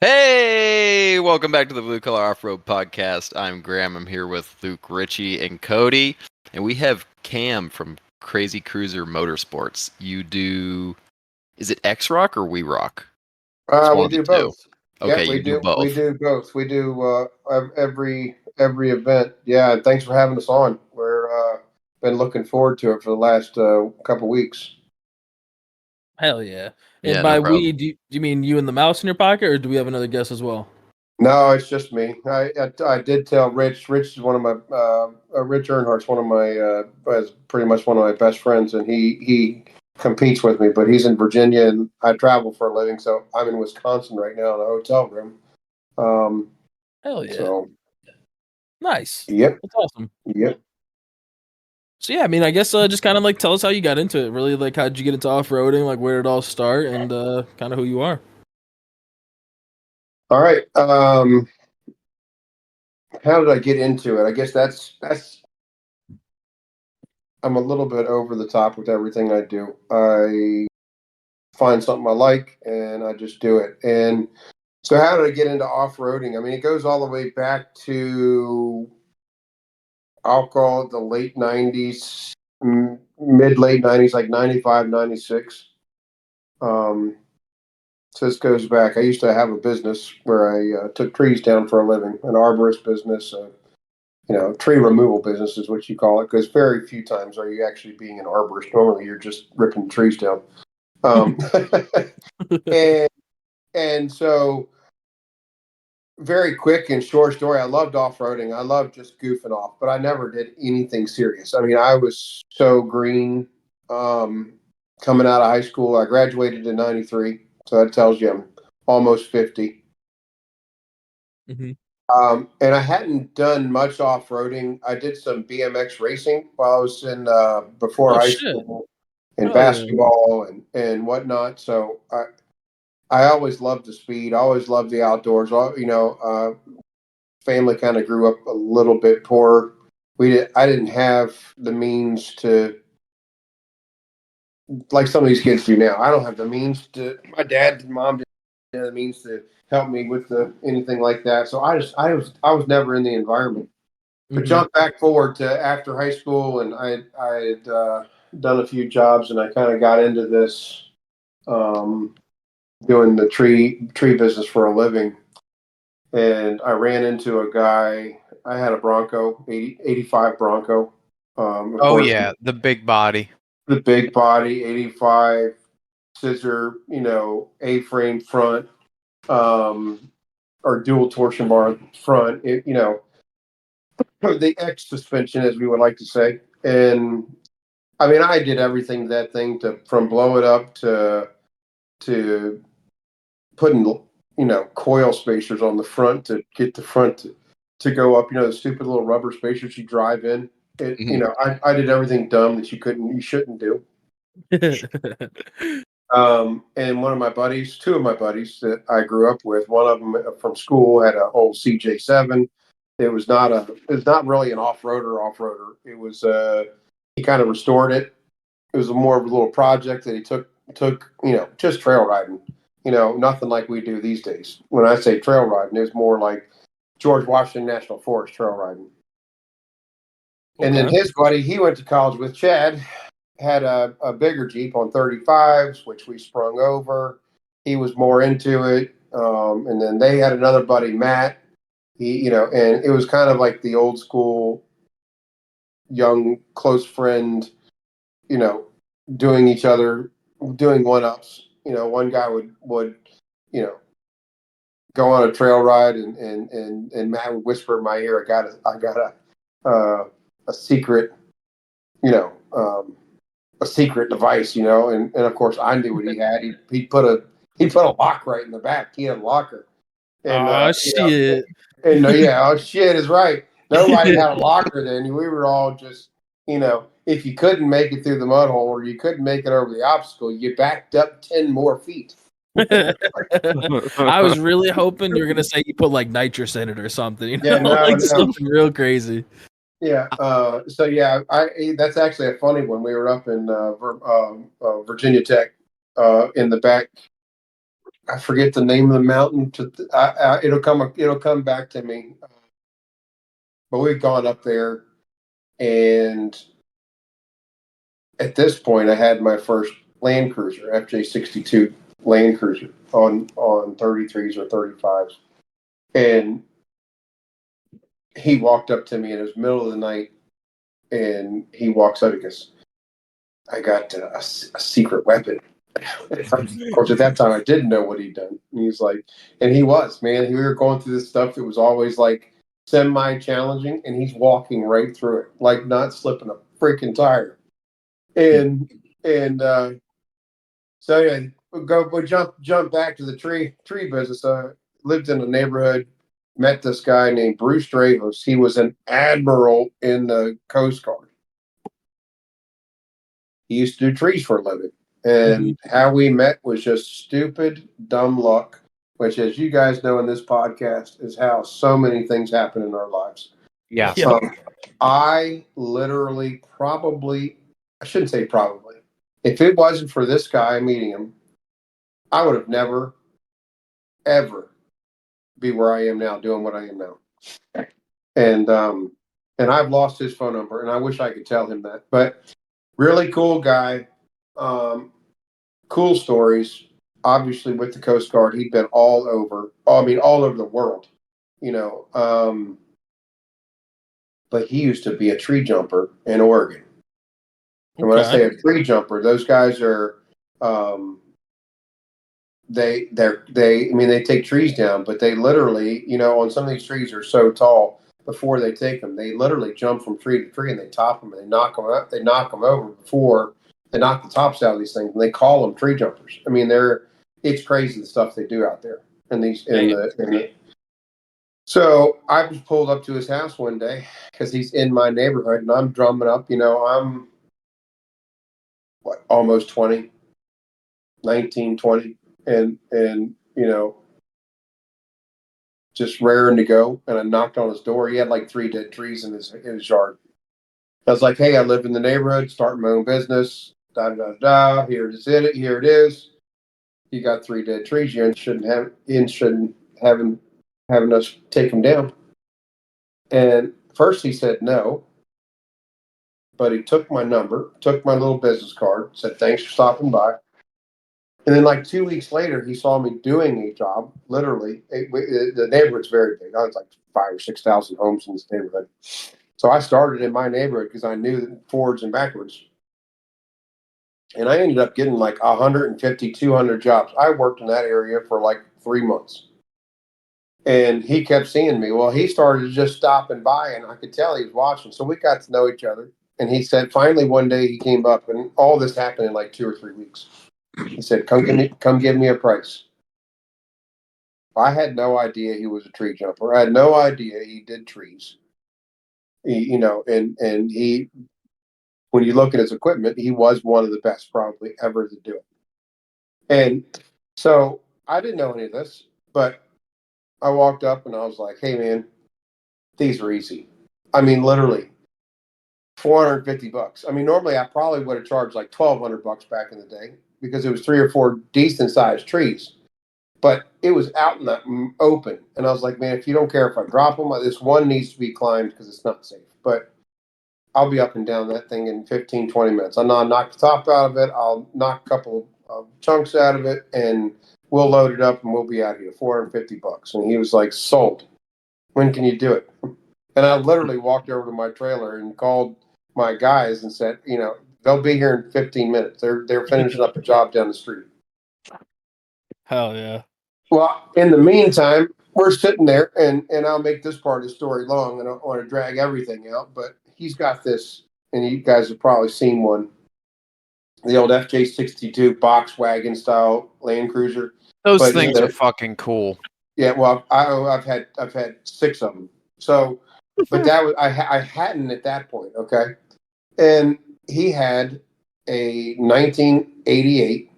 Hey, welcome back to the Blue Collar Off-Road Podcast. I'm Graham. I'm here with Luke, Richie, and Cody, and we have Cam from Crazy Cruiser Motorsports. Is it Xrock or WeRock? It's one We of the do two. both. Okay, Yep, you we do do. We both. do both. We do every event. Yeah, and thanks for having us on. We're been looking forward to it for the last couple weeks. Hell yeah. And Yeah, no by problem. we, do you mean you and the mouse in your pocket, or do we have another guest as well? No, it's just me. I did tell Rich. Rich is one of my Rich Earnhardt's one of my is pretty much one of my best friends, and he competes with me, but he's in Virginia, and I travel for a living, so I'm in Wisconsin right now in a hotel room. Hell yeah. So Nice. yep, That's awesome. yep. So yeah, I mean, I guess just kind of like tell us how you got into it. Really, like how'd you get into off-roading? Like where did it all start, and kind of who you are. All right. How did I get into it? I guess that's I'm a little bit over the top with everything I do. I find something I like and I just do it. And so how did I get into off-roading? I mean, it goes all the way back to I'll call it the late 90s, mid late 90s, like 95, 96. Um, so this goes back. I used to have a business where I took trees down for a living, an arborist business, tree removal business is what you call it, because very few times are you actually being an arborist. Normally, you're just ripping trees down. and and so, very quick and short story. I loved off roading. I loved just goofing off, but I never did anything serious. I mean, I was so green coming out of high school. I graduated in '93, so that tells you I'm almost 50. Mm-hmm. And I hadn't done much off-roading. I did some BMX racing while I was in before Oh high shit. school and Oh yeah. basketball and whatnot. So I always loved the speed. I always loved the outdoors. Family kind of grew up a little bit poor. I didn't have the means to, like some of these kids do now. I don't have the means to. My dad and mom didn't have the means to help me with anything like that. So I was never in the environment. But Mm-hmm. jump back forward to after high school, and I had done a few jobs, and I kind of got into this doing the tree business for a living. And I ran into a guy. I had a Bronco, 85 Bronco. Of Oh course, yeah, the big body. the big body, 85 scissor, A-frame front, or dual torsion bar front. The X suspension, as we would like to say. And I mean, I did everything that thing from blow it up to putting coil spacers on the front to get the front to go up. The stupid little rubber spacers you drive in. I did everything dumb that you shouldn't do. And one of my buddies, two of my buddies that I grew up with, one of them from school had an old CJ7. It was not really an off-roader. It was he kind of restored it. It was more of a little project that he took, just trail riding, nothing like we do these days. When I say trail riding, it's more like George Washington National Forest trail riding. Okay. And then his buddy, he went to college with Chad, had a bigger Jeep on 35s, which we sprung over. He was more into it. And then they had another buddy, Matt. And it was kind of like the old school young close friend, doing one-ups. One guy would go on a trail ride, and Matt would whisper in my ear, I got a secret, a secret device, and of course I knew what he had. He put a lock right in the back. He had a locker. And shit. Oh shit is right. Nobody had a locker then. We were all just, if you couldn't make it through the mud hole or you couldn't make it over the obstacle, you backed up 10 more feet. I was really hoping you were gonna say you put like nitrous in it or something. No. Something real crazy. Yeah. That's actually a funny one. We were up in Virginia Tech in the back. I forget the name of the mountain. It'll come back to me. But we've gone up there, and at this point, I had my first Land Cruiser, FJ62 Land Cruiser on 33s or 35s, and he walked up to me, and it was middle of the night, and he walks up and goes, "I got a secret weapon." Of course, at that time, I didn't know what he'd done. And he's like, and he was, man. We were going through this stuff. It was always like semi-challenging, and he's walking right through it, like not slipping a freaking tire. And so anyway, we jump back to the tree business. Lived in a neighborhood, met this guy named Bruce Dreyfus. He was an admiral in the Coast Guard. He used to do trees for a living. And how we met was just stupid, dumb luck, which, as you guys know in this podcast, is how so many things happen in our lives. Yeah. I literally I shouldn't say probably. If it wasn't for this guy meeting him, I would have never, ever be where I am now, doing what I am now. And I've lost his phone number, and I wish I could tell him that. But really cool guy. Cool stories. Obviously, with the Coast Guard, he'd been all over the world, but he used to be a tree jumper in Oregon. And when I say a tree jumper, those guys are, they take trees down, but they literally, on some of these trees are so tall, before they take them, they literally jump from tree to tree and they top them and they knock them up. They knock them over before they knock the tops out of these things, and they call them tree jumpers. I mean, it's crazy the stuff they do out there. So I was pulled up to his house one day because he's in my neighborhood, and I'm drumming up. I'm almost 20, 19, 20, and just raring to go. And I knocked on his door. He had like 3 dead trees in his yard. I was like, "Hey, I live in the neighborhood, starting my own business. Da da da. Here it is. You got 3 dead trees. You shouldn't having us take them down." And first he said no, but he took my number, took my little business card, said thanks for stopping by. And then like 2 weeks later, he saw me doing a job. Literally, the neighborhood's very big. I was like 5,000 or 6,000 homes in this neighborhood. So I started in my neighborhood because I knew forwards and backwards. And I ended up getting like 150, 200 jobs. I worked in that area for like 3 months. And he kept seeing me. Well, he started just stopping by, and I could tell he was watching. So we got to know each other. And he said, finally, one day he came up, and all this happened in like 2 or 3 weeks. He said, come give me a price. I had no idea he was a tree jumper. I had no idea he did trees. And he, when you look at his equipment, he was one of the best probably ever to do it. And so I didn't know any of this, but I walked up and I was like, "Hey man, these are easy." I mean, literally $450. I mean, normally I probably would have charged like $1,200 back in the day because it was 3 or 4 decent sized trees, but it was out in the open. And I was like, "Man, if you don't care if I drop them, this one needs to be climbed because it's not safe, but I'll be up and down that thing in 15, 20 minutes. I'll knock the top out of it. I'll knock a couple of chunks out of it, and we'll load it up and we'll be out of here. $450." And he was like, "Sold. When can you do it?" And I literally walked over to my trailer and called my guys and said, "They'll be here in 15 minutes. They're finishing up a job down the street." Hell yeah. Well, in the meantime, we're sitting there, and I'll make this part of the story long. I don't want to drag everything out, but he's got this, and you guys have probably seen one, the old FJ62 box wagon style Land Cruiser. Those things are fucking cool. Yeah, well, I've had 6 of them. So, but that was I hadn't at that point, okay. And he had a 1988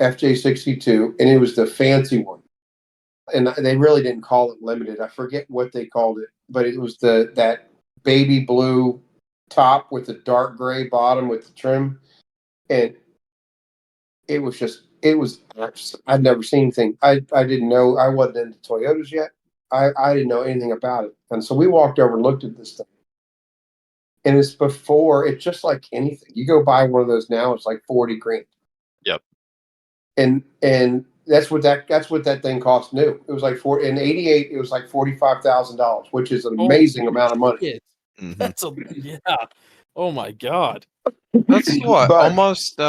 FJ62, and it was the fancy one. And they really didn't call it limited. I forget what they called it, but it was that baby blue top with the dark gray bottom with the trim, and it was just it was. I'd never seen anything. I didn't know. I wasn't into Toyotas yet. I didn't know anything about it, and so we walked over and looked at this thing. And it's before. It's just like anything. You go buy one of those now. It's like $40,000. Yep. And that's what that thing cost new. It was like in '88. It was like $45,000, which is an amazing amount of money. Mm-hmm. That's Oh my god. That's what, But- almost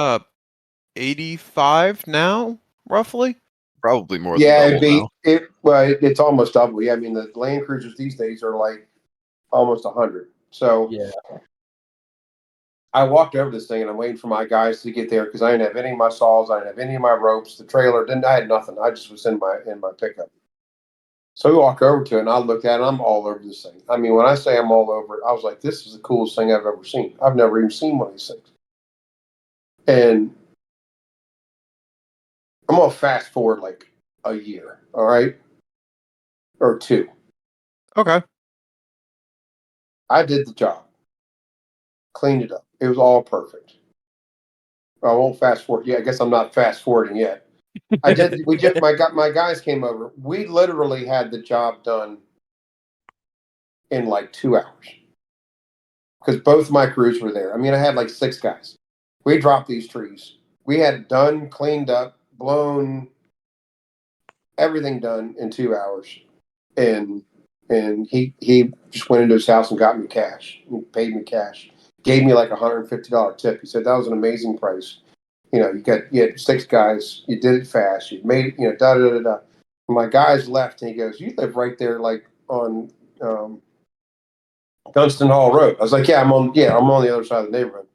85 now, roughly. Probably more Yeah, than double now. it's almost double. Yeah, I mean the Land Cruisers these days are like almost 100. So Yeah. I walked over this thing and I'm waiting for my guys to get there because I didn't have any of my saws, I didn't have any of my ropes, the trailer I had nothing. I just was in my pickup. So we walk over to it and I looked at it and I'm all over this thing. I mean, when I say I'm all over it, I was like, this is the coolest thing I've ever seen. I've never even seen one of these things. And I'm gonna fast forward like a year, all right? Or two. Okay. I did the job. Cleaned it up. It was all perfect. I won't fast forward. Yeah, I guess I'm not fast forwarding yet. I did. My guys came over. We literally had the job done in like 2 hours because both my crews were there. I mean, I had like 6 guys. We dropped these trees. We had it done, cleaned up, blown, everything done in 2 hours. And he just went into his house and got me cash. He paid me cash. Gave me like $150 tip. He said that was an amazing price. You know, you had 6 guys. You did it fast. You made it. You know, da da da da. My guys left, and he goes, "You live right there, like on Dunstan Hall Road." I was like, I'm on the other side of the neighborhood."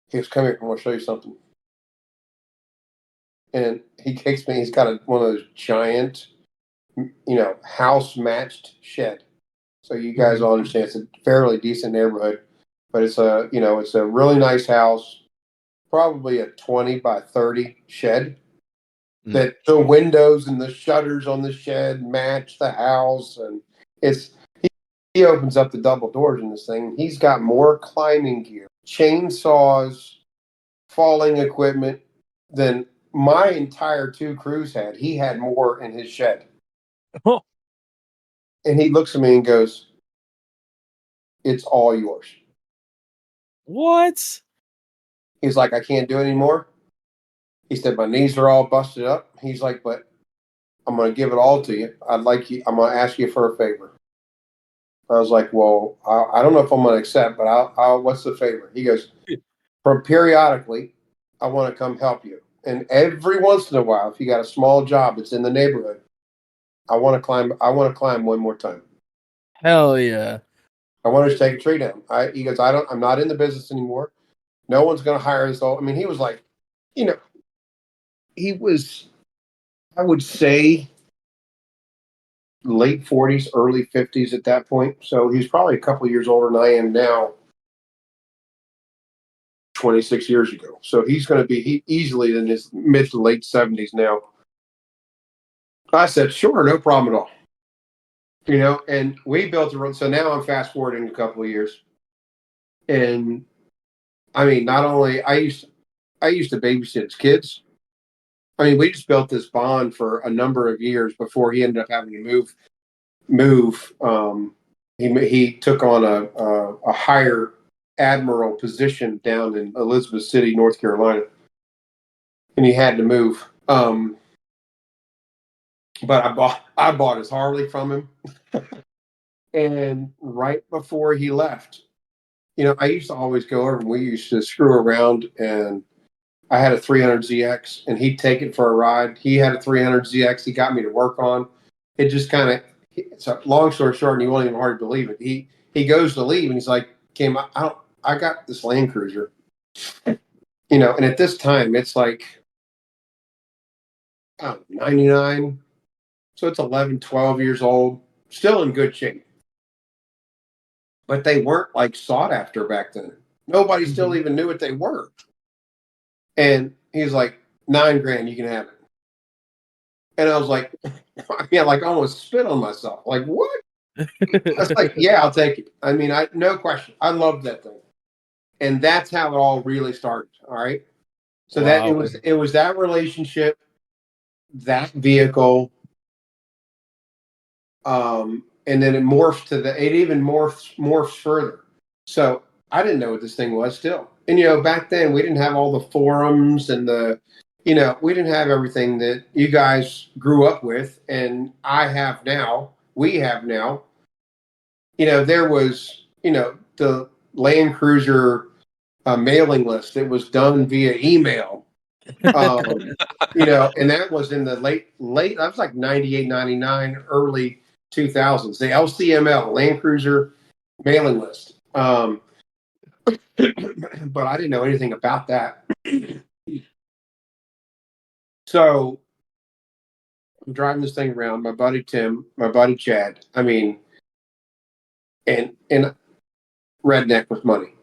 He goes, "Come here. I want to show you something." And he takes me. He's got one of those giant, house matched shed. So you guys all understand it's a fairly decent neighborhood, but it's a really nice house, probably a 20 by 30 shed. Mm. That the windows and the shutters on the shed match the house, and he opens up the double doors in this thing. He's got more climbing gear, chainsaws, falling equipment than my entire 2 crews had. He had more in his shed. Oh. And he looks at me and goes, "It's all yours." What? He's like, "I can't do it anymore." He said, "My knees are all busted up." He's like, "But I'm going to give it all to you. I'm going to ask you for a favor." I was like, "Well, I don't know if I'm going to accept, but I'll what's the favor?" He goes, "From periodically, I want to come help you. And every once in a while, if you got a small job that's in the neighborhood, I want to climb one more time. Hell yeah. I want to take a tree down." He goes, I'm not in the business anymore. No one's going to hire this old." I mean, he was like, he was, I would say, late 40s, early 50s at that point. So he's probably a couple of years older than I am now, 26 years ago. So he's going to be easily in his mid to late 70s now. I said, "Sure, no problem at all." And we built a road. So now I'm fast forwarding a couple of years. And I mean, not only I used to babysit his kids. I mean, we just built this bond for a number of years before he ended up having to move. He took on a higher admiral position down in Elizabeth City, North Carolina, and he had to move. But I bought his Harley from him, and right before he left, I used to always go over and we used to screw around, and I had a 300ZX and he'd take it for a ride. He had a 300ZX he got me to work on. It just kind of, so long story short, and you won't even hardly believe it. He goes to leave and he's like, "Cam, I got this Land Cruiser." And at this time it's like, 99. So it's 11, 12 years old, still in good shape. But they weren't like sought after back then. Nobody still even knew what they were. And he's like, $9,000, you can have it. And I was like, I almost spit on myself. Like, what? I was like, "Yeah, I'll take it." I mean, no question. I loved that thing. And that's how it all really started. All right. So that it was that relationship, that vehicle, and then it morphed it even morphs further. So I didn't know what this thing was still. And back then we didn't have all the forums and we didn't have everything that you guys grew up with, and we have now. There was, the Land Cruiser mailing list. It was done via email. And that was in the late, that was like 98, 99, early 2000s, the LCML, Land Cruiser mailing list. But I didn't know anything about that. So I'm driving this thing around, my buddy Tim, my buddy Chad. I mean, and redneck with money.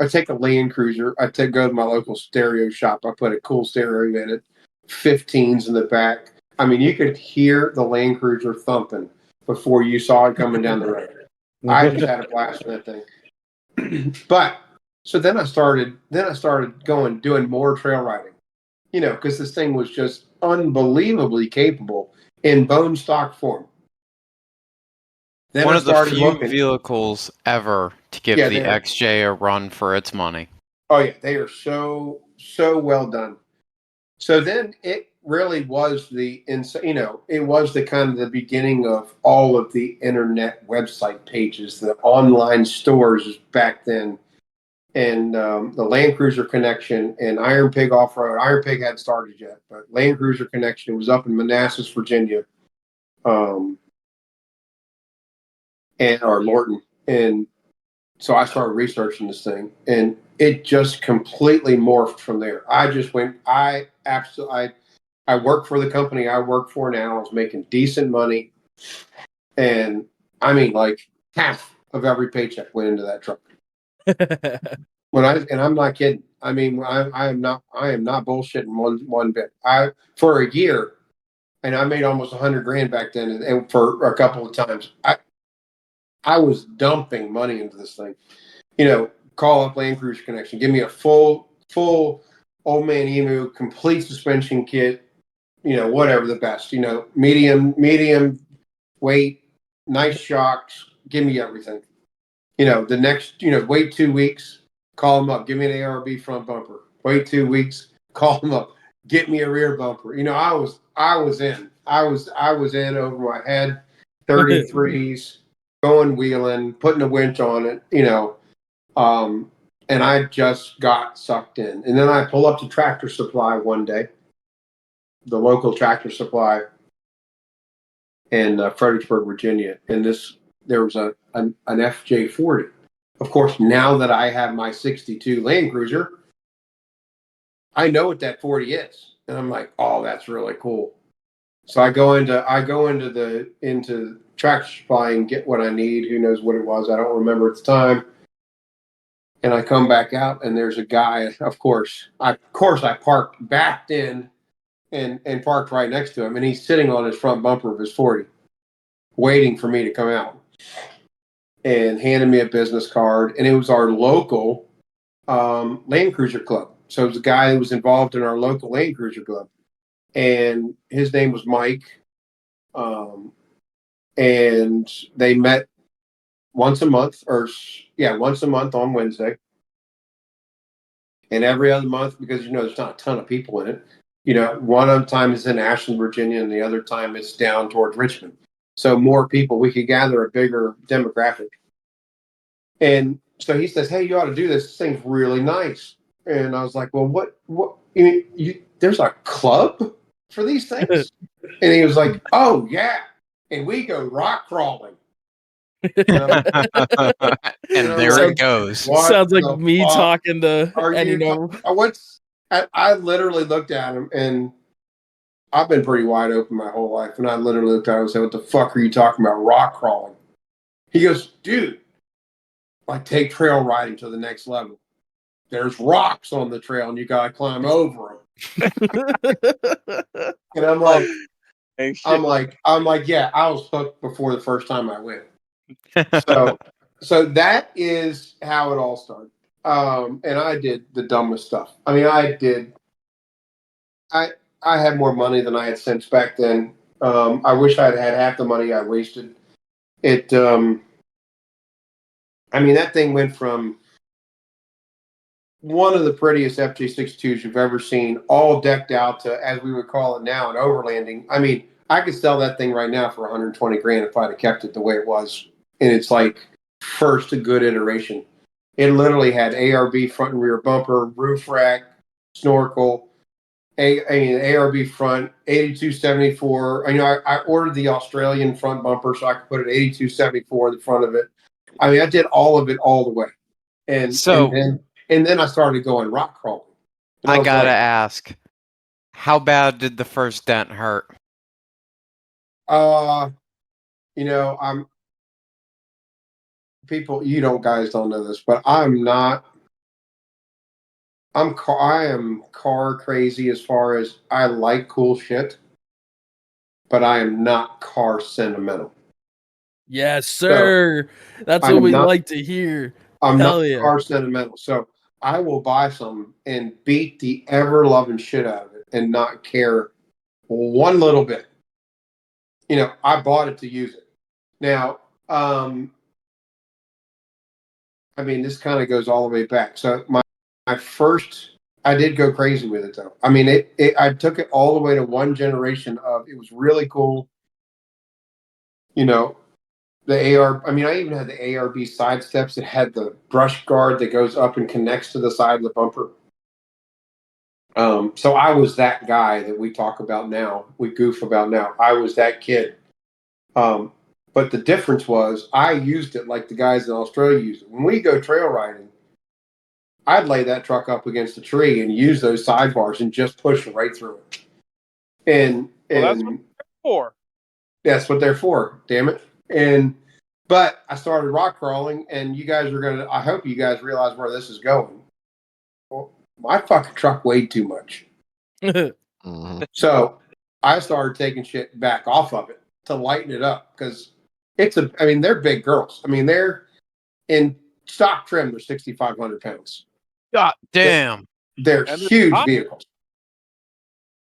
I take a Land Cruiser. Go to my local stereo shop. I put a cool stereo in it, 15s in the back. I mean, you could hear the Land Cruiser thumping before you saw it coming down the road. I just had a blast with that thing. But so then I started doing more trail riding, because this thing was just unbelievably capable in bone stock form. Then One I of the started few looking. vehicles ever to give the XJ a run for its money. Oh yeah, they are so well done. So then it really was it was the kind of the beginning of all of the internet website pages, the online stores back then, and the Land Cruiser Connection and Iron Pig Off Road. Iron Pig hadn't started yet, but Land Cruiser Connection was up in Manassas, Virginia, or Lorton, and so I started researching this thing, and it just completely morphed from there. I just went. I worked for the company I work for now. I was making decent money, and I mean, like half of every paycheck went into that truck. I'm not kidding. I mean, I am not bullshitting one bit. For a year, and I made almost $100,000 back then, and for a couple of times, I was dumping money into this thing. Call up Land Cruiser Connection, give me a full old man emu, complete suspension kit, whatever the best, medium weight, nice shocks, give me everything. The next, wait 2 weeks, call them up, give me an ARB front bumper. Wait 2 weeks, call them up, get me a rear bumper. I was in over my head, 33s, going wheeling, putting a winch on it, and I just got sucked in. And then I pull up to Tractor Supply one day, the local Tractor Supply in Fredericksburg, Virginia, and there was an FJ40. Of course, now that I have my 62 Land Cruiser, I know what that 40 is, and I'm like, oh, that's really cool. So I go into Tractor Supply and get what I need. Who knows what it was? I don't remember at the time. And I come back out, and there's a guy. Of course, I parked, backed in, and parked right next to him, and he's sitting on his front bumper of his 40, waiting for me to come out, and handed me a business card. And it was our local Land Cruiser Club. So it was a guy who was involved in our local Land Cruiser Club, and his name was Mike. And they met once a month on Wednesday. And every other month, because there's not a ton of people in it. One of the time is in Ashland, Virginia, and the other time it's down towards Richmond. So more people, we could gather a bigger demographic. And so he says, "Hey, you ought to do this. This thing's really nice." And I was like, "Well, what? There's a club for these things?" And he was like, "Oh yeah, and we go rock crawling." And there it goes. Sounds like me talking to I literally looked at him, and I've been pretty wide open my whole life, and I literally looked at him and said, "What the fuck are you talking about, rock crawling?" He goes, "Dude, like take trail riding to the next level. There's rocks on the trail, and you gotta climb over them." And I'm like, yeah, I was hooked before the first time I went. So that is how it all started. And I did the dumbest stuff. I mean, I did I had more money than I had since back then. I wish I'd had half the money I wasted. It. I mean, that thing went from one of the prettiest FJ62s you've ever seen, all decked out to, as we would call it now, an overlanding. I mean, I could sell that thing right now for 120 grand if I'd have kept it the way it was. And it's like first a good iteration. It literally had ARB front and rear bumper, roof rack, snorkel, ARB front, 8274. I ordered the Australian front bumper so I could put an 8274 in the front of it. I mean, I did all of it all the way. And then I started going rock crawling. I gotta ask, how bad did the first dent hurt? I'm people. Guys don't know this, but I am car crazy as far as I like cool shit, but I am not car sentimental. Yes, sir. So that's what we like to hear. I'm not car sentimental, so I will buy some and beat the ever loving shit out of it and not care one little bit. I bought it to use it. Now, I mean, this kind of goes all the way back. So my first, I did go crazy with it though. I mean, I took it all the way to one generation of, it was really cool. The AR, I mean, I even had the ARB side steps that had the brush guard that goes up and connects to the side of the bumper. So I was that guy that we talk about now, we goof about now. I was that kid. But the difference was I used it like the guys in Australia used it. When we go trail riding, I'd lay that truck up against a tree and use those sidebars and just push right through it. And that's what they're for. That's what they're for, damn it. But I started rock crawling, and you guys are I hope you guys realize where this is going. Well, my fucking truck weighed too much. So I started taking shit back off of it to lighten it up, because they're big girls. I mean, they're in stock trim, they're 6,500 pounds. God damn. They're huge vehicles.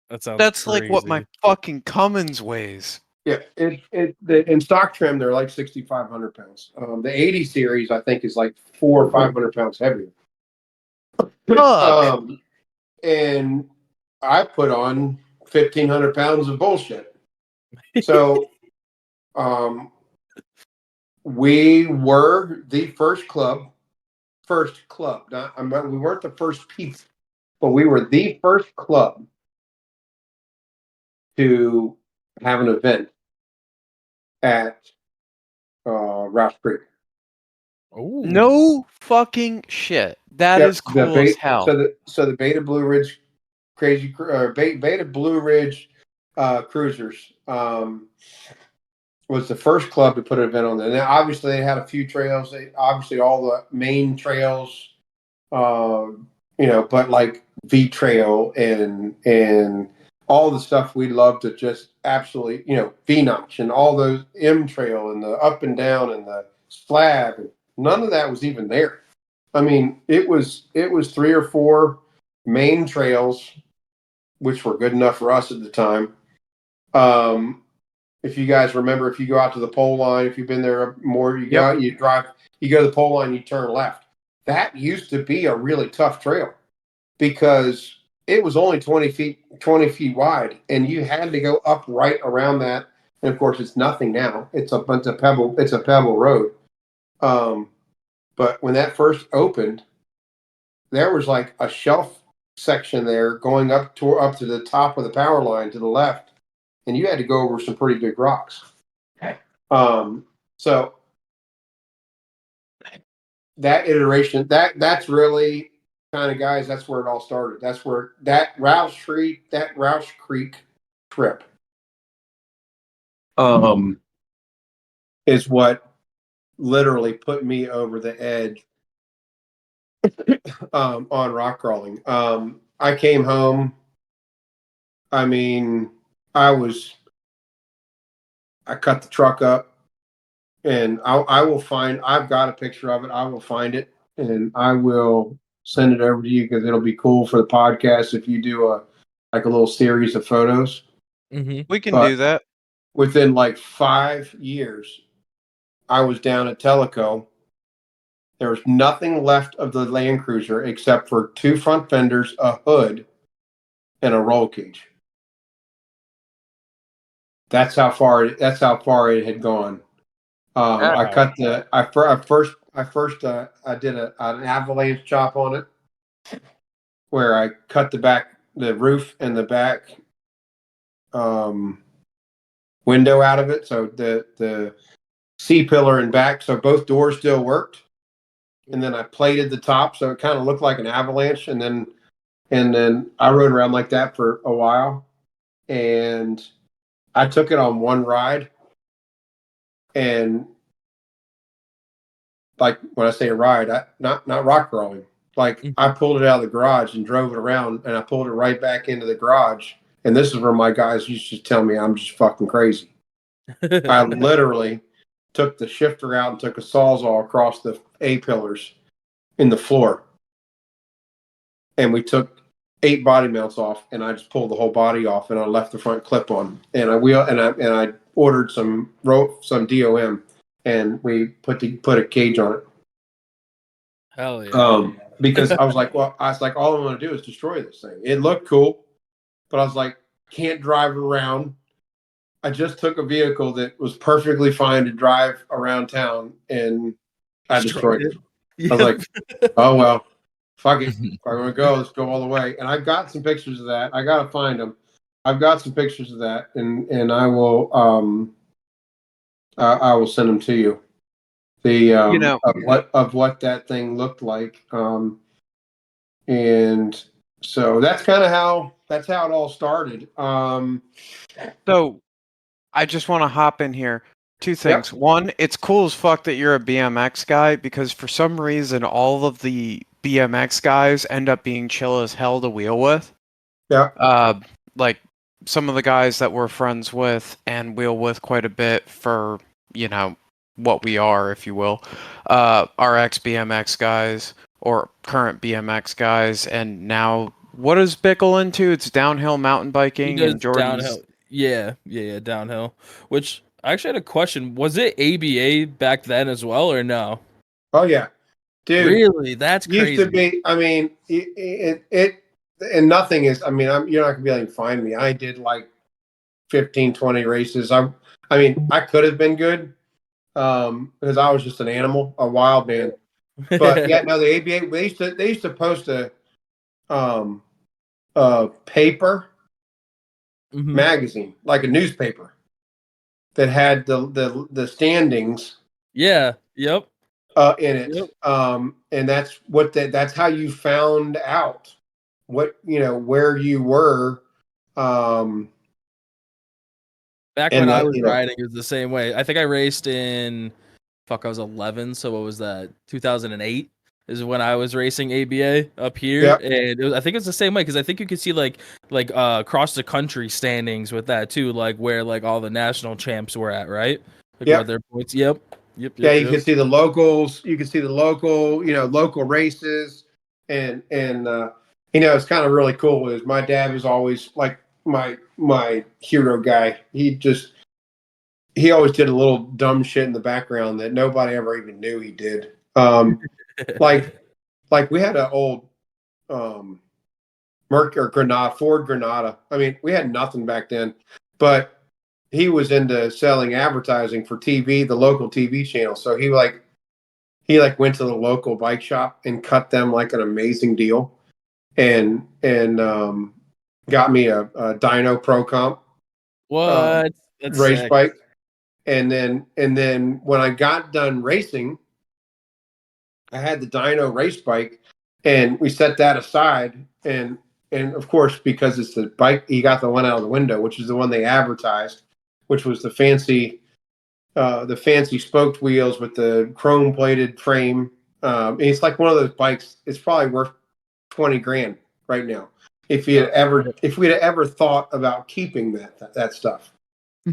That's crazy. Like what my fucking Cummins weighs. Yeah, in stock trim, they're like 6,500 pounds. The 80 series, I think, is like 400 or 500 pounds heavier. And I put on 1,500 pounds of bullshit. So, we were the first club. We weren't the first people, but we were the first club to have an event at Rouse Creek. Ooh. No fucking shit. That is cool as hell. So the Beta Blue Ridge Beta Blue Ridge Cruisers was the first club to put an event on there. Now, obviously, they had a few trails. Obviously, all the main trails, but like V Trail and all the stuff we love to just absolutely, V Notch and all those M Trail and the up and down and the slab. And none of that was even there. I mean, it was 3 or 4 main trails, which were good enough for us at the time. If you guys remember, if you go out to the pole line, if you've been there more, you go to the pole line, you turn left. That used to be a really tough trail because it was only 20 feet wide, and you had to go up right around that. And of course, it's nothing now. It's a pebble road. But when that first opened, there was like a shelf section there going up to the top of the power line to the left, and you had to go over some pretty big rocks. So that iteration, that's really kind of, guys, that's where it all started. That's where that Rouse Creek trip is what literally put me over the edge on rock crawling. I came home. I mean, I cut the truck up, and I've got a picture of it. I will find it, and I will send it over to you because it'll be cool for the podcast if you do like a little series of photos. Mm-hmm. We can But do that. within like 5 years, I was down at Teleco. There was nothing left of the Land Cruiser except for 2 front fenders, a hood, and a roll cage. That's how far it had gone. I Wow. cut the I first I did an avalanche chop on it where I cut the roof and the back window out of it, so the C pillar and back, so both doors still worked. And then I plated the top so it kind of looked like an avalanche, and then I rode around like that for a while, and I took it on one ride, and like when I say a ride, not rock crawling. Like I pulled it out of the garage and drove it around, and I pulled it right back into the garage. And this is where my guys used to tell me I'm just fucking crazy. I literally took the shifter out and took a sawzall across the A pillars in the floor, and we took 8 body mounts off, and I just pulled the whole body off, and I left the front clip on, and I ordered some DOM, and we put a cage on it. Hell yeah. Because I was like, all I want to do is destroy this thing. It looked cool, but I was like, can't drive around. I just took a vehicle that was perfectly fine to drive around town, and I destroyed it. Yep. I was like, oh well, fuck it. If I want to go, let's go all the way. And I've got some pictures of that. I gotta find them. I've got some pictures of that, and I will send them to you. The of what that thing looked like, and so that's how it all started. So I just want to hop in here. 2 things. Yep. One, it's cool as fuck that you're a BMX guy, because for some reason all of the BMX guys end up being chill as hell to wheel with. Yeah. Like some of the guys that we're friends with and wheel with quite a bit for, what we are, if you will, are ex-BMX guys or current BMX guys. And now, what is Bickle into? It's downhill mountain biking, and Jordan's downhill. Yeah, downhill. Which I actually had a question. Was it ABA back then as well, or no? Oh yeah, dude. Really? That's crazy. Used to be. I mean, it and nothing is. I mean, you're not gonna be able to find me. I did like 15, 20 races. I mean, I could have been good, because I was just an animal, a wild man. But yeah, no, the ABA they used to post a paper magazine, like a newspaper, that had the standings. Yeah. Yep. In it. Yep. And that's how you found out where you were. Back when I was riding, it was the same way. I think I raced in, I was 11. So what was that? 2008 is when I was racing ABA up here. Yep. And I think it's the same way, because I think you could see like across the country standings with that too, like where like all the national champs were at, right? Like Yep. their points. Yep. Yeah, you can see the locals. You can see the local races, and it's kind of really cool. Is my dad was always like my hero guy. He always did a little dumb shit in the background that nobody ever even knew he did. Like we had an old Ford Granada. I mean, we had nothing back then, but he was into selling advertising for TV, the local TV channel. So he went to the local bike shop and cut them like an amazing deal, and got me a Dyno Pro Comp. What? That's race sick. bike. And then when I got done racing, I had the Dyno race bike, and we set that aside, and of course, because it's the bike, he got the one out of the window, which is the one they advertised, which was the fancy spoked wheels with the chrome plated frame. It's like one of those bikes. It's probably worth $20,000 right now. If we'd ever thought about keeping that stuff.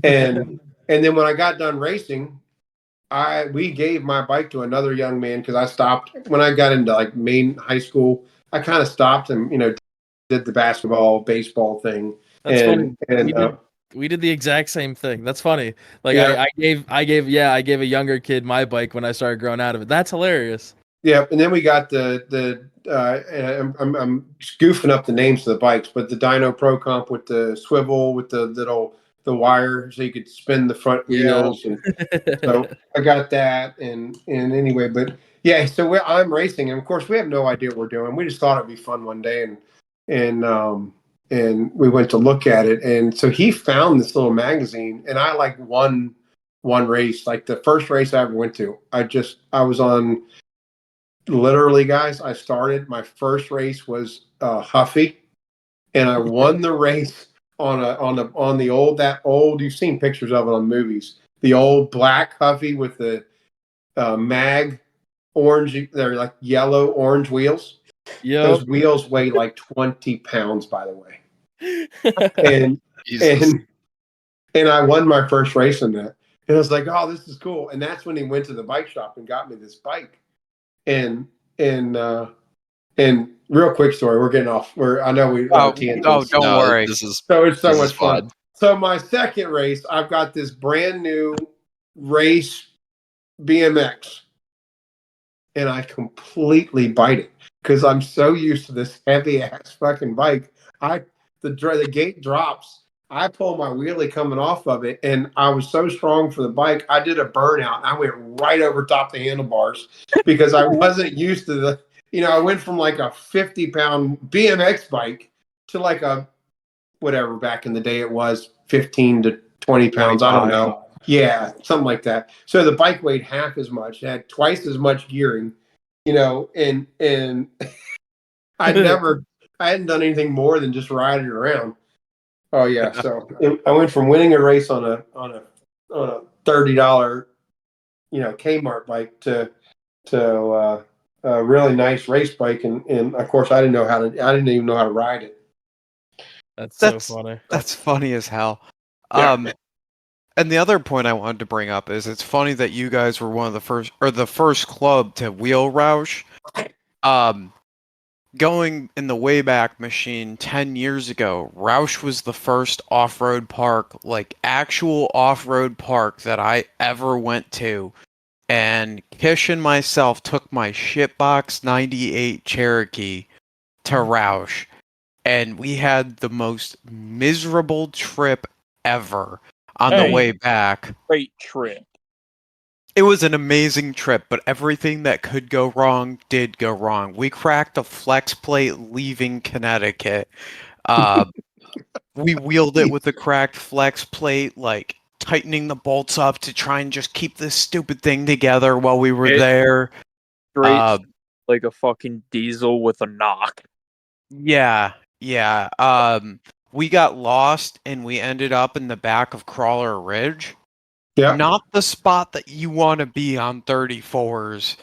And then when I got done racing, we gave my bike to another young man, because I stopped when I got into like Maine high school. I kind of stopped and did the basketball, baseball thing. That's funny. And We did the exact same thing. That's funny. Like Yeah. I gave a younger kid my bike when I started growing out of it. That's hilarious. Yeah, and then we got and I'm goofing up the names of the bikes, but the Dyno Pro Comp with the swivel with the the wire so you could spin the front wheels, and so I got that. And anyway, but yeah, so I'm racing, and of course we have no idea what we're doing. We just thought it'd be fun one day, and we went to look at it, and so he found this little magazine, and I like won one race, like the first race I ever went to. I was on. Literally, guys, I started my first race was Huffy, and I won the race on the old you've seen pictures of it on movies, the old black Huffy with the mag orange, they're like yellow orange wheels. Yeah, those wheels weigh like 20 pounds, by the way. and and I won my first race in that, and I was like, oh, this is cool. And that's when he went to the bike shop and got me this bike. And real quick story, we're getting off. I know we don't worry. It's so much fun. So my second race, I've got this brand new race BMX, and I completely bite it because I'm so used to this heavy ass fucking bike. The gate drops. I pull my wheelie coming off of it, and I was so strong for the bike, I did a burnout. I went right over top the handlebars because I wasn't used to I went from like a 50-pound BMX bike to like a whatever back in the day it was 15 to 20 pounds. I don't know. Yeah, something like that. So the bike weighed half as much, it had twice as much gearing, and I hadn't done anything more than just ride it around. Oh yeah, so I went from winning a race on a $30 Kmart bike to a really nice race bike, and of course I didn't even know how to ride it. That's so funny. That's funny as hell. Yeah. And the other point I wanted to bring up is it's funny that you guys were one of the first club to wheel Roush. Going in the Wayback Machine 10 years ago, Roush was the first off-road park, like actual off-road park that I ever went to. And Kish and myself took my shitbox 98 Cherokee to Roush. And we had the most miserable trip ever on the way back. Great trip. It was an amazing trip, but everything that could go wrong did go wrong. We cracked a flex plate leaving Connecticut. We wheeled it with a cracked flex plate, like tightening the bolts up to try and just keep this stupid thing together while we were there. Straight like a fucking diesel with a knock. Yeah. We got lost and we ended up in the back of Crawler Ridge. Yeah. Not the spot that you want to be on 34s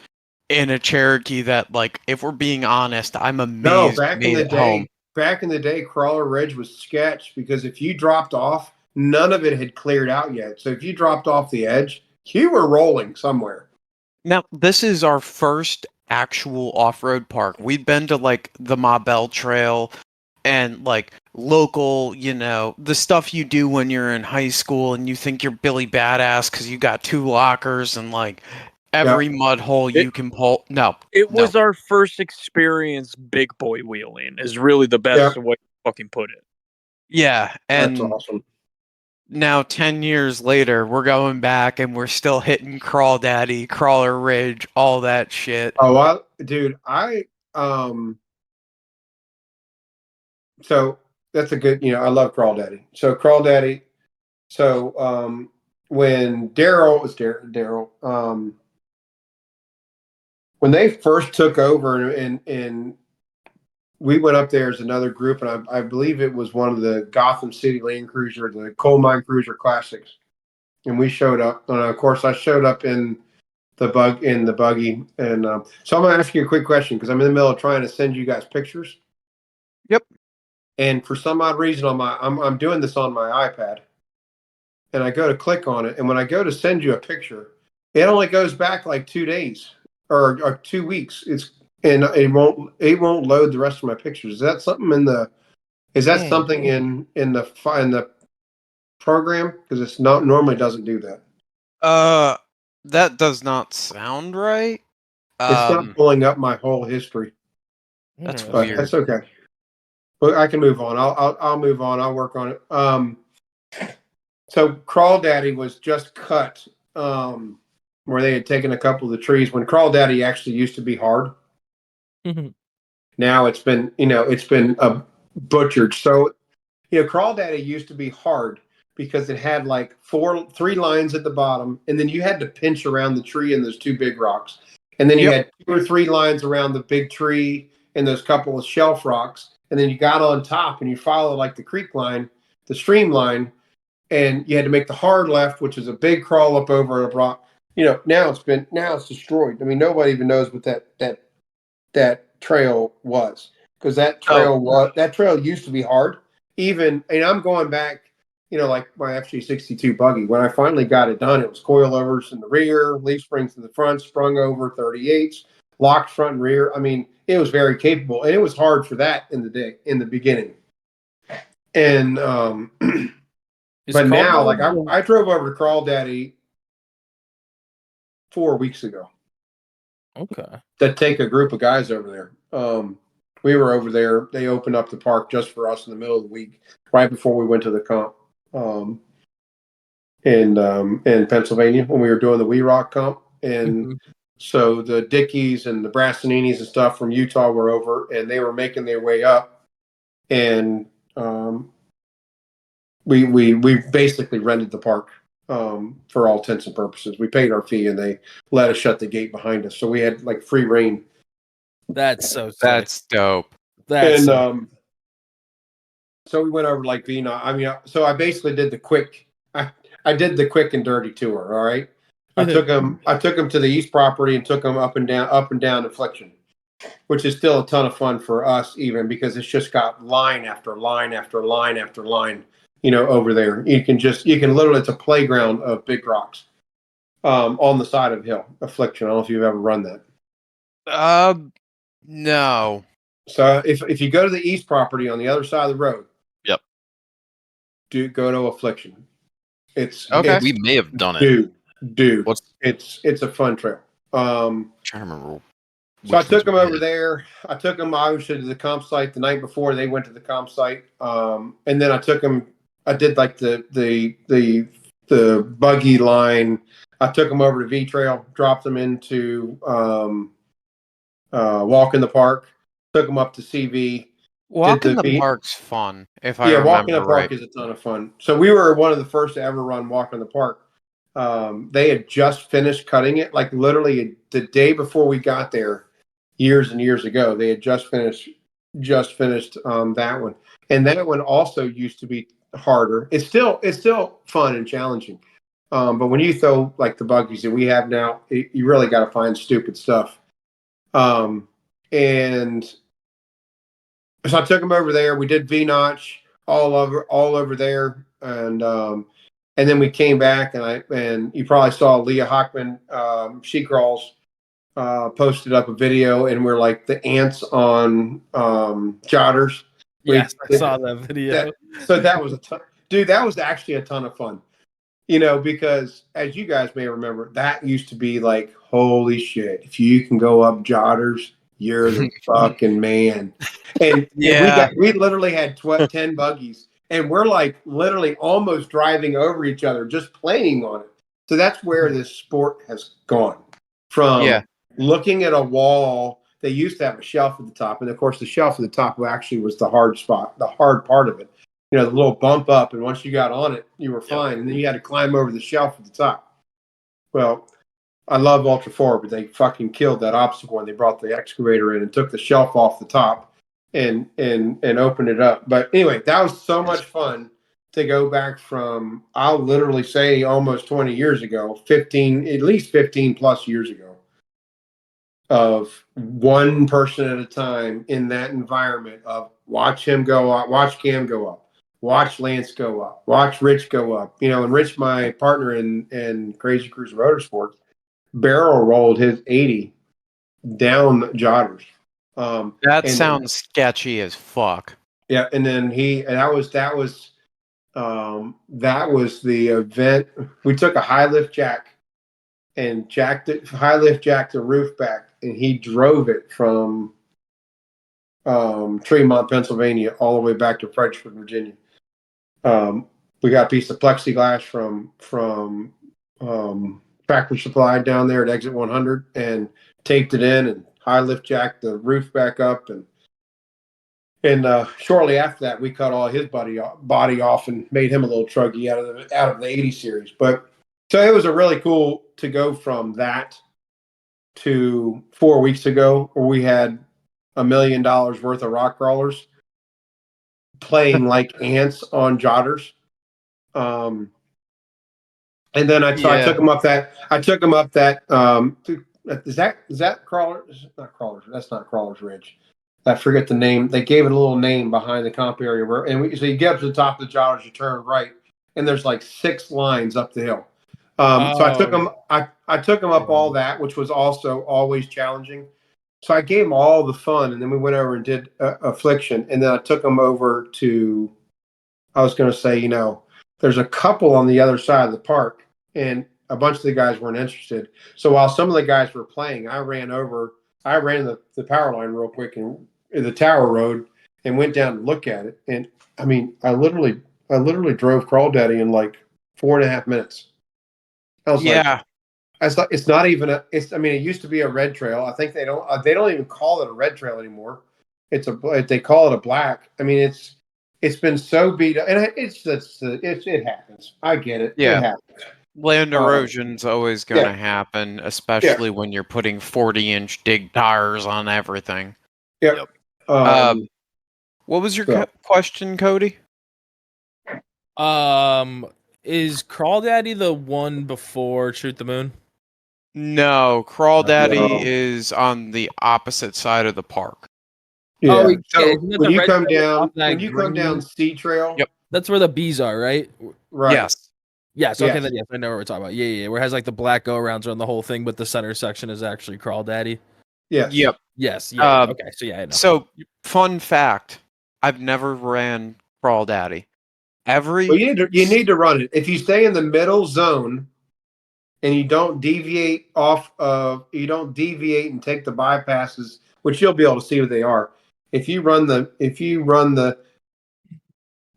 in a Cherokee that, like, if we're being honest, I'm amazed made it home. Back in the day, Crawler Ridge was sketch because if you dropped off, none of it had cleared out yet. So if you dropped off the edge, you were rolling somewhere. Now, this is our first actual off-road park. We'd been to, like, the Ma Bell Trail and, like, local, the stuff you do when you're in high school and you think you're Billy Badass because you got 2 lockers and, like, every mud hole you can pull. No. It was our first experience big boy wheeling is really the best way to fucking put it. Yeah, and that's awesome. Now 10 years later, we're going back and we're still hitting Crawdaddy, Crawler Ridge, all that shit. Oh, so that's a good, I love Crawdaddy. So Crawdaddy, when Daryl, when they first took over and we went up there as another group, and I believe it was one of the Gotham City Land Cruiser, the Coal Mine Cruiser Classics, and we showed up. And of course, I showed up in the buggy, and so I'm gonna ask you a quick question because I'm in the middle of trying to send you guys pictures. Yep. And for some odd reason, I'm doing this on my iPad, and I go to click on it, and when I go to send you a picture, it only goes back like 2 days or 2 weeks. and it won't load the rest of my pictures. Is that something in the? Is that something in the program? Because it's not normally doesn't do that. That does not sound right. It's not pulling up my whole history. That's But weird. that's okay. But I can move on. I'll move on. I'll work on it. So Crawdaddy was just cut, where they had taken a couple of the trees when Crawdaddy actually used to be hard. Now it's been butchered. So Crawdaddy used to be hard because it had like three lines at the bottom, and then you had to pinch around the tree and those two big rocks, and then you had 2 or 3 lines around the big tree and those couple of shelf rocks, and then you got on top and you followed like the creek line, the stream line, and you had to make the hard left, which is a big crawl up over a rock. Now it's destroyed. I mean, nobody even knows what that trail was, because that trail used to be hard. And I'm going back, like my FG62 buggy. When I finally got it done, it was coilovers in the rear, leaf springs in the front, sprung over 38s, locked front and rear. I mean, it was very capable, and it was hard for that in the beginning. And but now, like I drove over to Crawdaddy 4 weeks ago. Okay. To take a group of guys over there. We were over there. They opened up the park just for us in the middle of the week, right before we went to the comp in Pennsylvania when we were doing the WeRock comp. And so the Dickies and the Brassininis and stuff from Utah were over, and they were making their way up. And we basically rented the park for all intents and purposes. We paid our fee, and they let us shut the gate behind us, so we had like free reign. That's so sick. That's dope. So we went over like Vina. I mean, so I basically did the quick. I did the quick and dirty tour. All right. I took them to the east property and took them up and down Affliction, which is still a ton of fun for us, even because it's just got line after line after line after line. Over there, you can literally, it's a playground of big rocks on the side of the hill. Affliction. I don't know if you've ever run that. No. So if you go to the east property on the other side of the road, go to Affliction. It's okay. We may have done it. Dude. It's a fun trail. I'm trying to remember. So I took them over there. I took them obviously to the comp site the night before they went to the comp site. And then I took them. I did like the buggy line. I took them over to V Trail, dropped them into Walk in the Park, took them up to CV. Walk in the Park's fun, if I remember Walk in the right. Park is a ton of fun. So we were one of the first to ever run Walk in the Park. They had just finished cutting it, like literally the day before we got there, years and years ago. They had just finished that one, and that one also used to be harder. It's still fun and challenging, but when you throw like the buggies that we have now, you really got to find stupid stuff. And so I took them over there. We did V-notch all over there, and then we came back, and you probably saw Leah Hockman, She Crawls, posted up a video, and we're like the ants on jotters. Yes, I saw that video. So that was that was actually a ton of fun. Because as you guys may remember, that used to be like, holy shit, if you can go up jotters, you're the fucking man. And we literally had 10 buggies, and we're like literally almost driving over each other, just playing on it. So that's where this sport has gone from looking at a wall. They used to have a shelf at the top, and of course the shelf at the top actually was the hard spot, the hard part of it. The little bump up, and once you got on it, you were fine. And then you had to climb over the shelf at the top. Well, I love Ultra 4, but they fucking killed that obstacle when they brought the excavator in and took the shelf off the top and opened it up. But anyway, that was so much fun to go back from, I'll literally say almost 20 years ago, at least 15 plus years ago, of one person at a time in that environment of watch him go up, watch Cam go up, watch Lance go up, watch Rich go up. And Rich, my partner in Crazy Cruiser Motorsports, barrel rolled his 80 down jotters. That sounds sketchy as fuck. Yeah, and then that was the event. We took a high lift jack and jacked the roof back, and he drove it from Tremont, Pennsylvania, all the way back to Fredericksburg, Virginia. We got a piece of plexiglass from Tractor Supply down there at Exit 100 and taped it in and high lift jacked the roof back up, and shortly after that we cut all his body off and made him a little truggy out of the 80 series. But so it was a really cool to go from that to 4 weeks ago where we had $1 million worth of rock crawlers playing like ants on jotters. And then I took them up that. Is that crawlers? Not crawlers. That's not Crawlers Ridge. I forget the name. They gave it a little name behind the comp area so you get up to the top of the jotters, you turn right, and there's like 6 lines up the hill. So I took them. I took them up all that, which was also always challenging. So I gave them all the fun, and then we went over and did Affliction, and then I took them over to. I was going to say, there's a couple on the other side of the park, and a bunch of the guys weren't interested. So while some of the guys were playing, I ran the power line real quick and the Tower Road and went down to look at it. And I mean, I literally drove Crawdaddy in like 4.5 minutes. I was like, it's not even it used to be a red trail. I think they don't even call it a red trail anymore. They call it a black. I mean, it's been so beat up, and it happens. I get it. Yeah. It happens. Land erosion's always going to happen, especially when you're putting 40-inch dig tires on everything. Yep. What was your question, Cody? Is Crawdaddy the one before Shoot the Moon? No, Crawdaddy is on the opposite side of the park. Yeah. So when you come down C Trail, that's where the bees are, right? Right. Yes. Okay. Then yes, I know what we're talking about. Yeah. Where it has like the black go-arounds around the whole thing, but the center section is actually Crawdaddy. Yes. Yep. Yes. Yeah. Okay. So I know. So fun fact: I've never ran Crawdaddy. You need to run it. If you stay in the middle zone and you don't deviate and take the bypasses, which you'll be able to see what they are. If you run the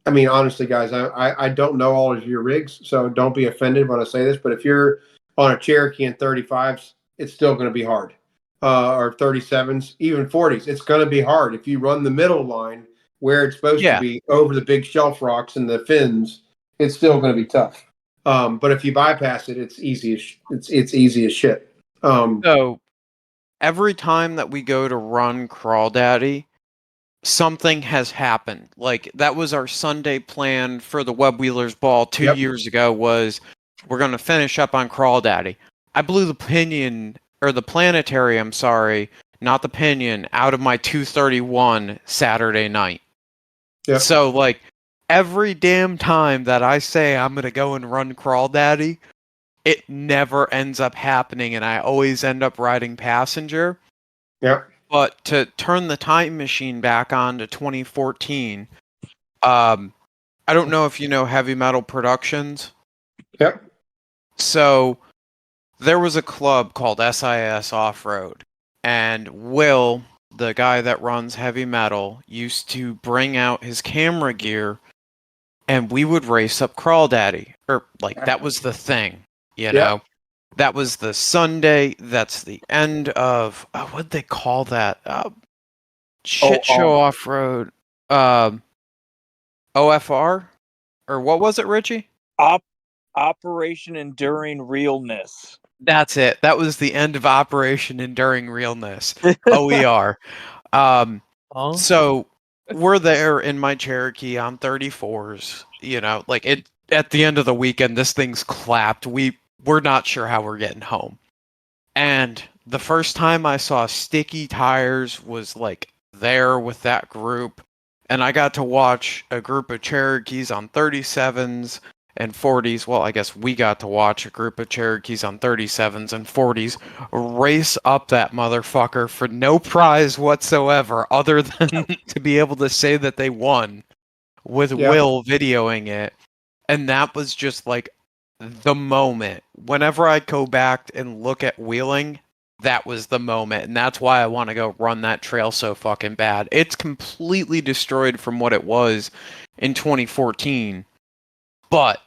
I mean, honestly, guys, I don't know all of your rigs, so don't be offended when I say this, but if you're on a Cherokee and 35s, it's still going to be hard. Or 37s, even 40s, it's going to be hard. If you run the middle line where it's supposed to be over the big shelf rocks and the fins, it's still going to be tough. But if you bypass it, it's easy as shit. So every time that we go to run Crawdaddy, something has happened. Like that was our Sunday plan for the Web Wheelers Ball 2 years ago. Was we're going to finish up on Crawdaddy. I blew the planetary. I'm sorry, not the pinion, out of my 231 Saturday night. Yep. So like every damn time that I say I'm going to go and run Crawdaddy, it never ends up happening, and I always end up riding passenger. Yep. But to turn the time machine back on to 2014, I don't know if you know Heavy Metal Productions. Yep. So there was a club called SIS Off-Road, and Will, the guy that runs Heavy Metal, used to bring out his camera gear, and we would race up Crawdaddy. That was the thing, you know? That was the Sunday. That's the end of what'd they call that? Show off-road. OFR? Or what was it, Richie? Operation Enduring Realness. That's it. That was the end of Operation Enduring Realness. OER. So we're there in my Cherokee on 34s. At the end of the weekend, this thing's clapped. We're not sure how we're getting home. And the first time I saw Sticky Tires was there with that group. And I got to watch a group of Cherokees on 37s and 40s. Well, I guess we got to watch a group of Cherokees on 37s and 40s race up that motherfucker for no prize whatsoever other than to be able to say that they won with Will videoing it. And that was just like the moment. Whenever I go back and look at Wheeling, that was the moment. And that's why I want to go run that trail so fucking bad. It's completely destroyed from what it was in 2014. But,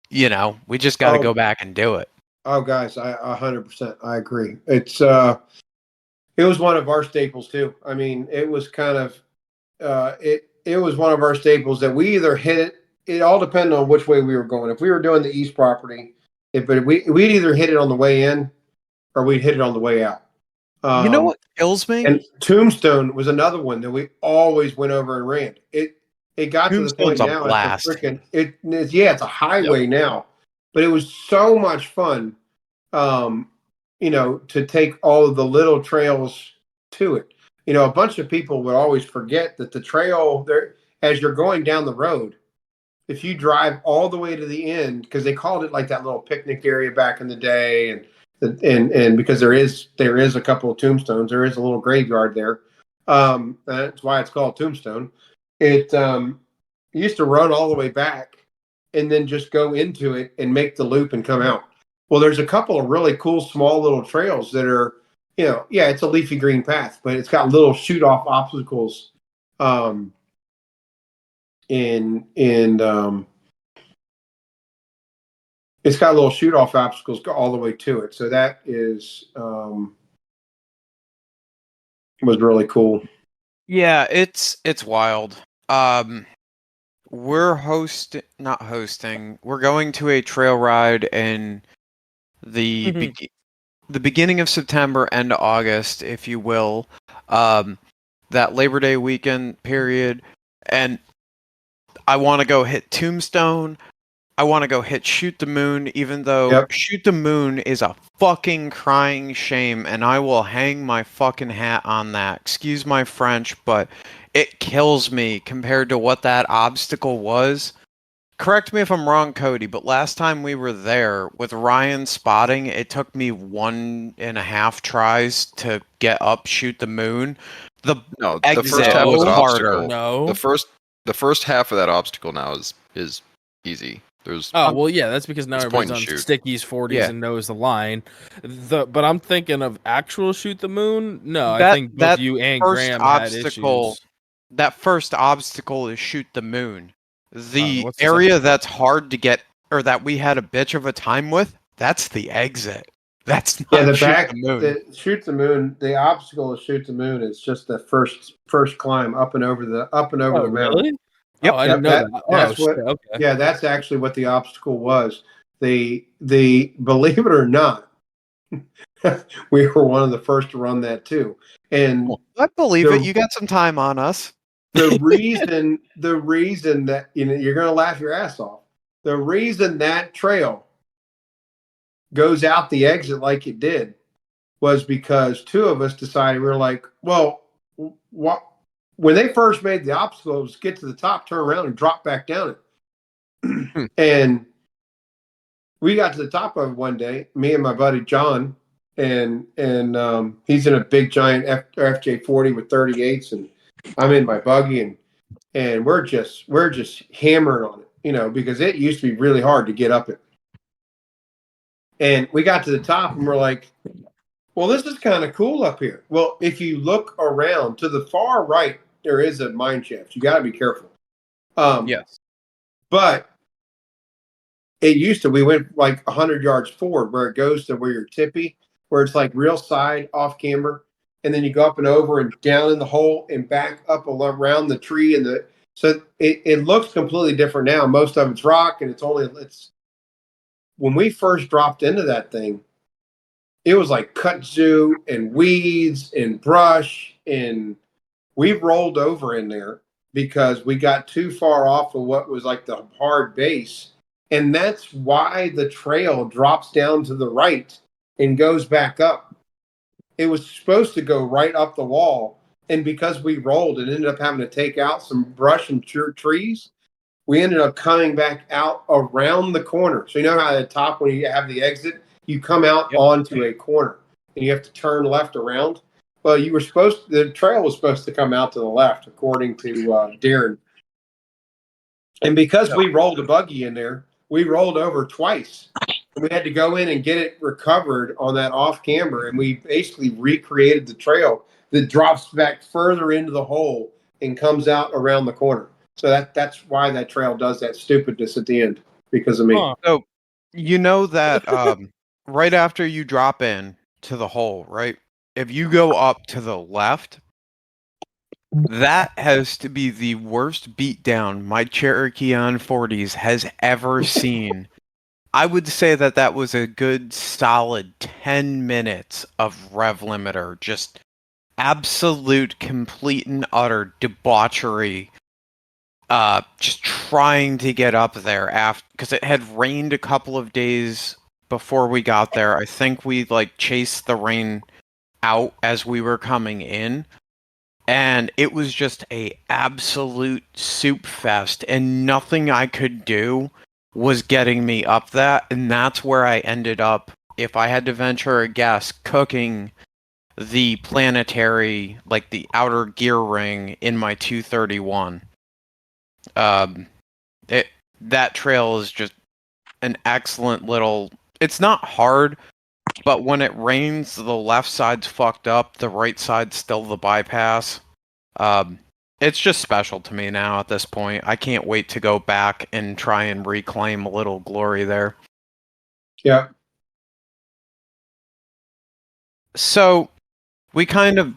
you know, we just got to go back and do it. Oh, guys, I 100%. I agree. It was one of our staples too. I mean, it was kind of it was one of our staples that we either hit it. It all depended on which way we were going. If we were doing the east property, we'd either hit it on the way in or we'd hit it on the way out. You know what kills me? And Tombstone was another one that we always went over and ran. It got to the point now blast. It's a highway now, but it was so much fun, to take all of the little trails to it. You know, a bunch of people would always forget that the trail there, as you're going down the road, if you drive all the way to the end, because they called it like that little picnic area back in the day, and because there is a couple of tombstones, there is a little graveyard there. That's why it's called Tombstone. It used to run all the way back and then just go into it and make the loop and come out. Well, there's a couple of really cool small little trails that are, it's a leafy green path, but it's got little shoot off obstacles it's got little shoot off obstacles go all the way to it. So that is was really cool. Yeah, it's wild. We're we're going to a trail ride in the beginning of September, end of August, if you will. That Labor Day weekend period. And I want to go hit Tombstone. I want to go hit Shoot the Moon, even though Shoot the Moon is a fucking crying shame, and I will hang my fucking hat on that. Excuse my French, but it kills me compared to what that obstacle was. Correct me if I'm wrong, Cody, but last time we were there with Ryan spotting, it took me 1.5 tries to get up Shoot the Moon. The first half was an harder. obstacle. No. The first half of that obstacle now is easy. That's because now everybody's on stickies, 40s, and knows the line. But I'm thinking of actual Shoot the Moon. No, I think both you and Graham had issues. That first obstacle is Shoot the Moon. The area that's hard to get, or that we had a bitch of a time with, that's the exit. That's not the Moon. Shoot the Moon. The obstacle of Shoot the Moon is just the first climb up and over the mountain. Really? Yep. I didn't know that. Yeah, that's actually what the obstacle was. The believe it or not, we were one of the first to run that too. And I believe it. You got some time on us. The reason that you're going to laugh your ass off. The reason that trail goes out the exit like it did was because two of us decided, we were like, well, what? When they first made the obstacle, it was get to the top, turn around, and drop back down it. And we got to the top of it one day, me and my buddy John, and he's in a big giant FJ40 with 38s, and I'm in my buggy, and we're just hammering on it, because it used to be really hard to get up it. And we got to the top, and we're like, well, this is kind of cool up here. Well, if you look around to the far right, there is a mine shaft. You got to be careful. Yes. But it used to, we went like 100 yards forward where it goes to where you're tippy, where it's like real side off camber. And then you go up and over and down in the hole and back up around the tree. So it looks completely different now. Most of it's rock, and it's when we first dropped into that thing, it was like kudzu and weeds and brush, and we rolled over in there because we got too far off of what was like the hard base. And that's why the trail drops down to the right and goes back up. It was supposed to go right up the wall. And because we rolled, it ended up having to take out some brush and trees. we ended up coming back out around the corner. So you know how at the top when you have the exit, you come out onto a corner and you have to turn left around. Well, the trail was supposed to come out to the left, according to Darren. And because we rolled a buggy in there, we rolled over twice. We had to go in and get it recovered on that off camber, and we basically recreated the trail that drops back further into the hole and comes out around the corner. So that's why that trail does that stupidness at the end, because of me. So you know that right after you drop in to the hole, right? If you go up to the left, that has to be the worst beatdown my Cherokee on 40s has ever seen. I would say that was a good solid 10 minutes of rev limiter, just absolute, complete and utter debauchery. Just trying to get up there after, because it had rained a couple of days before we got there. I think we chased the rain out as we were coming in, and it was just a absolute soup fest, and nothing I could do was getting me up that, and that's where I ended up, if I had to venture a guess, cooking the planetary, the outer gear ring in my 231. That trail is just an excellent little. It's not hard, but when it rains, the left side's fucked up, the right side's still the bypass. It's just special to me now at this point. I can't wait to go back and try and reclaim a little glory there. Yeah. So we kind of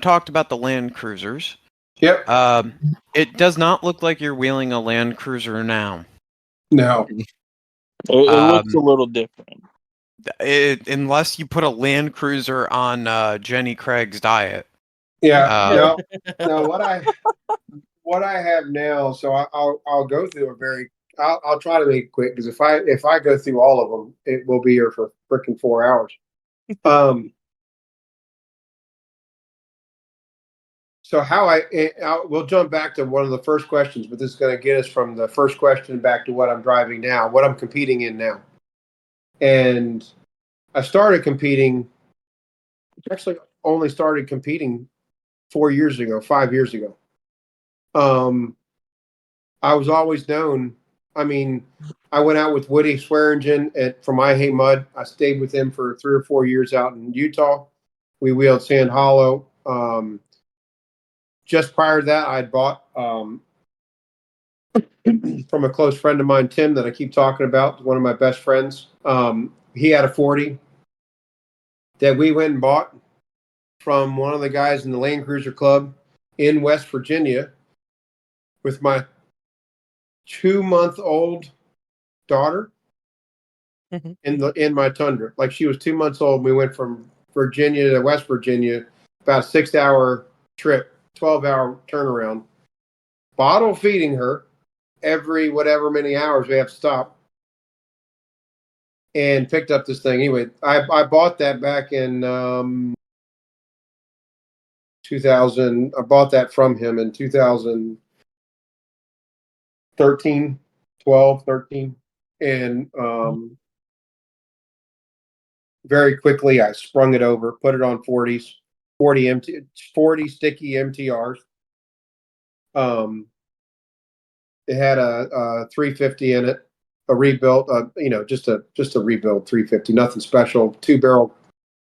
talked about the Land Cruisers. Yep. It does not look like you're wheeling a Land Cruiser now. No. It looks a little different. Unless you put a Land Cruiser on Jenny Craig's diet. Yeah. No. What I have now, so I'll go through I'll try to make it quick, because if I go through all of them, it will be here for freaking 4 hours. So we'll jump back to one of the first questions, but this is going to get us from the first question back to what I'm driving now, what I'm competing in now. And I started competing, actually only started competing 5 years ago. I was always known. I mean, I went out with Woody Swearingen from I Hate Mud. I stayed with him for 3 or 4 years out in Utah. We wheeled Sand Hollow. Just prior to that, I'd bought from a close friend of mine, Tim, that I keep talking about, one of my best friends. He had a 40 that we went and bought from one of the guys in the Land Cruiser Club in West Virginia with my 2-month-old daughter in my Tundra. Like, she was 2 months old. We went from Virginia to West Virginia, about a 6-hour trip, 12-hour turnaround, bottle feeding her every whatever many hours we have to stop, and picked up this thing. Anyway, I bought that back in 2000. I bought that from him in 2013, 12, 13. And very quickly I sprung it over, put it on 40s, 40 sticky MTRs. It had a 350 in it, a rebuilt, just a rebuilt 350, nothing special. Two barrel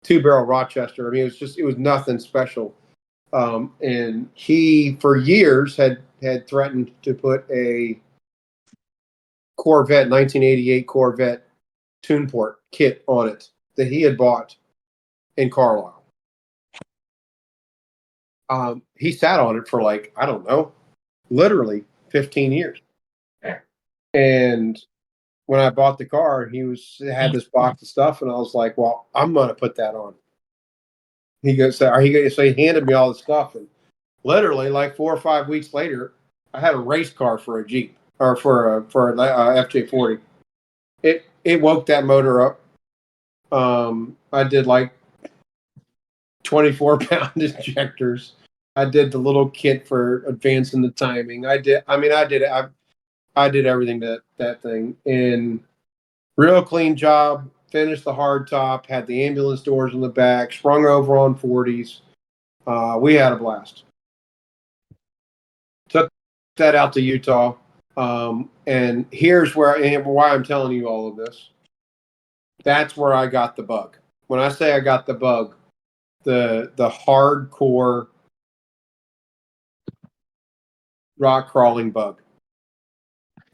Rochester. I mean, it was nothing special. And he, for years, had threatened to put a Corvette, 1988 Corvette tune port kit on it that he had bought in Carlisle. He sat on it for I don't know, literally 15 years. And when I bought the car, he had this box of stuff, and I was like, well, I'm going to put that on. He goes, so he handed me all the stuff, and literally 4 or 5 weeks later, I had a race car for a Jeep, or for an FJ40. It woke that motor up. I did 24-pound injectors. I did the little kit for advancing the timing. I did everything that thing, and real clean job. Finished the hard top. Had the ambulance doors in the back. Sprung over on 40s. We had a blast. Took that out to Utah, and here's why I'm telling you all of this. That's where I got the bug. When I say I got the bug, the hardcore rock crawling bug.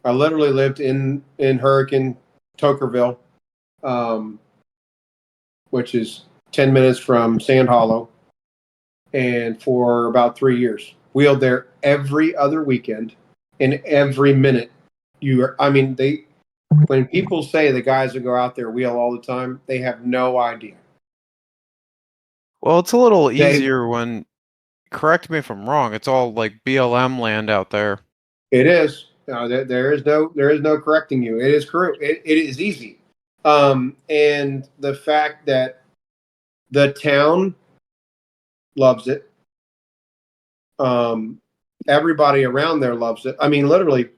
I literally lived in Hurricane Tokerville, which is 10 minutes from Sand Hollow, and for about 3 years. Wheeled there every other weekend, and every minute. When people say the guys that go out there wheel all the time, they have no idea. Well, it's a little easier when, correct me if I'm wrong, it's all like BLM land out there. It is. There is no correcting you. It is correct. It is easy. And the fact that the town loves it. Everybody around there loves it. I mean, literally,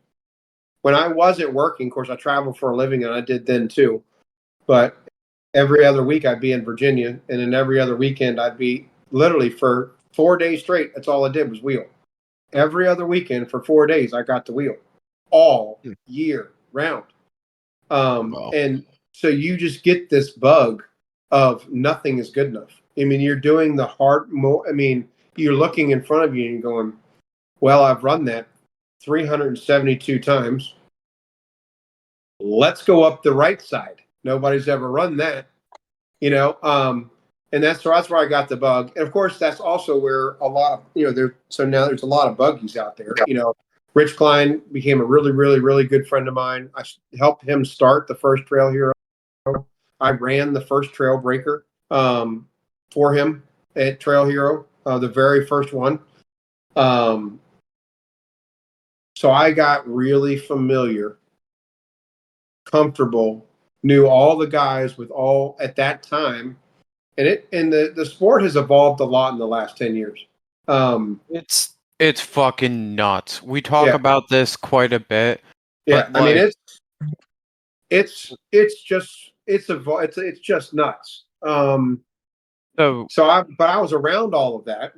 when I wasn't working, of course, I traveled for a living, and I did then too. But every other week I'd be in Virginia, and then every other weekend I'd be literally for 4 days straight. That's all I did was wheel. Every other weekend for 4 days I got to wheel all year round. Wow. And so you just get this bug of nothing is good enough. I mean, you're doing the hard. You're looking in front of you and going, well, I've run that 372 times. Let's go up the right side. Nobody's ever run that, and that's where I got the bug. And of course, that's also where a lot of, so now there's a lot of buggies out there. Rich Klein became a really, really, really good friend of mine. I helped him start the first Trail Hero. I ran the first Trail Breaker for him at Trail Hero, the very first one. So I got really familiar, comfortable, knew all the guys with all at that time, and the sport has evolved a lot in the last 10 years. It's fucking nuts. We talk about this quite a bit. Yeah, I mean it's just nuts. But I was around all of that,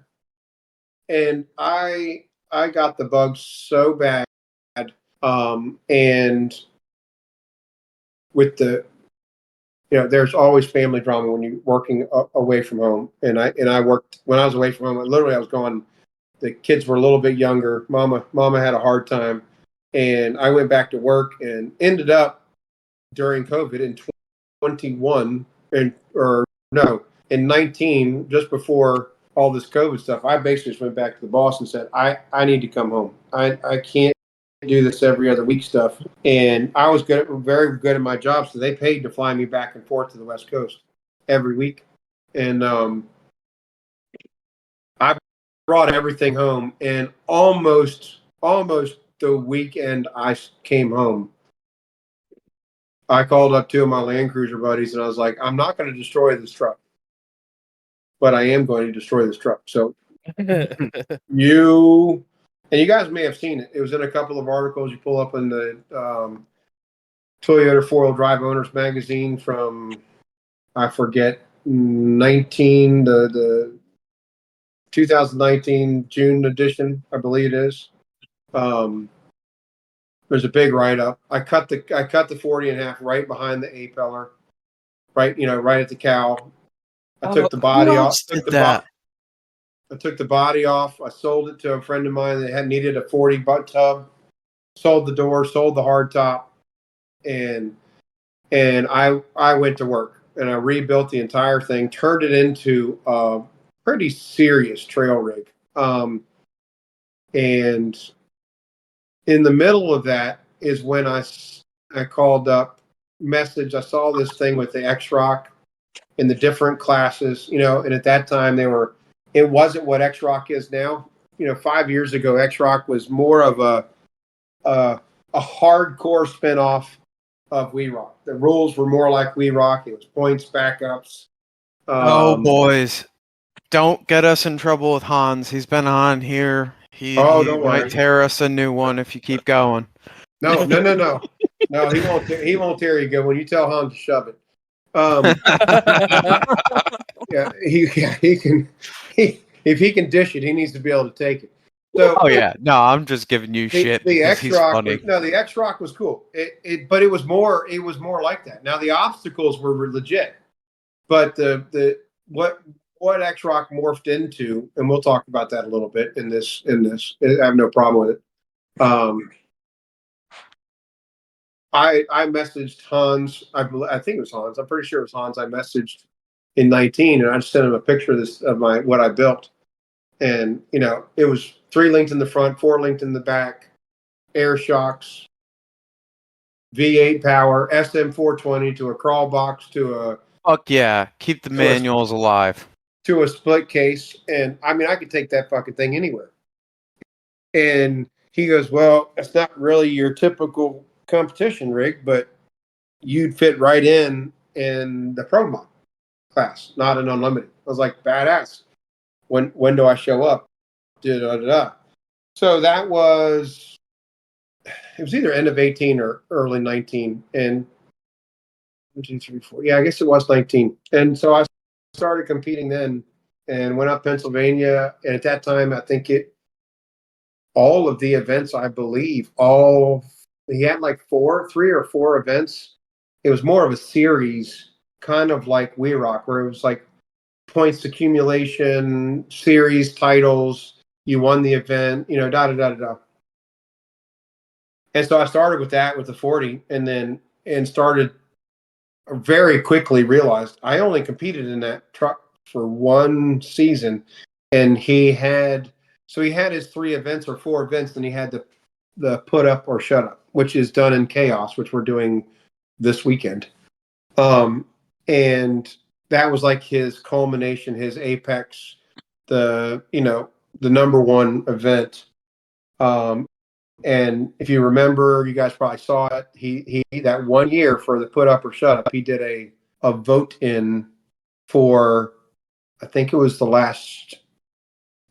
and I got the bug so bad, and with the, there's always family drama when you're working away from home, and I worked when I was away from home. Literally, I was gone. The kids were a little bit younger. Mama had a hard time, and I went back to work and ended up during COVID in 21 in 19, just before all this COVID stuff. I basically just went back to the boss and said, I need to come home. I can't do this every other week stuff. And I was very good at my job, so they paid to fly me back and forth to the West Coast every week. And I brought everything home, and almost the weekend I came home, I called up two of my Land Cruiser buddies, and I was like, I'm not going to destroy this truck, but I am going to destroy this truck. So you guys may have seen it. It was in a couple of articles. You pull up in the Toyota 4-wheel drive owners magazine from, I forget, the 2019 June edition, I believe it is. There's a big write-up. I cut the 40 in half right behind the A-pillar, right at the cow. I took the body off. I took the body off. I sold it to a friend of mine that had needed a 40 butt tub. Sold the door, sold the hard top, and I went to work, and I rebuilt the entire thing, turned it into a pretty serious trail rig. And in the middle of that is when I called up, I saw this thing with the Xrock in the different classes, and at that time it wasn't what Xrock is now. 5 years ago, Xrock was more of a hardcore spinoff of WeRock. The rules were more like WeRock. It was points, backups. Oh, boys. don't get us in trouble with Hans. He's been on here. He don't might worry. tear us a new one if you keep going. No. No, he won't. He won't tear you good when you tell Hans to shove it. He can. If he can dish it, he needs to be able to take it. So, oh yeah, no, I'm just giving you shit the because he's funny. the Xrocks was cool. But it was more like that. Now the obstacles were legit, but what Xrock morphed into, and we'll talk about that a little bit in this. I have no problem with it. I messaged Hans. I think it was Hans. I'm pretty sure it was Hans. I messaged in 19, and I just sent him a picture of what I built. And it was 3 linked in the front, 4 linked in the back, air shocks, V8 power, SM420 to a crawl box to a fuck yeah, keep the manuals alive to a split case. And I mean, I could take that fucking thing anywhere. And he goes, "Well, it's not really your typical competition rig, but you'd fit right in the Pro Mod class, not an unlimited." I was like, "Badass. When do I show up?" So it was either end of 18 or early 19, and 1, 2, 3, 4. Yeah, I guess it was 19. And so I started competing then, and went up Pennsylvania. And at that time, I think all of the events, I believe, he had like 3 or 4 events. It was more of a series, kind of like WeRock, where it was like points accumulation, series titles. You won the event, And so I started with that, with the 40, and started very quickly realized I only competed in that truck for 1 season. And he had his 3 events or 4 events, and he had the put up or shut up, which is done in Chaos, which we're doing this weekend. And that was like his culmination, his apex, the number 1 event. And if you remember, you guys probably saw it. He that 1 year for the put up or shut up, he did a vote in for, I think it was the last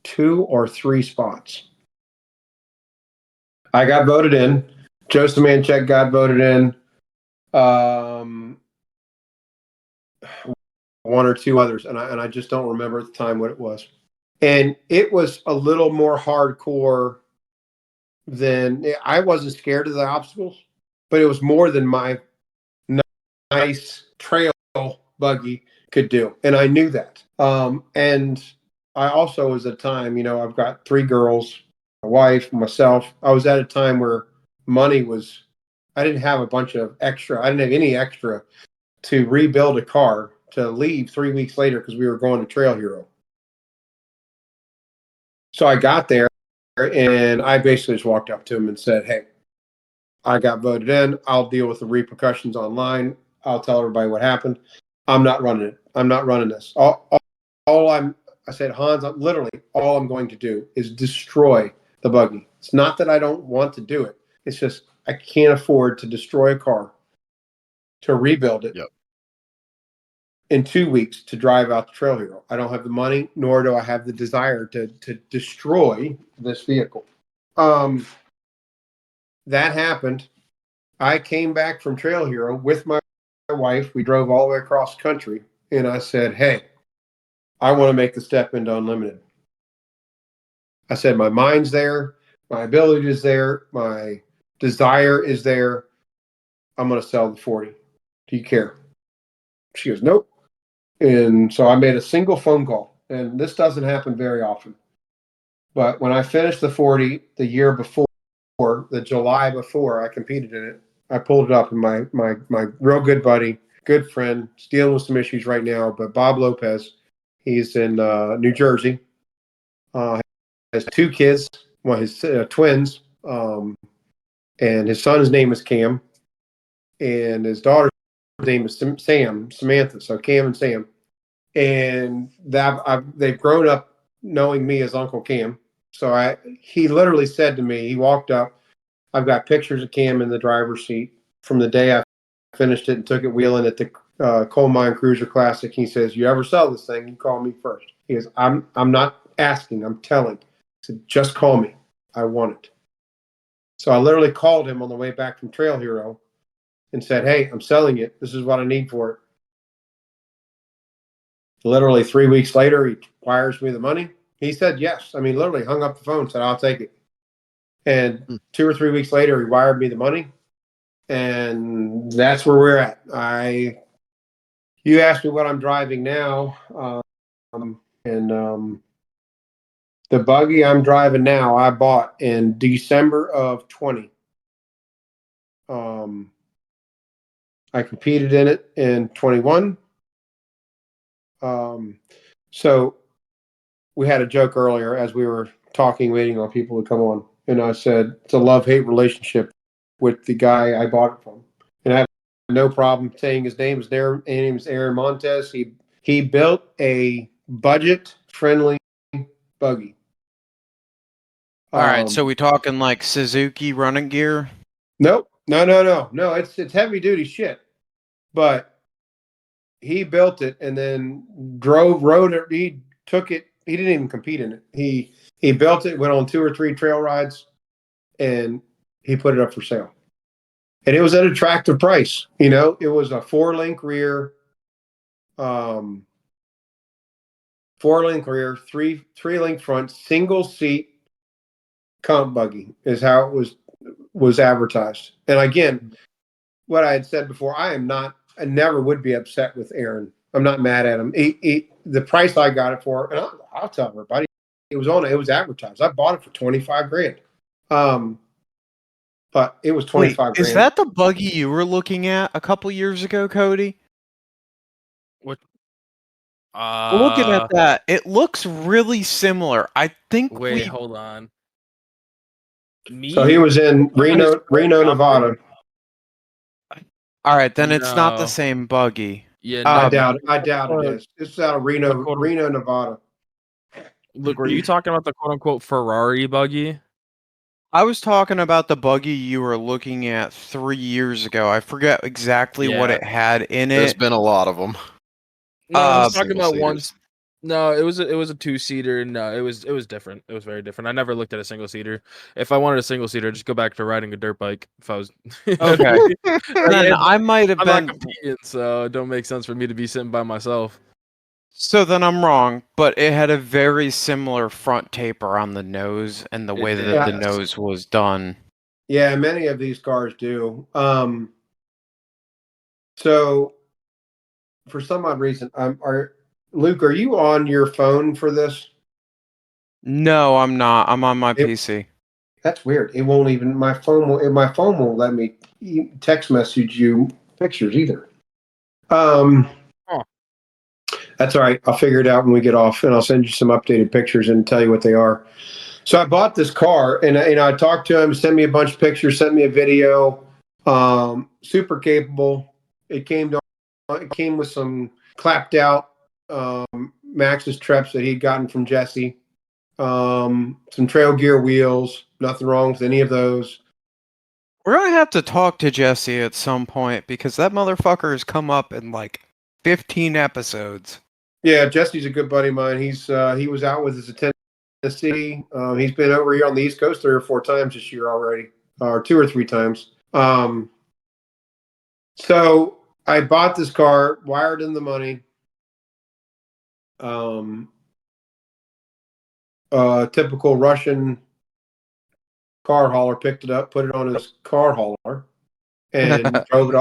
2 or 3 spots. I got voted in. Joe Samanchek got voted in. 1 or 2 others, and I just don't remember at the time what it was. And it was a little more hardcore than, I wasn't scared of the obstacles, but it was more than my nice trail buggy could do, and I knew that. And I also was at a time, I've got 3 girls, my wife, myself. I was at a time where I didn't have a bunch of extra. I didn't have any extra to rebuild a car to leave 3 weeks later because we were going to Trail Hero. So I got there, and I basically just walked up to him and said, "Hey, I got voted in. I'll deal with the repercussions online. I'll tell everybody what happened. I'm not running it. I'm not running this. I said, Hans, literally all I'm going to do is destroy the buggy. It's not that I don't want to do it. It's just I can't afford to destroy a car, to rebuild it in 2 weeks to drive out to Trail Hero. I don't have the money, nor do I have the desire to destroy this vehicle." That happened. I came back from Trail Hero with my wife. We drove all the way across the country, and I said, "Hey, I want to make the step into unlimited." I said, "My mind's there, my ability is there, my desire is there. I'm going to sell the 40. Do you care?" She goes, "Nope." And so I made a single phone call, and this doesn't happen very often. But when I finished the 40 the year before, the July before I competed in it, I pulled it up, and my real good buddy, good friend, is dealing with some issues right now, but Bob Lopez, he's in New Jersey, has 2 kids, his twins, and his son's name is Cam, and his daughter's name is Samantha. So Cam and Sam, and they've grown up knowing me as Uncle Cam. So he literally said to me, he walked up, I've got pictures of Cam in the driver's seat from the day I finished it and took it wheeling at Coal Mine Cruiser Classic. He says, "You ever sell this thing, you call me first." He goes, I'm not asking, I'm telling. I said, "Just call me. I want it." So I literally called him on the way back from Trail Hero and said, "Hey, I'm selling it. This is what I need for it." Literally 3 weeks later, he wires me the money. He said yes. I mean, literally hung up the phone, said, "I'll take it." And 2 or 3 weeks later, he wired me the money. And that's where we're at. You asked me what I'm driving now. And the buggy I'm driving now, I bought in December of 20. I competed in it in 21. So we had a joke earlier as we were talking, waiting on people to come on. And I said, it's a love-hate relationship with the guy I bought it from. And I have no problem saying his name. His name is Aaron Montez. He built a budget-friendly buggy. All right, so we talking like Suzuki running gear? Nope. No. It's heavy duty shit. But he built it and then rode it. He took it. He didn't even compete in it. He built it, went on 2 or 3 trail rides, and he put it up for sale. And it was at an attractive price. You know, it was a 4-link rear, 4-link rear, 3-link front, single seat comp buggy is how it was advertised. And again, what I had said before, I never would be upset with Aaron. I'm not mad at him. The price I got it for, and I'll tell everybody, it was advertised. I bought it for $25,000. But it was $25,000. Is that the buggy you were looking at a couple years ago, Cody? What? Looking at that, it looks really similar. I think. Wait, hold on. So he was in Reno, Nevada. All right, then it's not the same buggy. Yeah, I doubt it is. This is out of Reno, Nevada. Look, were you talking about the quote-unquote Ferrari buggy? I was talking about the buggy you were looking at 3 years ago. I forget exactly what it had in it. There's been a lot of them. No, I was talking about one. No, it was a 2-seater. No, it was different. It was very different. I never looked at a single seater. If I wanted a single seater, just go back to riding a dirt bike. If I was okay, then I might have been. I'm not competing, so it don't make sense for me to be sitting by myself. So then I'm wrong, but it had a very similar front taper on the nose and the way that the nose was done. Yeah, many of these cars do. So for some odd reason, Luke, are you on your phone for this? No, I'm not. I'm on my PC. That's weird. It won't even my phone won't let me text message you pictures either. That's all right. I'll figure it out when we get off, and I'll send you some updated pictures and tell you what they are. So I bought this car, and I talked to him, sent me a bunch of pictures, sent me a video. Super capable. It came with some clapped out Maxxis Treps that he'd gotten from Jesse. Some trail gear wheels. Nothing wrong with any of those. We're gonna have to talk to Jesse at some point because that motherfucker has come up in like 15 episodes. Yeah, Jesse's a good buddy of mine. He was out with us at Tennessee. He's been over here on the East Coast 3 or 4 times this year already, or 2 or 3 times. So I bought this car, wired in the money. Typical Russian car hauler picked it up, put it on his car hauler, and drove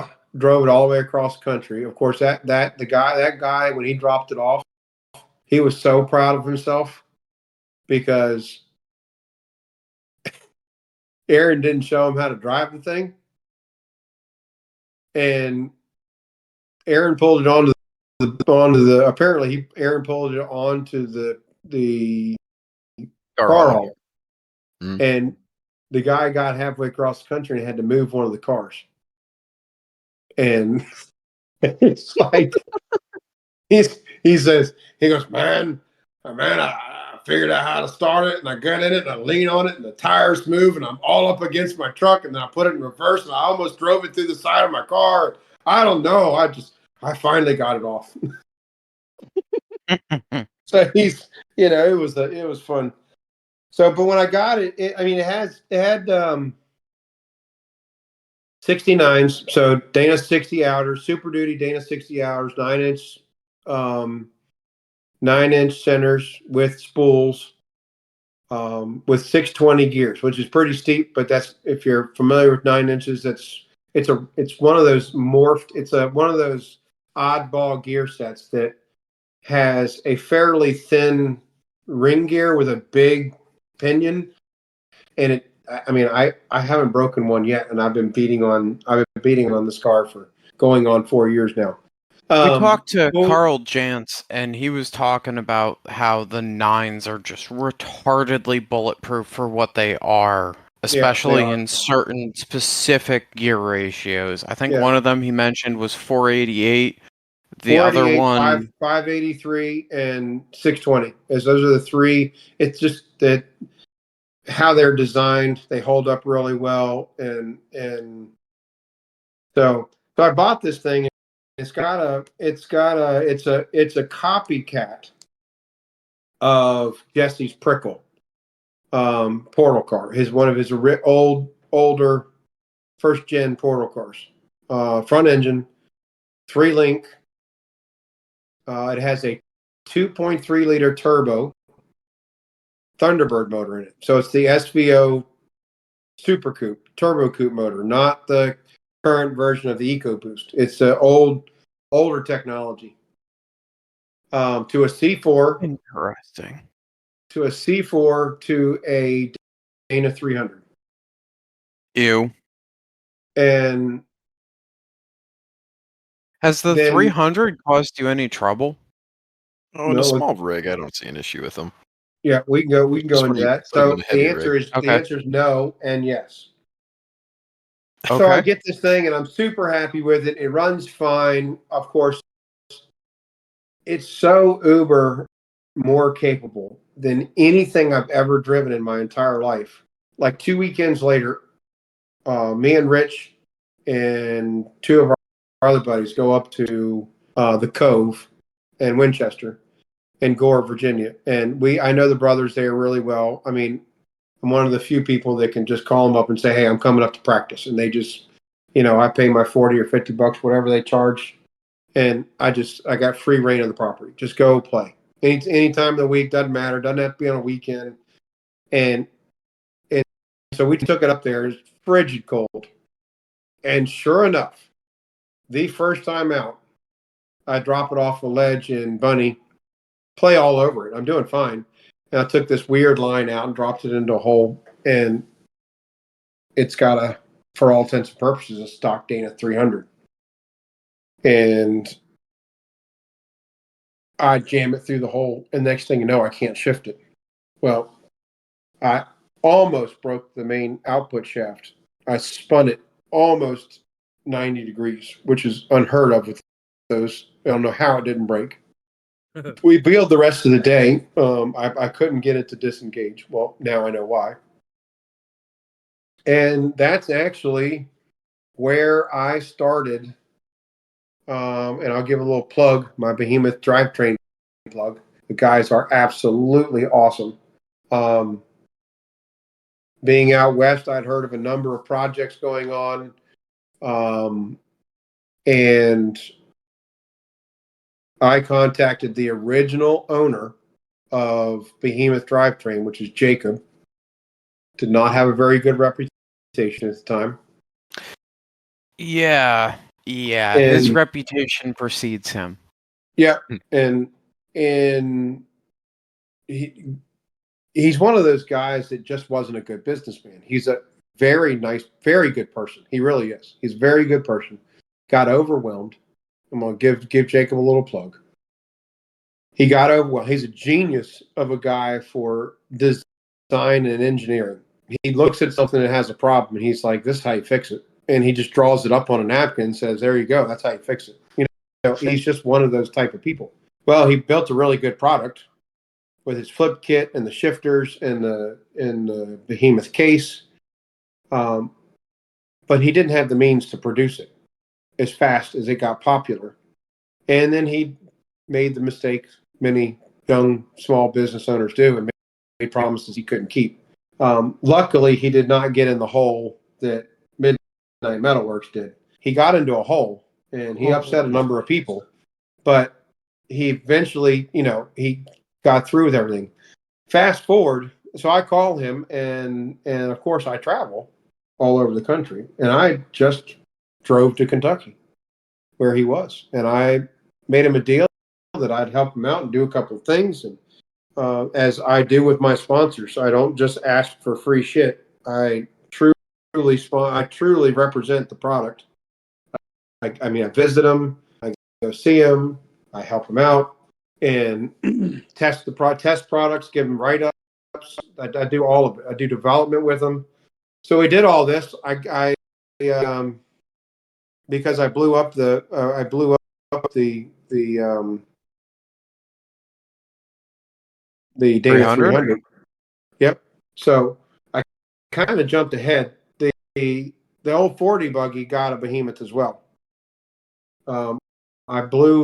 it all the way across the country. Of course, that guy when he dropped it off, he was so proud of himself because Aaron didn't show him how to drive the thing, and Aaron pulled it onto the. Apparently, Aaron pulled it onto the car hauler, and the guy got halfway across the country and had to move one of the cars. And it's like he goes, man, I figured out how to start it, and I got in it, and I lean on it, and the tires move, and I'm all up against my truck, and then I put it in reverse, and I almost drove it through the side of my car. I don't know. I finally got it off. So he's, it was fun. So, but when I got it, it had 69s. So Dana 60 hours, Super Duty Dana 60 hours, 9-inch, 9-inch centers with spools, with 620 gears, which is pretty steep. But that's, if you're familiar with 9 inches, it's one of those morphed. It's one of those oddball gear sets that has a fairly thin ring gear with a big pinion, and I haven't broken one yet, and I've been beating on this car for going on 4 years now. We talked to Carl Jantz, and he was talking about how the 9s are just retardedly bulletproof for what they are, especially in certain specific gear ratios. I think one of them he mentioned was 488. The other one, 583 and 620. As those are the three. It's just that how they're designed, they hold up really well, and so I bought this thing. It's a copycat of Jesse's Prickle portal car. One of his older first gen portal cars. Front engine, 3-link. It has a 2.3 liter turbo Thunderbird motor in it. So it's the SVO Super Coupe, Turbo Coupe motor, not the current version of the EcoBoost. It's an older technology. To a C4. Interesting. To a C4 to a Dana 300. Ew. And has the 300 caused you any trouble? Oh, in a small rig, I don't see an issue with them. Yeah, we can go into that. So the answer is no and yes. Okay. So I get this thing and I'm super happy with it. It runs fine. Of course, it's so uber more capable than anything I've ever driven in my entire life. Like 2 weekends later, me and Rich and 2 of our other buddies go up to the Cove in Winchester in Gore, Virginia. And I know the brothers there really well. I mean, I'm one of the few people that can just call them up and say, hey, I'm coming up to practice. And they just, I pay my 40 or 50 bucks, whatever they charge. And I got free reign of the property. Just go play. Any time of the week, doesn't matter. Doesn't have to be on a weekend. And so we took it up there. It's frigid cold. And sure enough, the first time out, I drop it off a ledge in Bunny, play all over it. I'm doing fine. And I took this weird line out and dropped it into a hole. And it's got for all intents and purposes, a stock Dana 300. And I jam it through the hole. And next thing you know, I can't shift it. Well, I almost broke the main output shaft. I spun it almost 90 degrees, which is unheard of with those. I don't know how it didn't break. We wheeled the rest of the day. I couldn't get it to disengage. Well, now I know why. And that's actually where I started. And I'll give a little plug, my Behemoth Drive Train plug. The guys are absolutely awesome. Being out west, I'd heard of a number of projects going on. And I contacted the original owner of Behemoth Drive Train, which is Jacob. Did not have a very good reputation at the time. Yeah. His reputation precedes him. Yeah, and he's one of those guys that just wasn't a good businessman. He's a very nice, very good person. He really is. He's a very good person. Got overwhelmed. I'm going to give Jacob a little plug. He got overwhelmed. He's a genius of a guy for design and engineering. He looks at something that has a problem, and he's like, this is how you fix it. And he just draws it up on a napkin and says, there you go. That's how you fix it. He's just one of those type of people. Well, he built a really good product with his flip kit and the shifters and the Behemoth case. But he didn't have the means to produce it as fast as it got popular. And then he made the mistake many young small business owners do and made promises he couldn't keep. Luckily, he did not get in the hole that Midnight Metalworks did. He got into a hole and he upset a number of people, but he eventually, he got through with everything. Fast forward, so I call him, and of course I travel all over the country, and I just drove to Kentucky where he was, and I made him a deal that I'd help him out and do a couple of things, and as I do with my sponsors, I don't just ask for free shit. I truly represent the product. I mean, I visit them, I go see them, I help them out, and test products, give them write ups. I do all of it. I do development with them. So we did all this. Because I blew up the Dana 300. Yep. So I kind of jumped ahead. The old 40 buggy got a Behemoth as well. I blew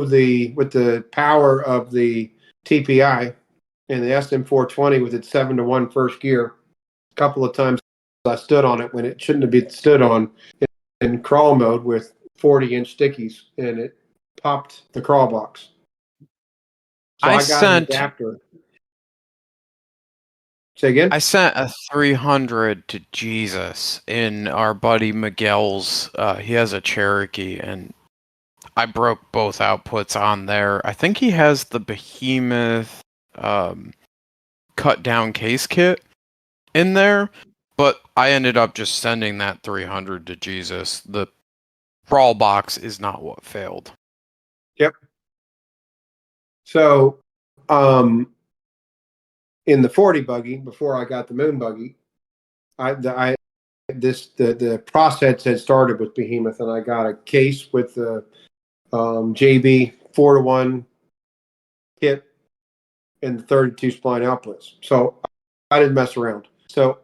with the power of the TPI and the SM420 with its 7-to-1 first gear. A couple of times I stood on it when it shouldn't have been stood on in crawl mode with 40-inch stickies, and it popped the crawl box. So I got an adapter. Say again? I sent a 300 to Jesus in our buddy Miguel's. He has a Cherokee, and I broke both outputs on there. I think he has the Behemoth cut down case kit in there, but I ended up just sending that 300 to Jesus. The crawl box is not what failed. Yep. So, in the 40 buggy, before I got the moon buggy, the process had started with Behemoth, and I got a case with the JB 4-to-1 kit and the 32 spline outputs. So I didn't mess around. So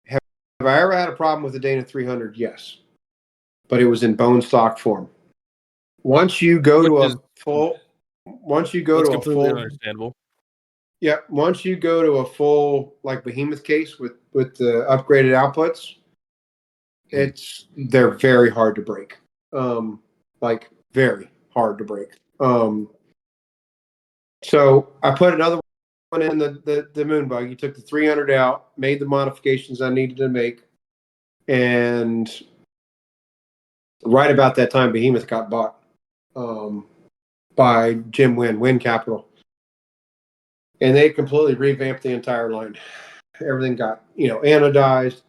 have I ever had a problem with the Dana 300? Yes, but it was in bone stock form. Once you go to a full, understandable. Yeah, once you go to a full like Behemoth case with the upgraded outputs, they're very hard to break. Like very hard to break. So I put another one in the moon buggy, took the 300 out, made the modifications I needed to make, and right about that time, Behemoth got bought by Jim Wynn Capital. And they completely revamped the entire line. Everything got, anodized.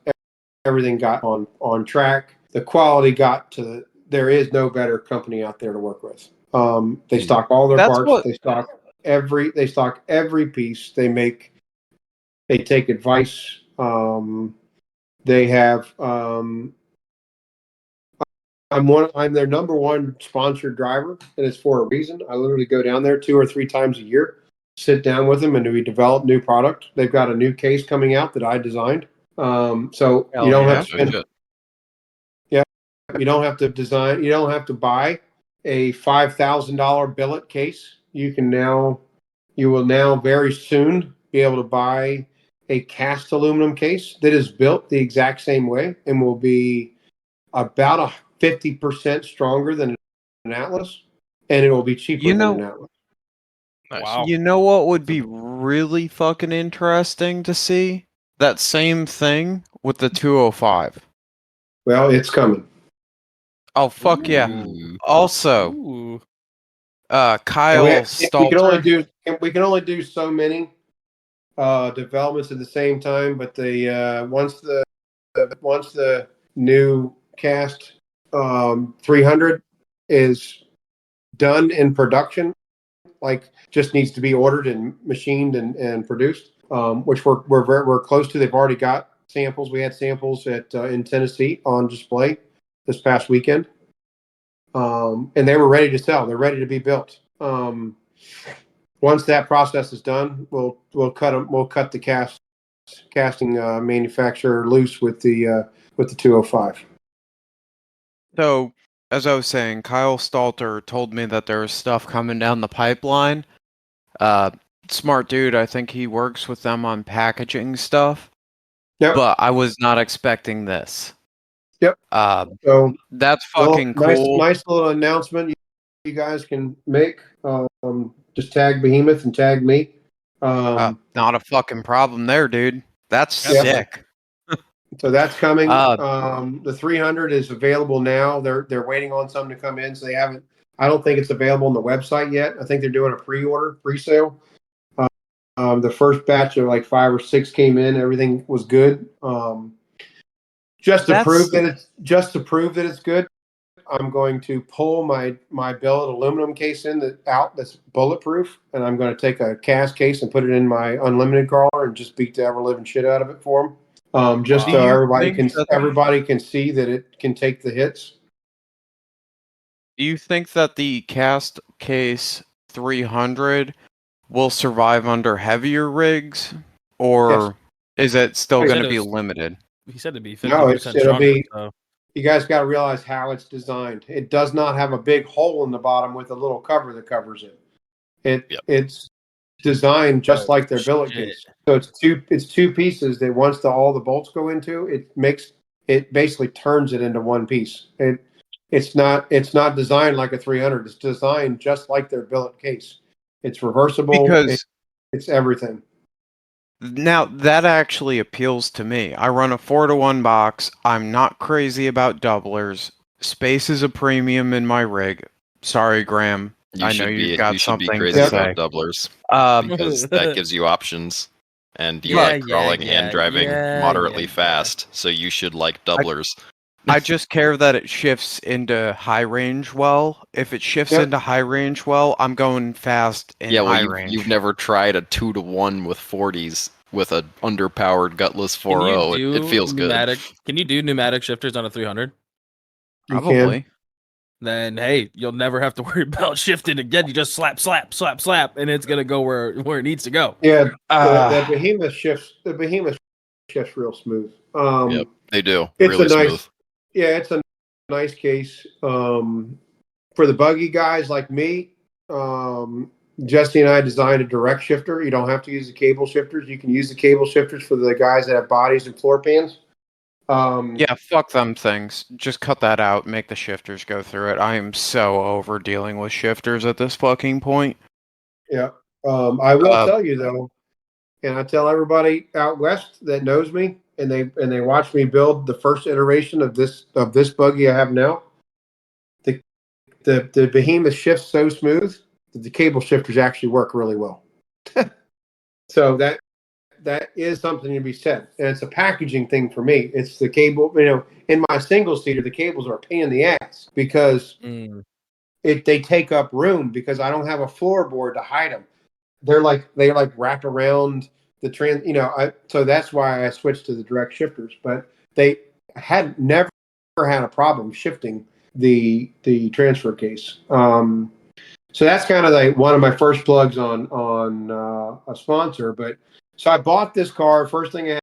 Everything got on track. The quality got to. There is no better company out there to work with. They stock all their parts. They stock every piece. They take advice. They have. I'm their number one sponsored driver, and it's for a reason. I literally go down there 2 or 3 times a year, sit down with them, and we develop new product. They've got a new case coming out that I designed. So you don't have to spend. Yeah, you don't have to design. You don't have to buy a $5,000 billet case. You will now very soon be able to buy a cast aluminum case that is built the exact same way and will be about 50% stronger than an Atlas, and it will be cheaper than an Atlas. Wow. You know what would be really fucking interesting to see? That same thing with the 205. Well, it's coming. Oh, fuck yeah. Also, Kyle Stalter. We can only do so many developments at the same time, but once the new cast 300 is done in production, like just needs to be ordered and machined and produced, which we're close to. They've already got samples. We had samples in Tennessee on display this past weekend, and they were ready to sell. They're ready to be built. Once that process is done, we'll cut the casting manufacturer loose with the 205. So as I was saying, Kyle Stalter told me that there was stuff coming down the pipeline. Smart dude. I think he works with them on packaging stuff. Yep. But I was not expecting this. Yep. So that's fucking cool. Nice little announcement you guys can make. Just tag Behemoth and tag me. Not a fucking problem there, dude. That's sick. So that's coming. The 300 is available now. They're waiting on some to come in, so they haven't. I don't think it's available on the website yet. I think they're doing a pre-sale. The first batch of like 5 or 6 came in. Everything was good. Just to prove that it's good, I'm going to pull my billet aluminum case that's bulletproof, and I'm going to take a cast case and put it in my unlimited crawler and just beat the ever living shit out of it for them. Just so everybody can see that it can take the hits. Do you think that the cast case 300 will survive under heavier rigs, or is it still going to be limited? He said it'd be 50% stronger. So. You guys got to realize how it's designed. It does not have a big hole in the bottom with a little cover that covers it. It's designed just like their billet case. So it's two pieces that once all the bolts go into, it basically turns it into one piece. It's not designed like a 300. It's designed just like their billet case. It's reversible. Because it's everything. Now, that actually appeals to me. I run a 4-to-1 box. I'm not crazy about doublers. Space is a premium in my rig. Sorry, Graham. I know you've got something to say. About doublers because that gives you options. And you like crawling and driving moderately fast, so you should like doublers. I just care that it shifts into high range well. If it shifts into high range well, I'm going fast in high range. You've never tried a 2-to-1 with 40s with a underpowered gutless 4.0. It feels good. Can you do pneumatic shifters on a 300? Probably. Then hey, you'll never have to worry about shifting again. You just slap, and it's gonna go where it needs to go. Yeah, the Behemoth shifts. The Behemoth shifts real smooth. Yep, they do. Really smooth. Yeah, it's a nice case. For the buggy guys like me, Jesse and I designed a direct shifter. You don't have to use the cable shifters. You can use the cable shifters for the guys that have bodies and floor pans. Yeah, fuck them things. Just cut that out. Make the shifters go through it. I am so over dealing with shifters at this fucking point. Yeah. I will tell you though, and I tell everybody out west that knows me, and they watch me build the first iteration of this buggy I have now. The Behemoth shifts so smooth that the cable shifters actually work really well. So that is something to be said, and it's a packaging thing for me. It's the cable. In my single seater, the cables are a pain in the ass because they take up room because I don't have a floorboard to hide them. They're like wrapped around the trans. So that's why I switched to the direct shifters. But they had never had a problem shifting the transfer case. So that's kind of like one of my first plugs on a sponsor. But so I bought this car. First thing I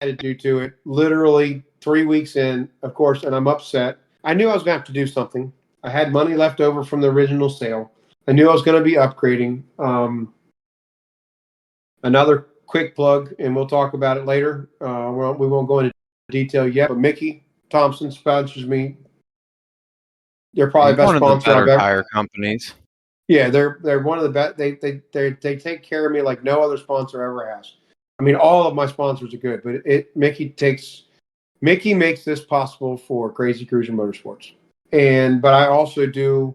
had to do to it, literally 3 weeks in, of course, and I'm upset. I knew I was going to have to do something. I had money left over from the original sale. I knew I was going to be upgrading. Another quick plug, and we'll talk about it later. We won't go into detail yet, but Mickey Thompson sponsors me. They're probably the best sponsor I've ever. Tire companies. Yeah, they're one of the best. They take care of me like no other sponsor ever has. I mean, all of my sponsors are good, but Mickey makes this possible for Crazy Cruiser Motorsports, but I also do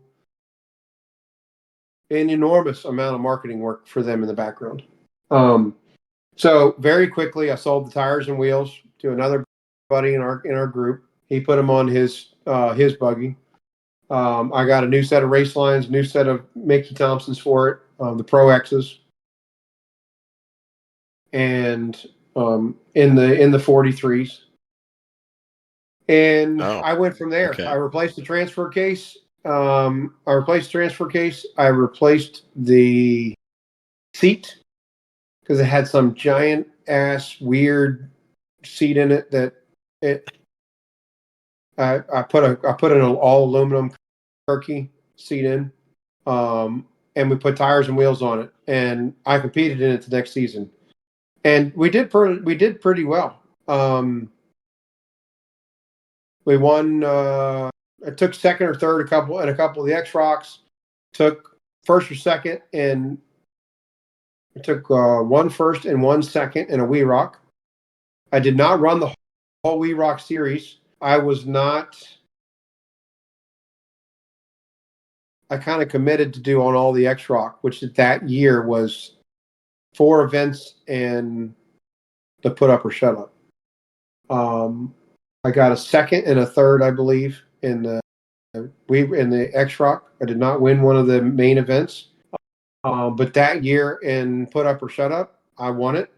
an enormous amount of marketing work for them in the background. So very quickly, I sold the tires and wheels to another buddy in our group. He put them on his buggy. I got a new set of race lines, new set of Mickey Thompsons for it, the Pro X's, and in the 43s. And I went from there. Okay. I replaced the transfer case. I replaced the seat because it had some giant ass weird seat in it that I put an all aluminum Kirky seat in, and we put tires and wheels on it, and I competed in it the next season, and we did pretty well. We won. I took second or third a couple of the Xrocks. Took first or second, and I took one first and one second in a WeRock. I did not run the whole WeRock series. I kind of committed to do on all the Xrock, which that year was 4 events and the put up or shut up. I got a second and a third, I believe, in the Xrock. I did not win one of the main events, but that year in put up or shut up, I won it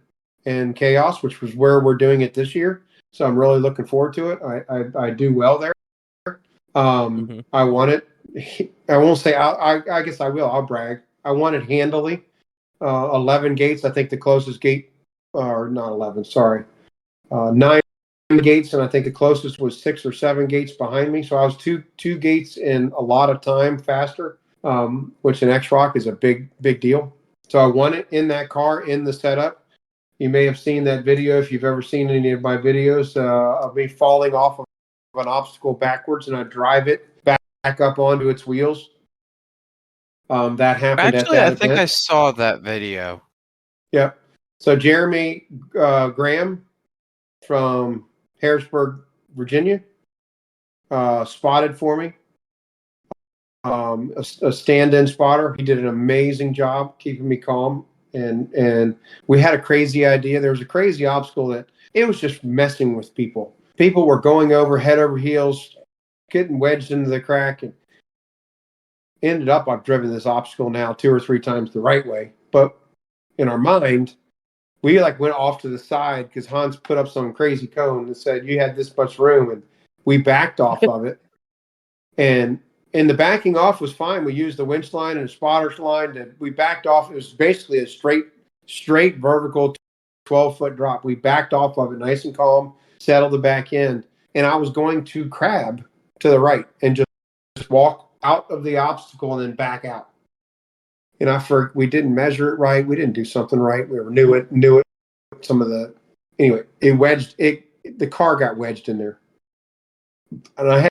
in Chaos, which was where we're doing it this year. So I'm really looking forward to it. I do well there. I won it. I won't say. I guess I will. I'll brag. I won it handily. 11 gates. I think the closest gate, or not 11. Sorry, 9 gates, and I think the closest was 6 or 7 gates behind me. So I was two gates in a lot of time faster, which in Xrock is a big deal. So I won it in that car in the setup. You may have seen that video if you've ever seen any of my videos of me falling off of an obstacle backwards, and I drive it back up onto its wheels. That happened Actually, at that I think event. I saw that video. Yep. So Jeremy Graham from Harrisburg, Virginia, spotted for me. A stand-in spotter. He did an amazing job keeping me calm. And we had a crazy idea. There was a crazy obstacle that it was just messing with people. People were going over head over heels, getting wedged into the crack, and ended up I've driven this obstacle now 2 or 3 times the right way. But in our mind, we went off to the side because Hans put up some crazy cone and said you had this much room, and we backed off of it. And the backing off was fine. We used the winch line and the spotter's line. And we backed off. It was basically a straight vertical 12-foot drop. We backed off of it nice and calm, settled the back end, and I was going to crab to the right and just walk out of the obstacle and then back out. And we didn't measure it right. We didn't do something right. We knew it. Anyway, the car got wedged in there, and I had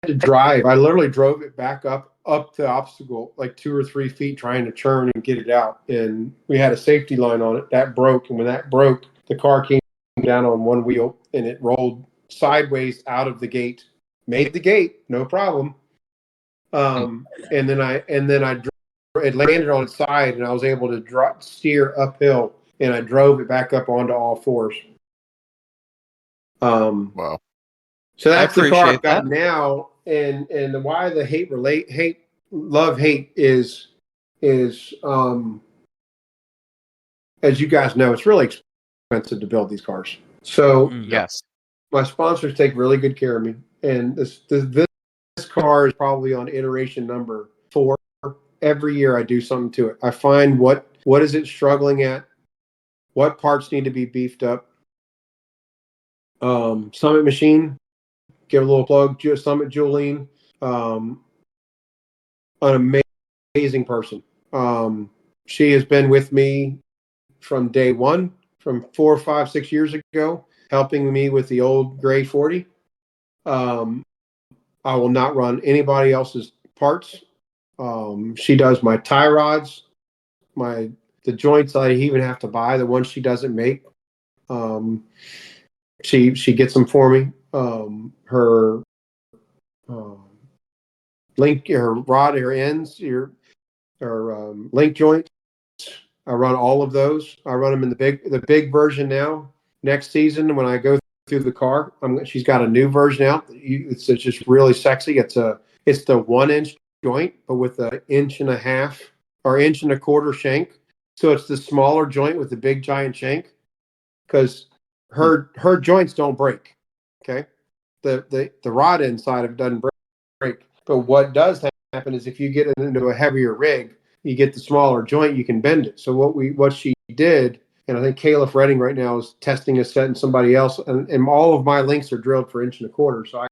to drive. I literally drove it back up the obstacle like 2 or 3 feet, trying to turn and get it out. And we had a safety line on it that broke. And when that broke, the car came down on one wheel and it rolled sideways out of the gate. Made the gate, no problem. And then it landed on its side, and I was able to steer uphill, and I drove it back up onto all fours. Wow. So that's the car I've got now, and why the love hate is as you guys know, it's really expensive to build these cars. So yes, my sponsors take really good care of me, and this car is probably on iteration number 4. Every year I do something to it. I find what is it struggling at, what parts need to be beefed up. Summit Machine, give a little plug. Summit Julene, an amazing person. She has been with me from day one, from 4, 5, 6 years ago, helping me with the old gray 40. I will not run anybody else's parts. She does my tie rods, the joints I even have to buy, the ones she doesn't make. She gets them for me. Her her ends, her link joints. I run all of those. I run them in the big version now. Next season, when I go through the car, she's got a new version out. It's just really sexy. It's the 1-inch joint, but with an 1.5 or 1.25 shank. So it's the smaller joint with the big giant shank, because her joints don't break. Okay, the rod inside of it doesn't break. But what does happen is if you get into a heavier rig, you get the smaller joint, you can bend it. So what she did, and I think Caleb Redding right now is testing a set and somebody else, and all of my links are drilled for 1.25. So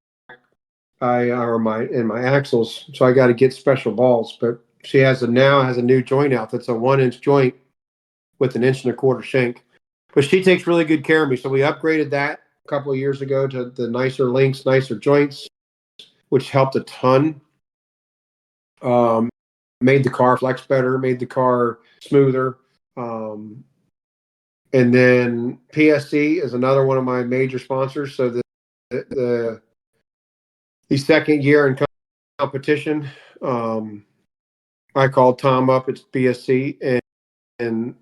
my axles, so I got to get special balls. But she now has a new joint out that's a 1-inch joint with an 1.25-inch shank. But she takes really good care of me. So we upgraded that a couple of years ago to the nicer links, nicer joints, which helped a ton. Made the car flex better, made the car smoother. And then PSC is another one of my major sponsors. So the second year in competition, I called Tom up at PSC, and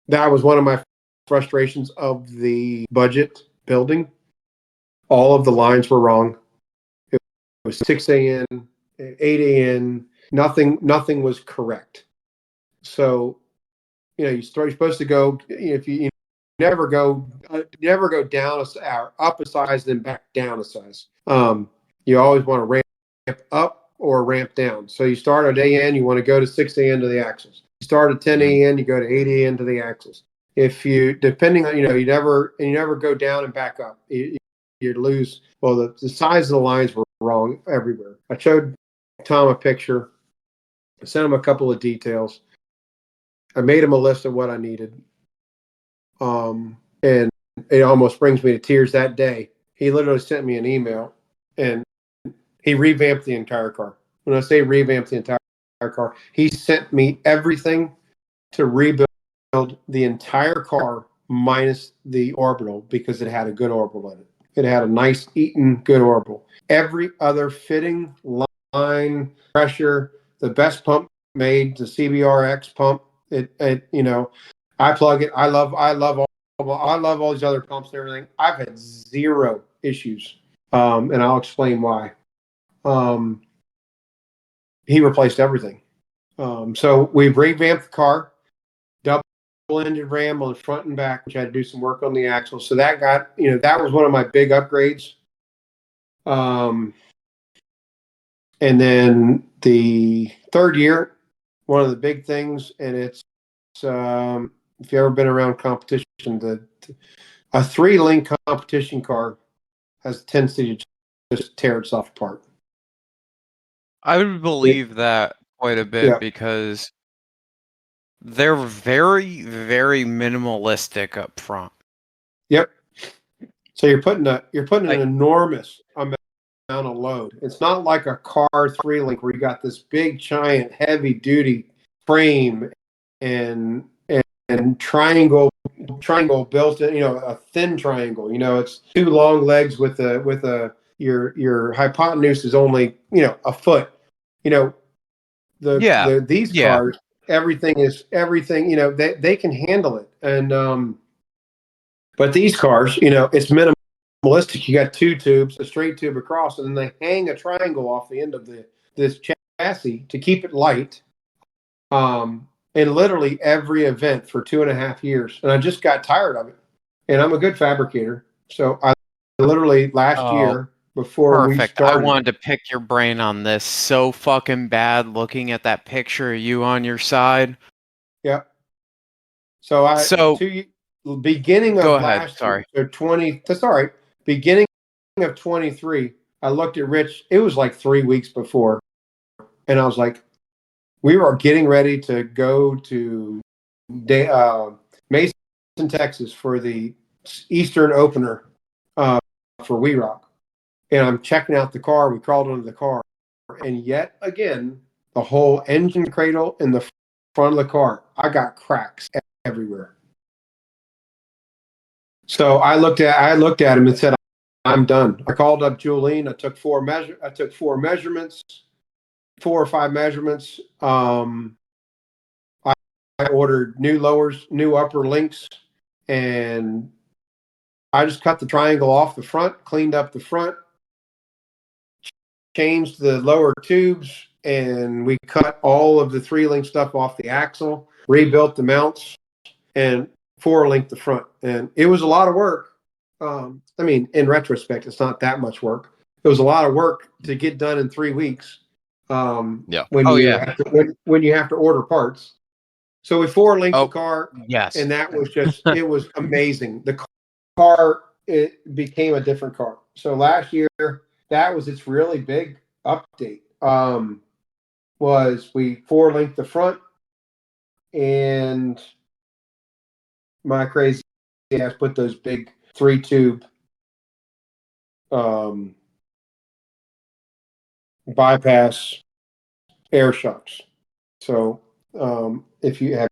that was one of my frustrations of the budget building. All of the lines were wrong. It was 6 a.m., 8 a.m. Nothing was correct. So, you're supposed to go, if you never go down up a size, then back down a size. You always want to ramp up or ramp down. So you start at AN, you want to go to 6 AN to the axles. You start at 10 AN, you go to 8 AN to the axles. If you, depending on, you never go down and back up. You lose. Well, the size of the lines were wrong everywhere. I showed Tom a picture. I sent him a couple of details. I made him a list of what I needed. And it almost brings me to tears that day. He literally sent me an email, and he revamped the entire car. When I say revamped the entire car, he sent me everything to rebuild the entire car minus the orbital, because it had a good orbital in it. It had a nice Eaton good orbital. Every other fitting, line, pressure, the best pump made, the CBRX pump. I plug it. I love all these other pumps and everything. I've had zero issues, and I'll explain why. He replaced everything. So we revamped the car, double-ended ram on the front and back, which I had to do some work on the axle. So that that was one of my big upgrades. And then the third year, one of the big things, and it's if you've ever been around competition, a 3-link competition car has a tendency to just tear itself apart. I would believe that quite a bit, because they're very, very minimalistic up front. Yep. So you're putting an enormous amount of load. It's not like a car 3-link where you got this big, giant, heavy duty frame and triangle built in, a thin triangle. It's 2 long legs with your hypotenuse is only, a foot. These cars, everything, they can handle it. And but these cars, it's minimalistic. You got 2 tubes, a straight tube across, and then they hang a triangle off the end of this chassis to keep it light. In literally every event for 2.5 years. And I just got tired of it. And I'm a good fabricator. So I literally last year, before we started. I wanted to pick your brain on this so fucking bad, looking at that picture of you on your side. Yep. Beginning of go last ahead, sorry. year, that's all right. Beginning of 23, I looked at Rich. It was like 3 weeks before. And I was like, we were getting ready to go to Mason, Texas for the Eastern opener for WeRock. And I'm checking out the car. We crawled under the car. And yet again, the whole engine cradle in the front of the car, I got cracks everywhere. So I looked at him and said, I'm done. I called up Julene. I took 4 measurements. 4 or 5 measurements. I ordered new lowers, new upper links, and I just cut the triangle off the front, cleaned up the front, changed the lower tubes, and we cut all of the 3-link stuff off the axle, rebuilt the mounts, and 4-linked the front. And it was a lot of work. In retrospect, it's not that much work. It was a lot of work to get done in 3 weeks. When you have to order parts. So we 4-linked the car, and that was it was amazing. The car, it became a different car. So last year that was its really big update. Was we 4-linked the front, and my crazy ass put those big 3-tube bypass air shocks. So if you have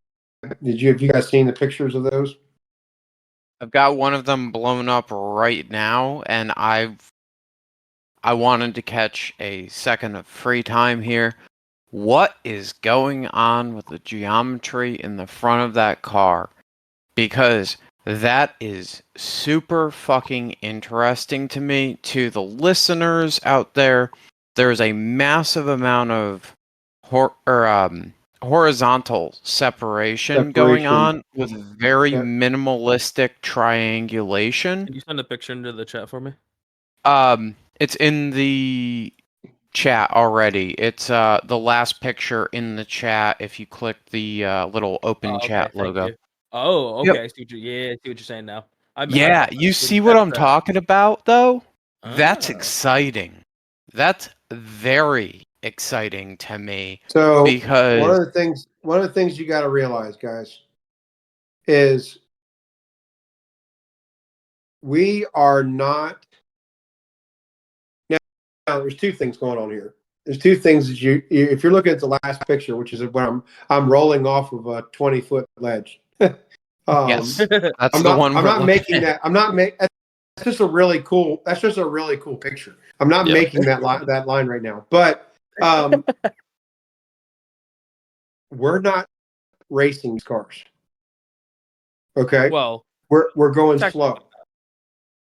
you guys seen the pictures of those? I've got one of them blown up right now, and I wanted to catch a second of free time here. What is going on with the geometry in the front of that car? Because that is super fucking interesting to me. To the listeners out there, there's a massive amount of horizontal separation going on with very minimalistic triangulation. Can you send a picture into the chat for me? It's in the chat already. It's the last picture in the chat if you click the little open chat logo. Oh, okay. Yep. I see what you're saying now. You see what I'm talking about, though? That's exciting. That's very exciting to me. So because one of the things you got to realize, guys, is we are not. Now, there's two things going on here. There's two things that if you're looking at the last picture, which is when I'm rolling off of a 20-foot ledge. Yes, that's one. I'm not making that. I'm not making. That's just a really cool. That's just a really cool picture. I'm not making that line right now, but we're not racing these cars. Okay. Well, we're going slow.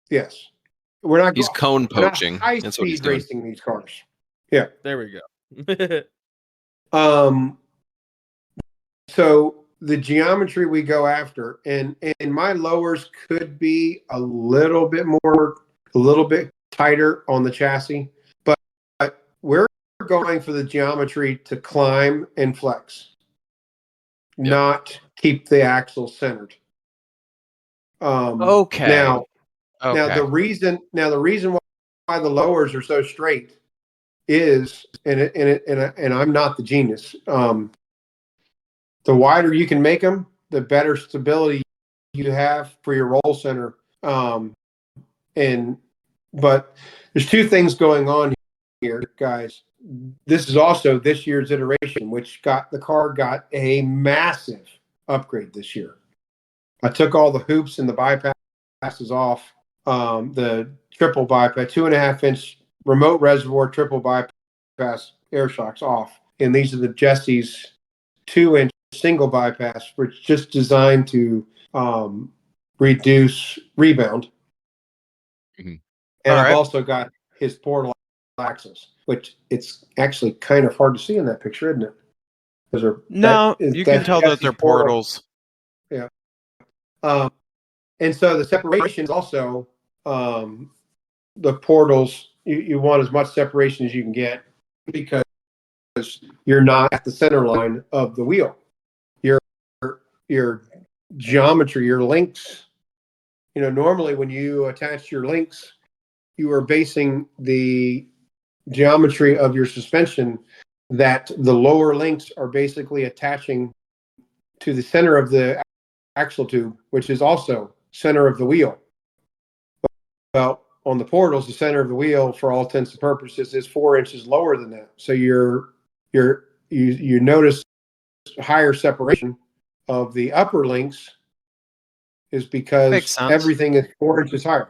Yes, we're not. He's cone poaching. High speed racing these cars. Yeah. There we go. So the geometry we go after, and my lowers could be a little bit tighter on the chassis, but we're going for the geometry to climb and flex, not keep the axle centered. Okay. Now the reason why the lowers are so straight is, and I'm not the genius. The wider you can make them, the better stability you have for your roll center. But there's two things going on here, guys. This is also this year's iteration, which the car got a massive upgrade this year. I took all the hoops and the bypasses off. The triple bypass, 2.5-inch remote reservoir triple bypass air shocks off. And these are the Jesse's 2-inch single bypass, which is just designed to reduce rebound. Mm-hmm. And I've also got his portal axles, which it's actually kind of hard to see in that picture, isn't it? You can tell that they're portals. Yeah. And so the separation is also the portals. You want as much separation as you can get because you're not at the center line of the wheel. Your geometry, your links. Normally when you attach your links, you are basing the geometry of your suspension that the lower links are basically attaching to the center of the axle tube, which is also center of the wheel. Well, on the portals, the center of the wheel, for all intents and purposes, is 4 inches lower than that. So you notice higher separation of the upper links is because everything is 4 inches higher.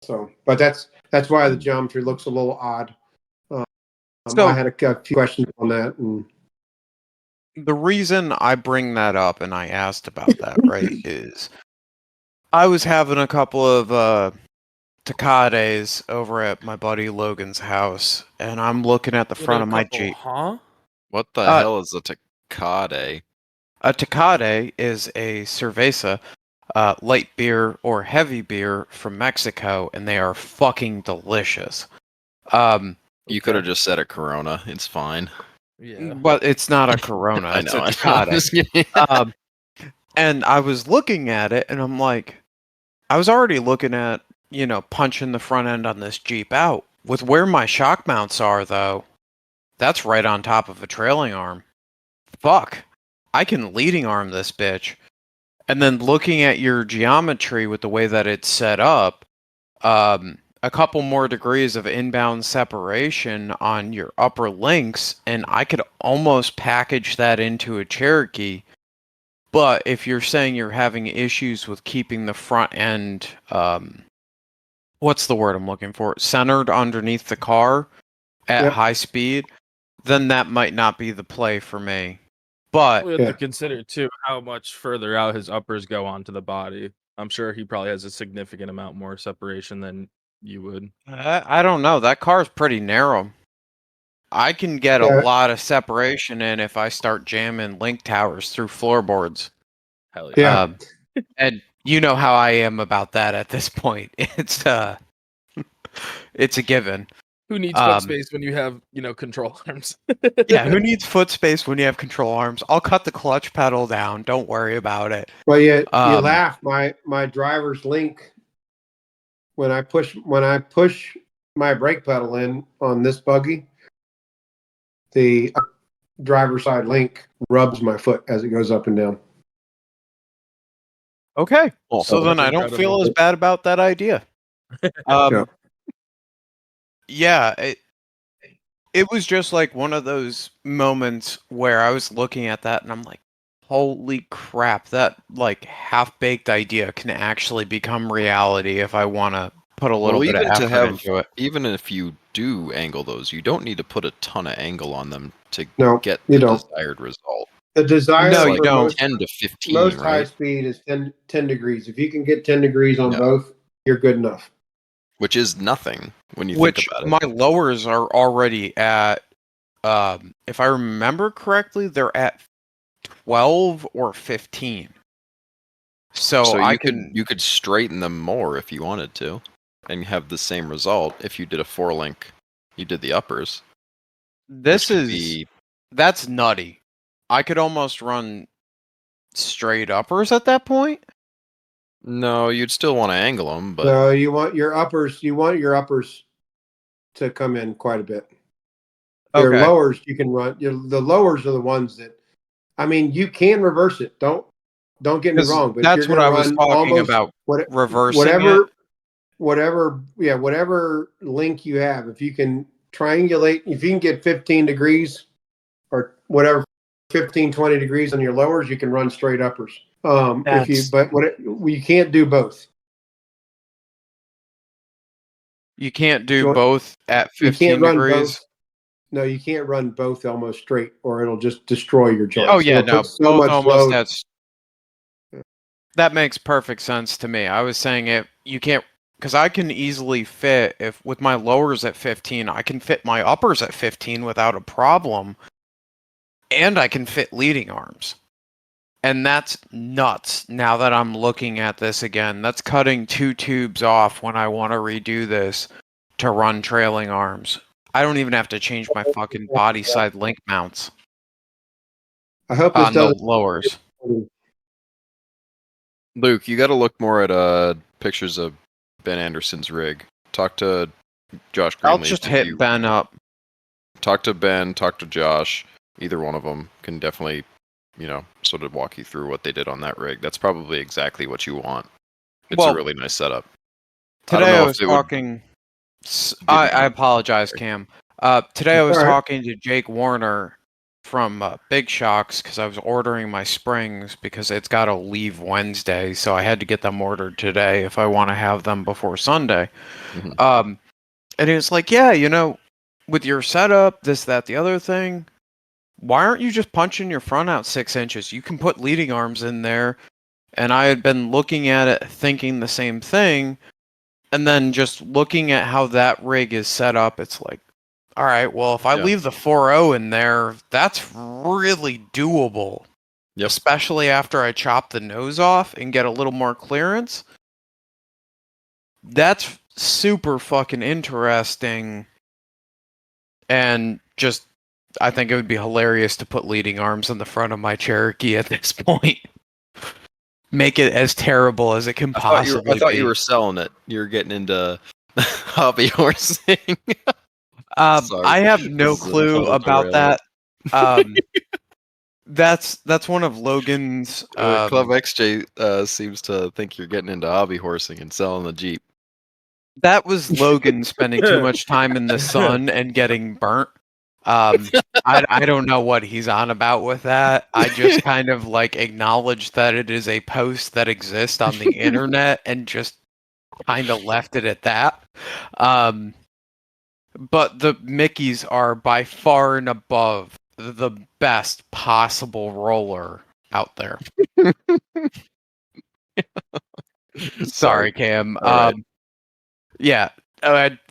So, but that's why the geometry looks a little odd. I had a few questions on that. And the reason I bring that up and I asked about that, right, is I was having a couple of Takades over at my buddy Logan's house, and I'm looking at the front of my Jeep. Huh? What the hell is a Takade? A Takade is a cerveza, light beer or heavy beer from Mexico, and they are fucking delicious. You could have just said a Corona. It's fine. Yeah. But it's not a Corona. It's a Takade. And I was looking at it, and I'm like, I was already looking at punching the front end on this Jeep out. With where my shock mounts are, though, that's right on top of a trailing arm. Fuck. I can leading arm this bitch. And then looking at your geometry with the way that it's set up, a couple more degrees of inbound separation on your upper links, and I could almost package that into a Cherokee. But if you're saying you're having issues with keeping the front end, what's the word I'm looking for? Centered underneath the car at high speed, then that might not be the play for me. But we have to consider too how much further out his uppers go onto the body. I'm sure he probably has a significant amount more separation than you would. I don't know. That car's pretty narrow. I can get a lot of separation in if I start jamming link towers through floorboards. Hell yeah. And you know how I am about that at this point. It's it's a given. Who needs foot space when you have, control arms? Yeah, who needs foot space when you have control arms? I'll cut the clutch pedal down. Don't worry about it. Well, you laugh. My driver's link, when I push my brake pedal in on this buggy, the driver's side link rubs my foot as it goes up and down. Okay, so then I don't feel as bad about that idea. Yeah, it was just like one of those moments where I was looking at that and I'm like, holy crap, that like half-baked idea can actually become reality if I want to put a little bit of effort into it. Even if you do angle those, you don't need to put a ton of angle on them to get the desired result. The desired no, you don't. 10 to 15, most right? high speed is 10 degrees. If you can get 10 degrees on both, you're good enough. Which is nothing when you think about it. My lowers are already at, if I remember correctly, they're at 12 or 15. So you could straighten them more if you wanted to, and have the same result if you did a 4-link. You did the uppers. That's nutty. I could almost run straight uppers at that point. No, you'd still want to angle them, but no, you want your uppers. You want your uppers to come in quite a bit. Your lowers you can run. The lowers are the ones that, I mean, you can reverse it. Don't get me wrong, but that's what I was talking about. Reversing whatever link you have. If you can triangulate, if you can get 15 degrees or whatever, 15, 20 degrees on your lowers, you can run straight uppers. You can't do both. You can't do both at 15 degrees. No, you can't run both almost straight, or it'll just destroy your joints. Oh yeah, no, both almost. That makes perfect sense to me. I was saying you can't, because I can easily fit, if with my lowers at 15, I can fit my uppers at 15 without a problem. And I can fit leading arms. And that's nuts now that I'm looking at this again. That's cutting 2 tubes off when I want to redo this to run trailing arms. I don't even have to change my fucking body side link mounts. I hope this doesn't lowers. Luke, you got to look more at pictures of Ben Anderson's rig. Talk to Josh Greenlee. I'll just hit Ben up. Talk to Ben, talk to Josh. Either one of them can definitely, sort of walk you through what they did on that rig. That's probably exactly what you want. It's a really nice setup. Today I was talking... I apologize, Cam. Today I was talking to Jake Warner from Big Xrocks because I was ordering my springs because it's got to leave Wednesday, so I had to get them ordered today if I want to have them before Sunday. Mm-hmm. And he was like, yeah, with your setup, this, that, the other thing, why aren't you just punching your front out 6 inches? You can put leading arms in there. And I had been looking at it thinking the same thing. And then just looking at how that rig is set up, it's like, all right, well, if I leave the 4.0 in there, that's really doable. Yep. Especially after I chop the nose off and get a little more clearance. That's super fucking interesting. And just, I think it would be hilarious to put leading arms in the front of my Cherokee at this point. make it as terrible as it can possibly I thought be. you were selling it. You're getting into hobby horsing. Sorry. I have no This is a clue total about derailment. that. That's one of Logan's. Club XJ seems to think you're getting into hobby horsing and selling the Jeep. That was Logan spending too much time in the sun and getting burnt. I don't know what he's on about with that. I just kind of like acknowledged that it is a post that exists on the internet and just kind of left it at that. But the Mickeys are by far and above the best possible roller out there. Sorry, Cam. Right. Yeah,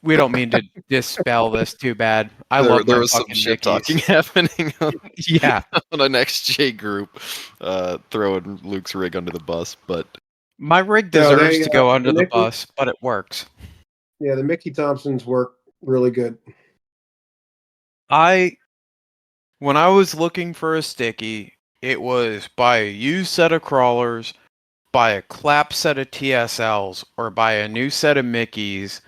we don't mean to dispel this too bad. There was some shit talking happening on, yeah, on an XJ group, throwing Luke's rig under the bus. But my rig deserves to go under the bus, but it works. Yeah, the Mickey Thompsons work really good. When I was looking for a sticky, it was buy a used set of crawlers, buy a clap set of TSLs, or buy a new set of Mickeys.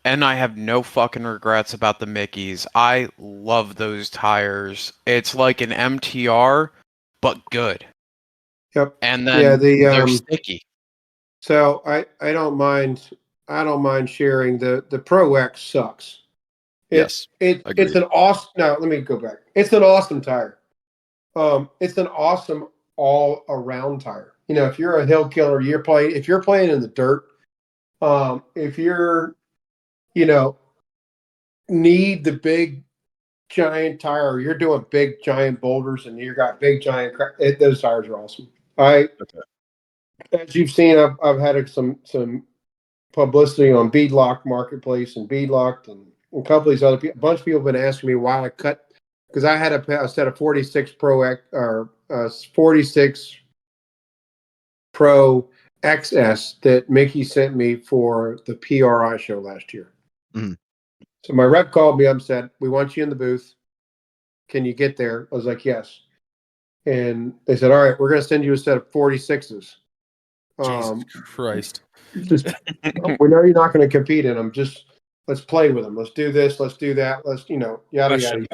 And I have no fucking regrets about the Mickeys. I love those tires. It's like an MTR, but good. Yep. And then they're sticky. So I don't mind sharing the Pro X sucks. It's an awesome. No, let me go back. It's an awesome tire. It's an awesome all around tire. You know, if you're a hill killer, if you're playing in the dirt, if you're, you know, need the big giant tire, or you're doing big giant boulders and you got big giant, those tires are awesome. As you've seen, I've had some publicity on Beadlock Marketplace and Beadlocked and a couple of these other people. A bunch of people have been asking me why I cut, because I had a set of 46 Pro X or 46 Pro XS that Mickey sent me for the PRI show last year. Mm-hmm. So my rep called me up and said, "We want you in the booth. Can you get there?" I was like, "Yes." And they said, "All right, we're going to send you a set of 46s." Jesus Christ. Just, we know you're not going to compete in them. Just let's play with them. Let's do this. Let's do that. Let's, yada, yada, yada.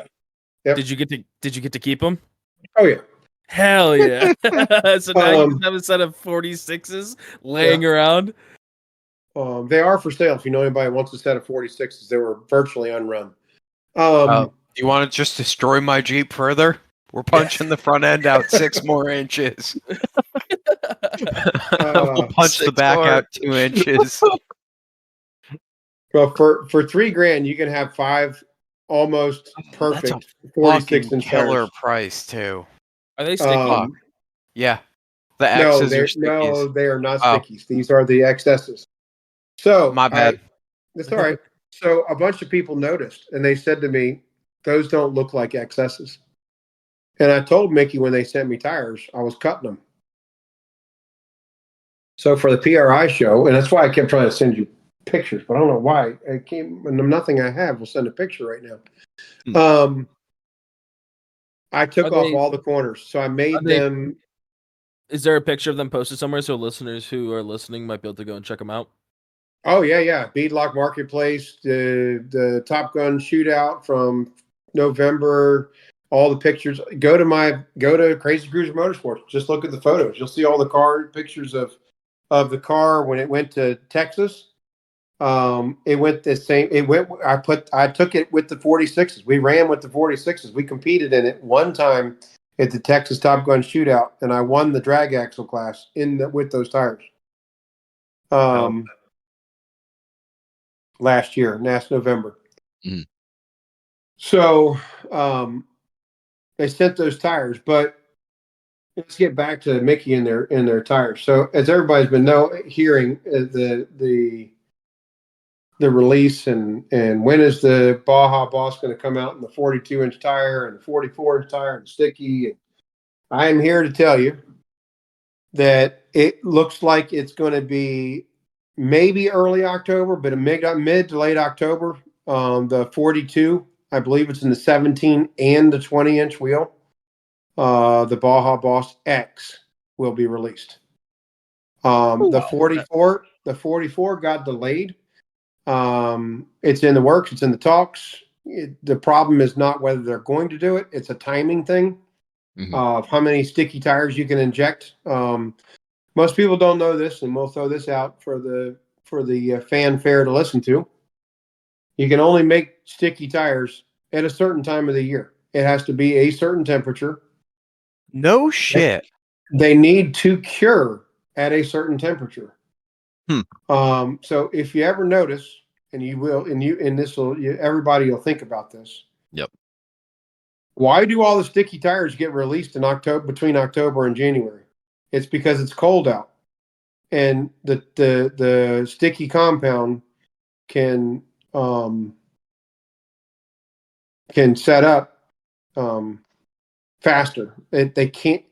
Yep. Did you get to keep them? Oh, yeah. Hell yeah. So now you have a set of 46s laying around. They are for sale. If you know anybody wants a set of 46s, they were virtually unrun. You want to just destroy my Jeep further? We're punching the front end out 6 more inches. We'll punch the back out 2 inches. Well, for $3,000, you can have 5 almost perfect 46 inch killer price too. Are they sticky? Yeah, the X's are stickies. No, they are not stickies. These are the XS's. So my bad. That's all right. So a bunch of people noticed, and they said to me, "Those don't look like XS's." And I told Mickey when they sent me tires, I was cutting them. So for the PRI show, and that's why I kept trying to send you pictures, but I don't know why. Nothing I have will send a picture right now. I took off all the corners, so I made them. Is there a picture of them posted somewhere so listeners who are listening might be able to go and check them out? Oh yeah. Beadlock Marketplace, the Top Gun shootout from November. All the pictures. Go to Crazy Cruiser Motorsports. Just look at the photos. You'll see all the pictures of the car when it went to Texas. It went the same. I took it with the 46s. We ran with the 46s. We competed in it one time at the Texas Top Gun shootout, and I won the drag axle class with those tires. Last year, last November. Mm. So, they sent those tires, but let's get back to Mickey and their tires. So, as everybody's been hearing, the release and when is the Baja Boss going to come out in the 42-inch tire and the 44-inch tire and sticky? And I am here to tell you that it looks like it's going to be maybe early October, but a mid to late October. The 42. I believe it's in the 17 and the 20-inch wheel. The Baja Boss X will be released. The 44 got delayed. It's in the works. It's in the talks. The problem is not whether they're going to do it. It's a timing thing of how many sticky tires you can inject. Most people don't know this, and we'll throw this out for the fanfare to listen to. You can only make sticky tires at a certain time of the year. It has to be a certain temperature. No shit. They need to cure at a certain temperature. So if you ever notice, and you will, and this will, everybody will think about this. Yep. Why do all the sticky tires get released in October, between October and January? It's because it's cold out, and the sticky compound can set up faster. They can't.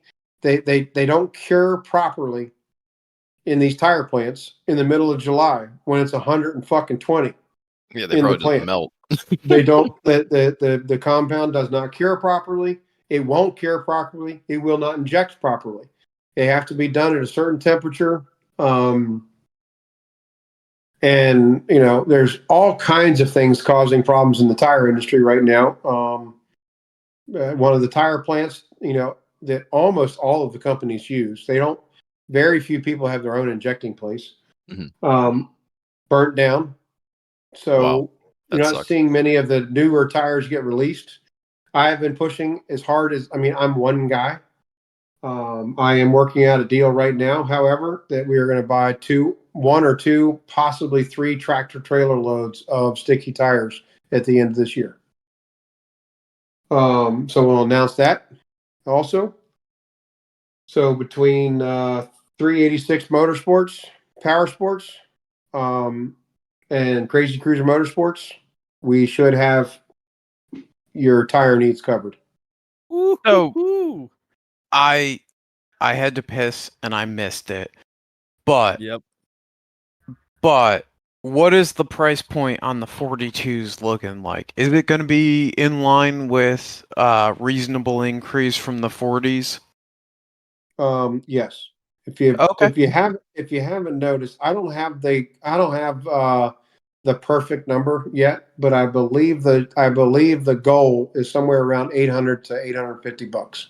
They don't cure properly in these tire plants in the middle of July when it's 120. Yeah, they probably just melt. They don't. The compound does not cure properly. It won't cure properly. It will not inject properly. They have to be done at a certain temperature. And there's all kinds of things causing problems in the tire industry right now. One of the tire plants, that almost all of the companies use, very few people have their own injecting place. Burnt down. So Wow, you're not seeing many of the newer tires get released. I have been pushing as hard as, I'm one guy. I am working out a deal right now, however, that we are going to buy one or two, possibly 3 tractor trailer loads of sticky tires at the end of this year. So we'll announce that also. So between 386 Motorsports, Power Sports, and Crazy Cruiser Motorsports, we should have your tire needs covered. So I had to piss and I missed it. But what is the price point on the 42s looking like? Is it going to be in line with reasonable increase from the 40s? Yes. If you haven't noticed, I don't have the perfect number yet, but I believe the goal is somewhere around $800 to $850.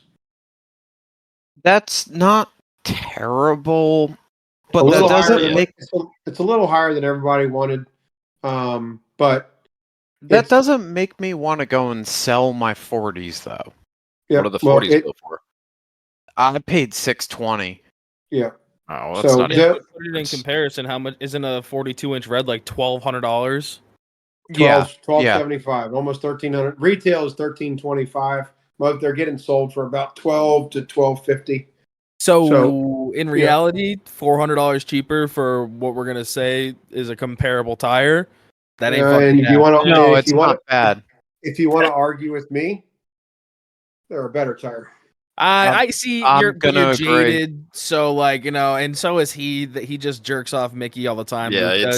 That's not terrible, but that doesn't make it's a little higher than everybody wanted. But that doesn't make me want to go and sell my 40s though. What do the 40s go for? I paid $620. Yeah. Oh, that's not even. Put it in comparison. How much isn't a 42-inch red like $1,200? Yeah, $1,275, almost $1,300. Retail is $1,325. But they're getting sold for about $1,200 to $1,250. So in reality, $400 cheaper for what we're gonna say is a comparable tire. That ain't fucking bad. It's not bad. If you want to argue with me, they're a better tire. I see you're jaded, so and so is he. That he just jerks off Mickey all the time. Yeah,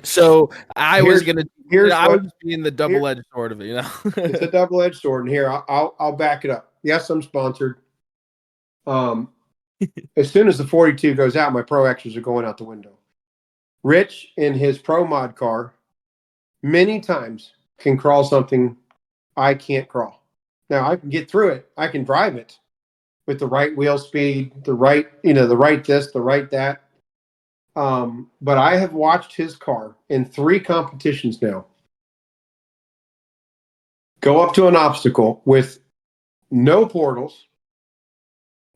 so I was being the double-edged sword of it. It's a double-edged sword, and here I'll back it up. Yes, I'm sponsored. As soon as the 42 goes out, my Pro X's are going out the window. Rich in his Pro Mod car, many times can crawl something I can't crawl. Now I can get through it. I can drive it with the right wheel speed, the right this, the right that. But I have watched his car in 3 competitions now go up to an obstacle with no portals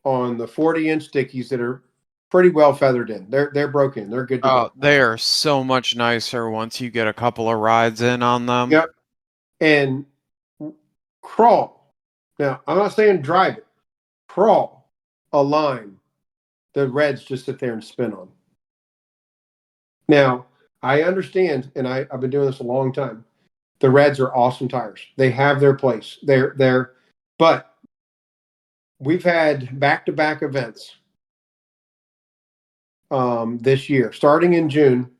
on the 40-inch stickies that are pretty well feathered in. They're broken. They're good to go. They are so much nicer once you get a couple of rides in on them. Yep. And crawl. Now, I'm not saying drive it. Crawl a line the reds just sit there and spin on. Now, I understand, and I've been doing this a long time. The reds are awesome tires. They have their place. But we've had back-to-back events this year, starting in June,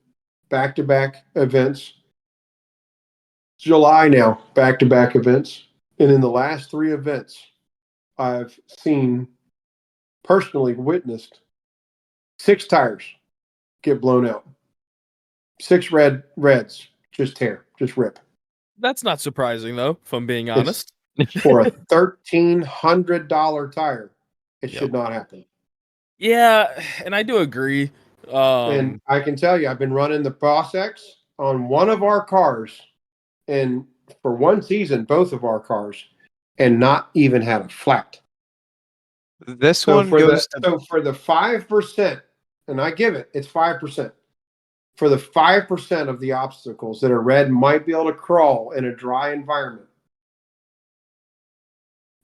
back-to-back events. July now, back-to-back events. And in the last 3 events, I've personally witnessed 6 tires get blown out. 6 reds just tear, just rip. That's not surprising, though, if I'm being honest. For a $1,300 tire, it should not happen. Yeah, and I do agree. And I can tell you, I've been running the Boss X on one of our cars, and for one season, both of our cars, and not even had a flat. This one goes so for the 5%, and I give it, it's 5%. For the 5% of the obstacles that a red might be able to crawl in a dry environment,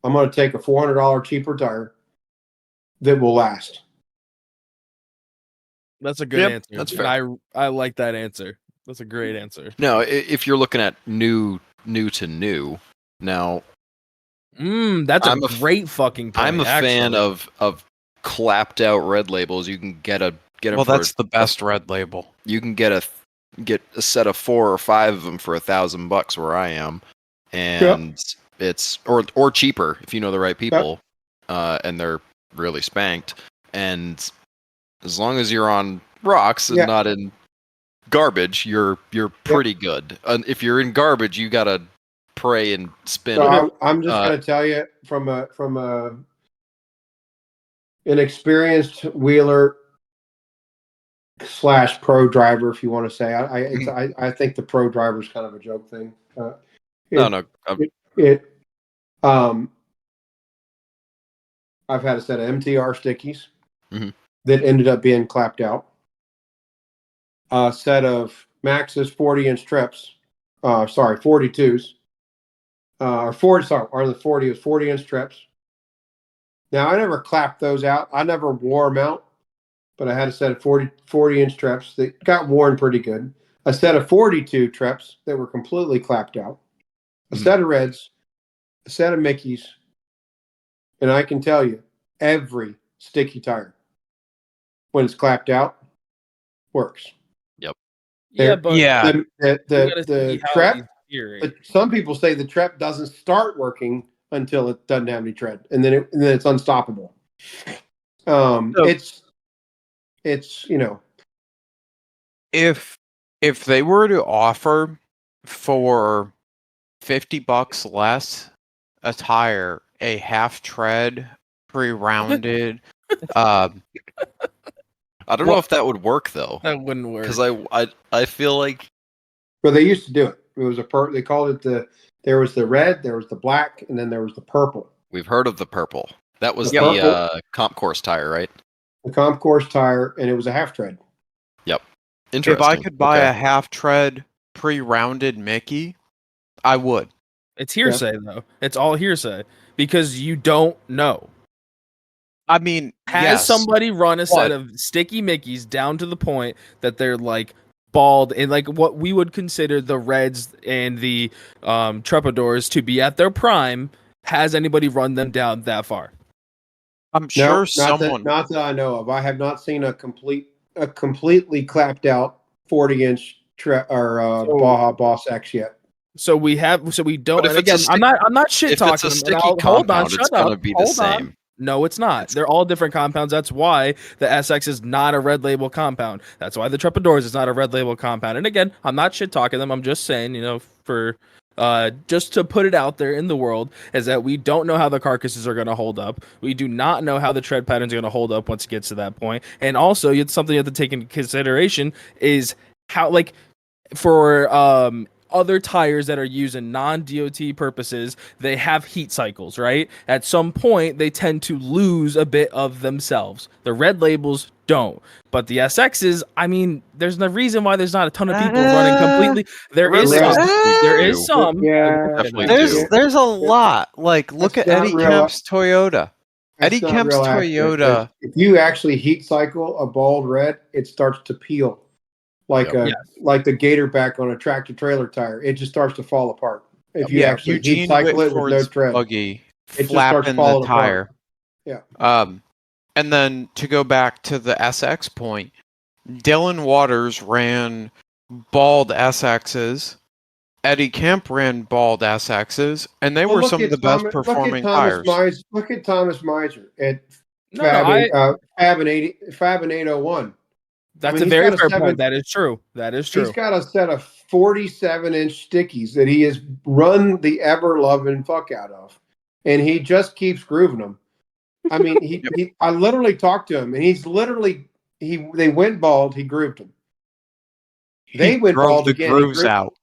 I'm going to take a $400 cheaper tire that will last. That's a good answer. That's fair. I like that answer. That's a great answer. No, if you're looking at new to new, now. That's a great fucking point. I'm a fan of clapped out red labels. You can get them. Well, that's the best red label. You can get a set of 4 or 5 of them for $1,000 where I am, and it's or cheaper if you know the right people, and they're really spanked. And as long as you're on rocks and not in garbage, you're pretty good. If you're in garbage, you gotta pray and spin. So I'm just gonna tell you from an experienced wheeler / pro driver, if you want to say. I think the pro driver is kind of a joke thing. I've had a set of MTR stickies that ended up being clapped out. A set of Maxxis 40-inch trips, 42s. Or the 40 was 40-inch trips. Now, I never clapped those out. I never wore them out, but I had a set of 40-inch trips that got worn pretty good. A set of 42 trips that were completely clapped out. A set of reds, a set of Mickeys, and I can tell you, every sticky tire, when it's clapped out, works. Yep. The trap. Some people say the trap doesn't start working until it doesn't have any tread, and then it's unstoppable. It's if they were to offer for $50 less a tire, a half tread, pre-rounded. I don't know if that would work though. That wouldn't work because I feel like. Well, they used to do it. It was they called it there was the red, there was the black, and then there was the purple. We've heard of the purple. That was the comp course tire, right? The comp course tire, and it was a half tread. Yep. Interesting. If I could buy a half tread pre-rounded Mickey, I would. It's hearsay though. It's all hearsay because you don't know. I mean, has somebody run a set of sticky Mickeys down to the point that they're like bald and like what we would consider the reds and the Trepadors to be at their prime? Has anybody run them down that far? I'm sure someone. Not that I know of. I have not seen a completely clapped out 40-inch Baja Boss X yet. So we don't. And again, I'm not shit talking. If it's a sticky compound, it's going to be the same. No, it's not. They're all different compounds. That's why the SX is not a red label compound. That's why the Trepadors is not a red label compound. And again, I'm not shit talking them. I'm just saying, for just to put it out there in the world, is that we don't know how the carcasses are going to hold up. We do not know how the tread patterns are going to hold up once it gets to that point. And also, it's something you have to take into consideration is how, like, for other tires that are used in non-DOT purposes, they have heat cycles, right? At some point, they tend to lose a bit of themselves. The red labels don't. But the SXs, I mean, there's no reason why there's not a ton of people running completely. There is some. Yeah. There's a lot. Like, look at Eddie Kemp's Toyota. Eddie Kemp's Toyota. If you actually heat cycle a bald red, it starts to peel. Like the gator back on a tractor trailer tire, it just starts to fall apart. If you actually heat cycle it with no tread, buggy flapping the tire. Yeah. And then to go back to the SX point, Dylan Waters ran bald SXs. Eddie Kemp ran bald SXs, and they were some of the best performing tires. Look at Thomas Miser. Fab and 801. That's a he's very got a fair seven. point. That is true. That is true. He's got a set of 47-inch stickies that he has run the ever loving fuck out of, and he just keeps grooving them. I mean, I literally talked to him, and they went bald. He grooved them. They went bald the again. grooves out.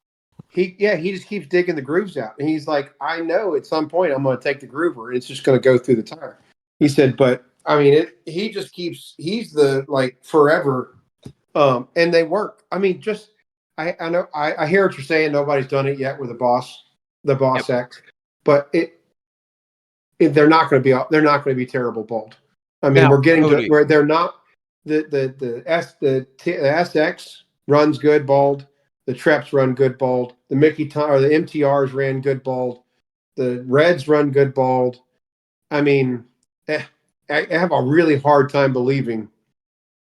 He just keeps digging the grooves out, and he's like, I know at some point I'm going to take the groover, and it's just going to go through the tire. He said, but I mean, he just keeps. He's the forever, and they work. I mean, just I know I hear what you're saying. Nobody's done it yet with the Boss X, but they're not going to be terrible bald. I mean, we're getting to where they're not. The SX runs good bald. The Treps run good bald. The the MTRs ran good bald. The Reds run good bald. I mean, I have a really hard time believing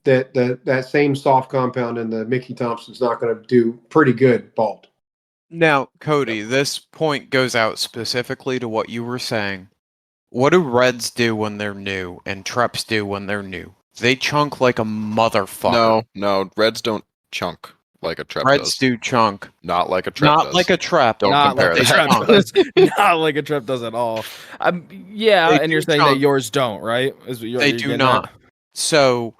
that that same soft compound in the Mickey Thompson's not going to do pretty good bald. Now, Cody, this point goes out specifically to what you were saying. What do Reds do when they're new and Treps do when they're new? They chunk like a motherfucker. No, Reds don't chunk like a Trep Reds does. do chunk. Not like a Trep Not does. like a Trep. Don't not compare like that. Trep does. Not like a Trep does at all. Yeah, They and you're do saying that chunk. yours don't, right? They do not. So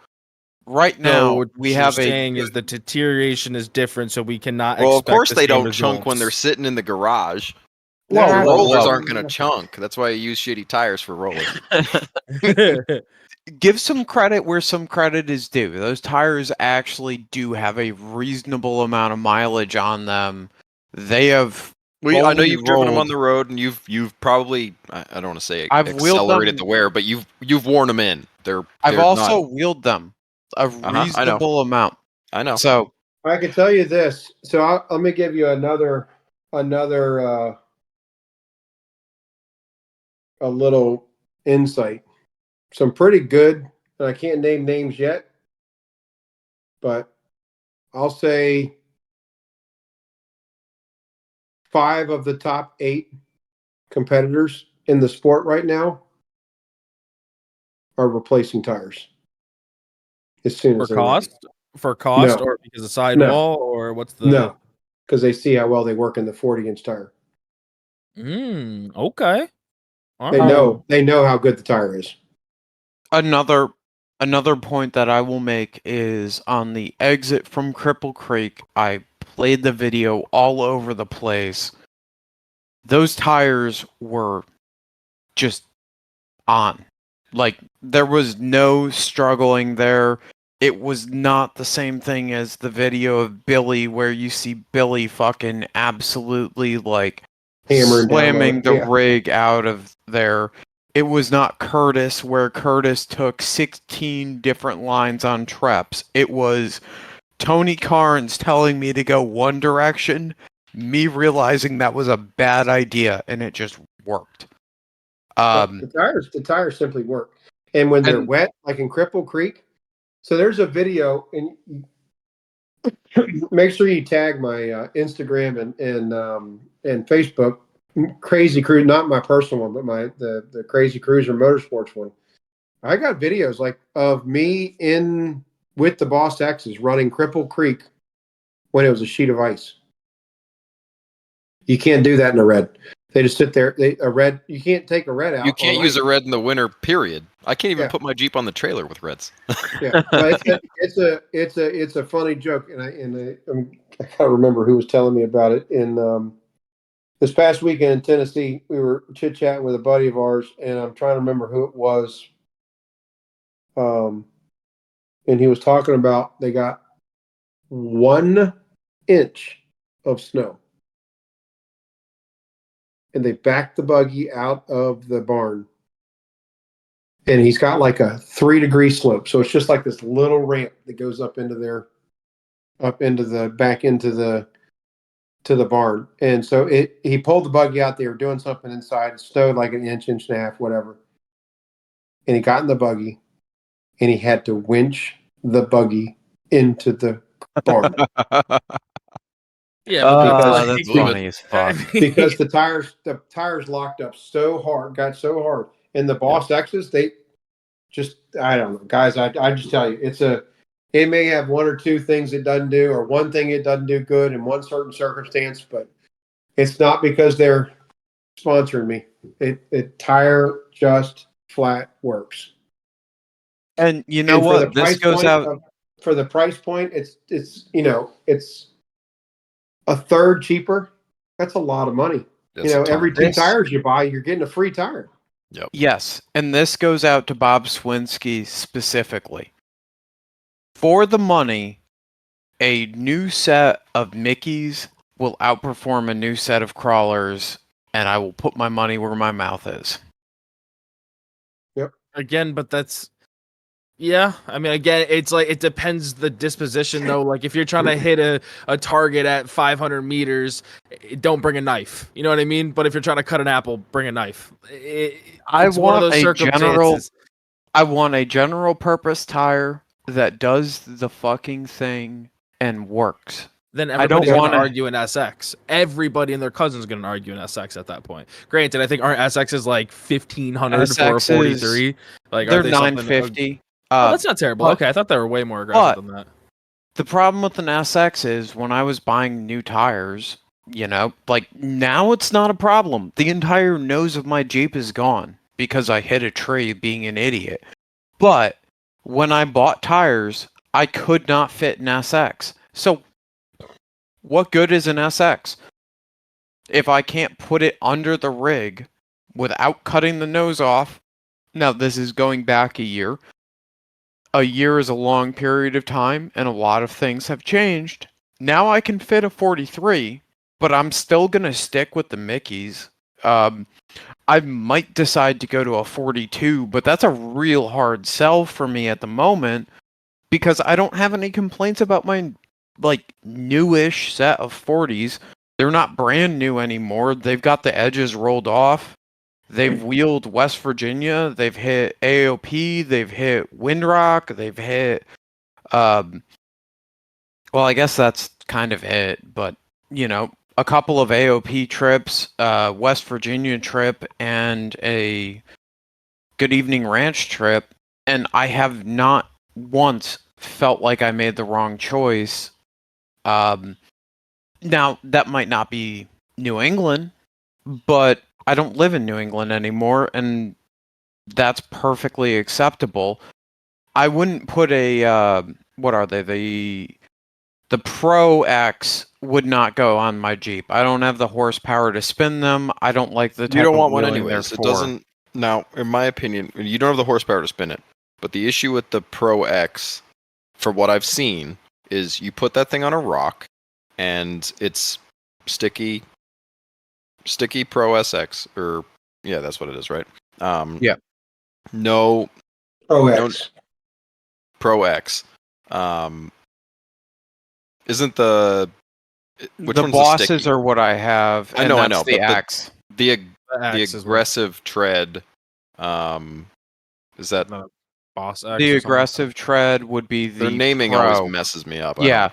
right now what we you're have saying is the deterioration is different, so we cannot. Well, of expect course the they same don't chunk when they're results. sitting in the garage. Whoa, Rollers whoa. aren't going to chunk. That's why you use shitty tires for rollers. Give some credit where some credit is due. Those tires actually do have a reasonable amount of mileage on them. They have. I know you've driven them on rolled. the road, and you've probably I don't want to say I've wheeled accelerated them- the wear, but you've worn them in. I've they're also not, wheeled them a I know. reasonable amount. I know. So I can tell you this. So let me give you another a little insight. Some pretty good, and I can't name names yet, but I'll say 5 of the top 8 competitors in the sport right now are replacing tires. As soon as for they're ready. cost, No. or because of sidewall, or what's the? No, because they see how well they work in the 40-inch tire. Okay. All They right. know how good the tire is. another point that I will make is on the exit from Cripple Creek, I played the video all over the place. Those tires were just on. Like, there was no struggling there. It was not the same thing as the video of Billy where you see Billy fucking absolutely like Hammering down slamming on it, the yeah. rig out of there. It was not Curtis where Curtis took 16 different lines on Treps. It was Tony Carnes telling me to go one direction, me realizing that was a bad idea, and it just worked. The tires simply work. And when they're wet, like in Cripple Creek, so there's a video, and make sure you tag my Instagram and Facebook. Crazy Cruise, not my personal one, but the Crazy Cruiser Motorsports one. I got videos like of me in with the Boss X's running Cripple Creek when it was a sheet of ice. You can't do that in a red. They just sit there. You can't take a red out. You can't use a red in the winter. Period. I can't even Yeah. put my Jeep on the trailer with reds. Yeah, but it's a funny joke, and I can't remember who was telling me about it. In this past weekend in Tennessee, we were chit chatting with a buddy of ours, and I'm trying to remember who it was. And he was talking about they got 1 inch of snow, and they backed the buggy out of the barn. And he's got like a 3-degree slope. So it's just like this little ramp that goes up into the barn. And so he pulled the buggy out. They were doing something inside. It snowed like an inch and a half, whatever. And he got in the buggy and he had to winch the buggy into the barn. Yeah, but that's funny as fuck. Because the tires locked up so hard, got so hard. And the Boss X's, Just I don't know, guys. I just tell you, it may have one or two things it doesn't do, or one thing it doesn't do good in one certain circumstance, but it's not because they're sponsoring me. It tire just flat works. And you know And for the what? This price goes point out. for the price point, it's it's a third cheaper. That's a lot of money. That's a ton. Every two This- tires you buy, you're getting a free tire. Yep. Yes, and this goes out to Bob Swinsky specifically. For the money, a new set of Mickeys will outperform a new set of crawlers, and I will put my money where my mouth is. Again, but that's yeah. I mean, again, it's like it depends the disposition though. Like if you're trying to hit a target at 500 meters, don't bring a knife. You know what I mean? But if you're trying to cut an apple, bring a knife. I It's one of want those circumstances. I want a general purpose tire that does the fucking thing and works. Then I don't everybody's going wanna- to argue an SX. Everybody and their cousin's going to argue an SX at that point. Granted, I think aren't SXs like 1,500 for a SXs 43? Like They're aren't they something- 950. Oh, that's not terrible. but- Okay, I thought they were way more aggressive than that. The problem with an SX is when I was buying new tires, like now it's not a problem. The entire nose of my Jeep is gone because I hit a tree being an idiot. But when I bought tires, I could not fit an SX. So what good is an SX? If I can't put it under the rig without cutting the nose off, now this is going back a year. A year is a long period of time, and a lot of things have changed. Now I can fit a 43, but I'm still going to stick with the Mickeys. I might decide to go to a 42, but that's a real hard sell for me at the moment because I don't have any complaints about my newish set of 40s. They're not brand new anymore. They've got the edges rolled off. They've wheeled West Virginia. They've hit AOP. They've hit WeRock. They've hit, well, I guess that's kind of it. But, a couple of AOP trips, West Virginia trip, and a Good Evening Ranch trip. And I have not once felt like I made the wrong choice. Now, that might not be New England, but I don't live in New England anymore, and that's perfectly acceptable. I wouldn't put a what are they? The Pro X would not go on my Jeep. I don't have the horsepower to spin them. I don't like the type You don't of want one wheeling anyways. they're It for. doesn't. Now, in my opinion, you don't have the horsepower to spin it. But the issue with the Pro X, for what I've seen, is you put that thing on a rock, and it's sticky Pro SX, or yeah, that's what it is, right? Yeah. No Pro No- X. Pro X. Isn't the which The one's bosses the sticky? are what I have. I and know, that's but the axe. the The X is aggressive tread. Is that the boss X. The or something. aggressive tread would be the their naming Pro. always messes me up. I Yeah.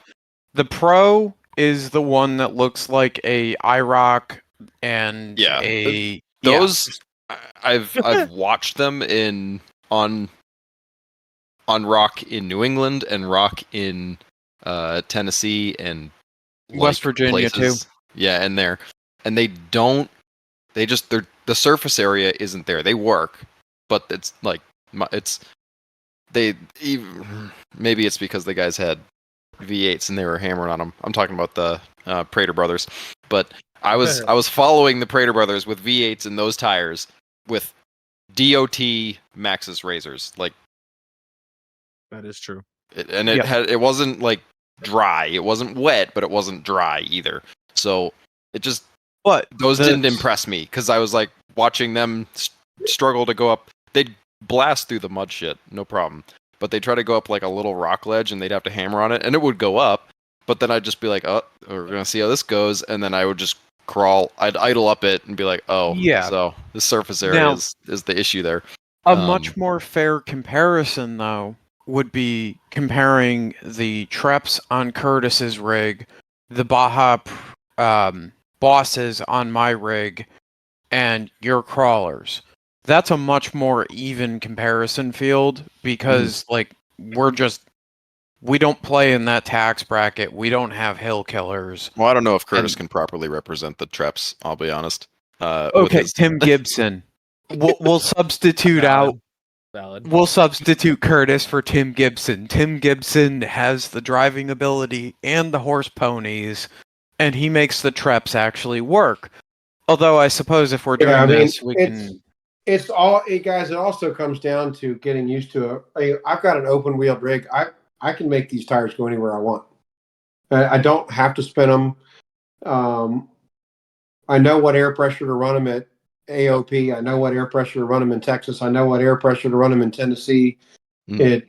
The Pro is the one that looks like a IROC and Yeah. a Those I've watched them on rock in New England and rock in Tennessee and West Virginia places. too. Yeah, and the surface area isn't there. They work, but it's like maybe it's because the guys had V8s and they were hammering on them. I'm talking about the Prater brothers, but I was following the Prater brothers with V8s and those tires with DOT Maxxis razors, like, That is true. it wasn't like dry. It wasn't wet, but it wasn't dry either. So it just But those didn't impress me because I was like watching them struggle to go up. They'd blast through the mud shit, no problem. But they try to go up like a little rock ledge and they'd have to hammer on it and it would go up. But then I'd just be like, oh, we're going to see how this goes. And then I would just crawl. I'd idle up it and be like, oh, Yeah. So the surface area Now- is the issue there. A much more fair comparison, though, would be comparing the Treps on Curtis's rig, the Baja bosses on my rig, and your crawlers. that's a much more even comparison field because like we don't play in that tax bracket. We don't have hill killers. Well, I don't know if Curtis can properly represent the Treps. I'll be honest. Okay, Tim Gibson. We'll substitute out. Valid. We'll substitute Curtis for Tim Gibson. Tim Gibson has the driving ability and the horse ponies, and he makes the Treps actually work. Although I suppose if we're doing this, we can. It's all, guys. It also comes down to getting used to I've got an open wheeled rig. I can make these tires go anywhere I want. I don't have to spin them. I know what air pressure to run them at AOP. I know what air pressure to run them in Texas. I know what air pressure to run them in Tennessee. At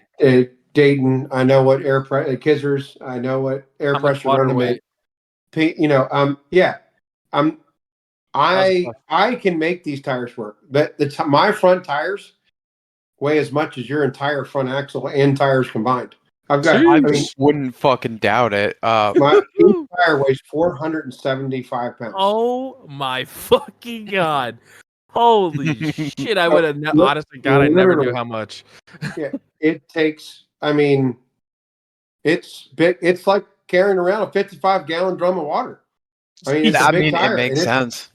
Dayton, I know what air pressure at Kizzers. I know what air pressure to run them at. I can make these tires work. But my front tires weigh as much as your entire front axle and tires combined. I wouldn't fucking doubt it. My tire weighs 475 pounds. Oh my fucking god! Holy shit! I would have honestly, God, I never knew how much. Yeah, it takes. I mean, it's big. It's like carrying around a 55-gallon drum of water. I mean, it's a big tire. It makes sense.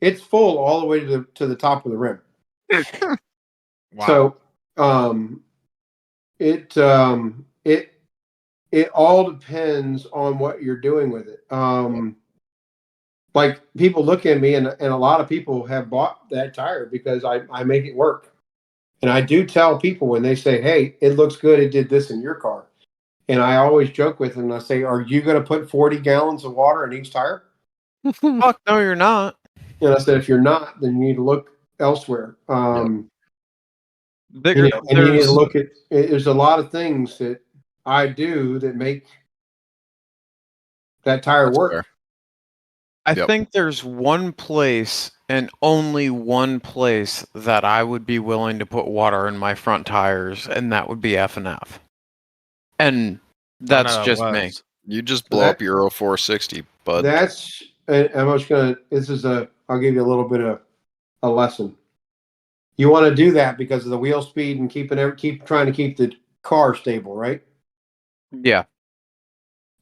It's full all the way to the top of the rim. Wow. So, it all depends on what you're doing with it. Like people look at me, and a lot of people have bought that tire because I make it work. And I do tell people when they say, "Hey, it looks good. It did this in your car," and I always joke with them. And I say, "Are you going to put 40 gallons of water in each tire?" Fuck no, you're not. And I said, if you're not, then you need to look elsewhere. You need to look at. There's a lot of things that I do that make that tire work. Fair. I think there's one place and only one place that I would be willing to put water in my front tires, and that would be F&F. And that's just me. You just blow up Euro 460, bud. That's. I'm just gonna. I'll give you a little bit of a lesson. You want to do that because of the wheel speed and keep trying to keep the car stable, right? Yeah.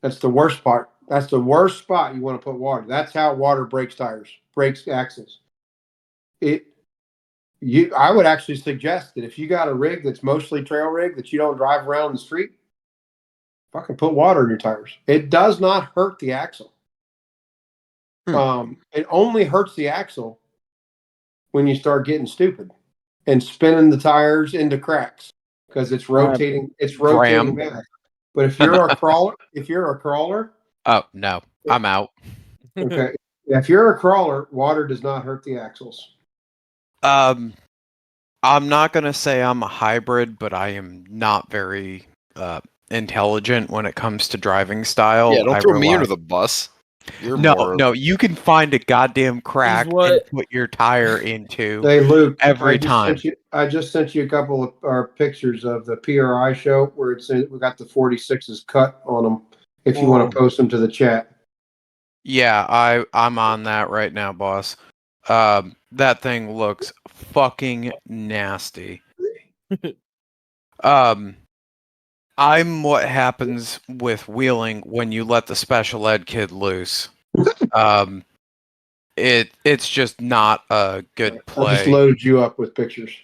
That's the worst part. That's the worst spot you want to put water. That's how water breaks tires, breaks axles. I would actually suggest that if you got a rig that's mostly trail rig that you don't drive around the street, fucking put water in your tires. It does not hurt the axle. It only hurts the axle when you start getting stupid and spinning the tires into cracks because it's rotating. It's rotating back. But if you're a crawler, oh no, I'm out. Okay, if you're a crawler, water does not hurt the axles. I'm not gonna say I'm a hybrid, but I am not very intelligent when it comes to driving style. Yeah, don't throw me under the bus. No, you can find a goddamn crack and put your tire into. Hey, Luke, every time. I just sent you a couple of our pictures of the PRI show where we got the 46s cut on them. If you want to post them to the chat. Yeah, I'm on that right now, boss. That thing looks fucking nasty. I'm what happens with wheeling when you let the special ed kid loose. It's just not a good play. I just loaded you up with pictures.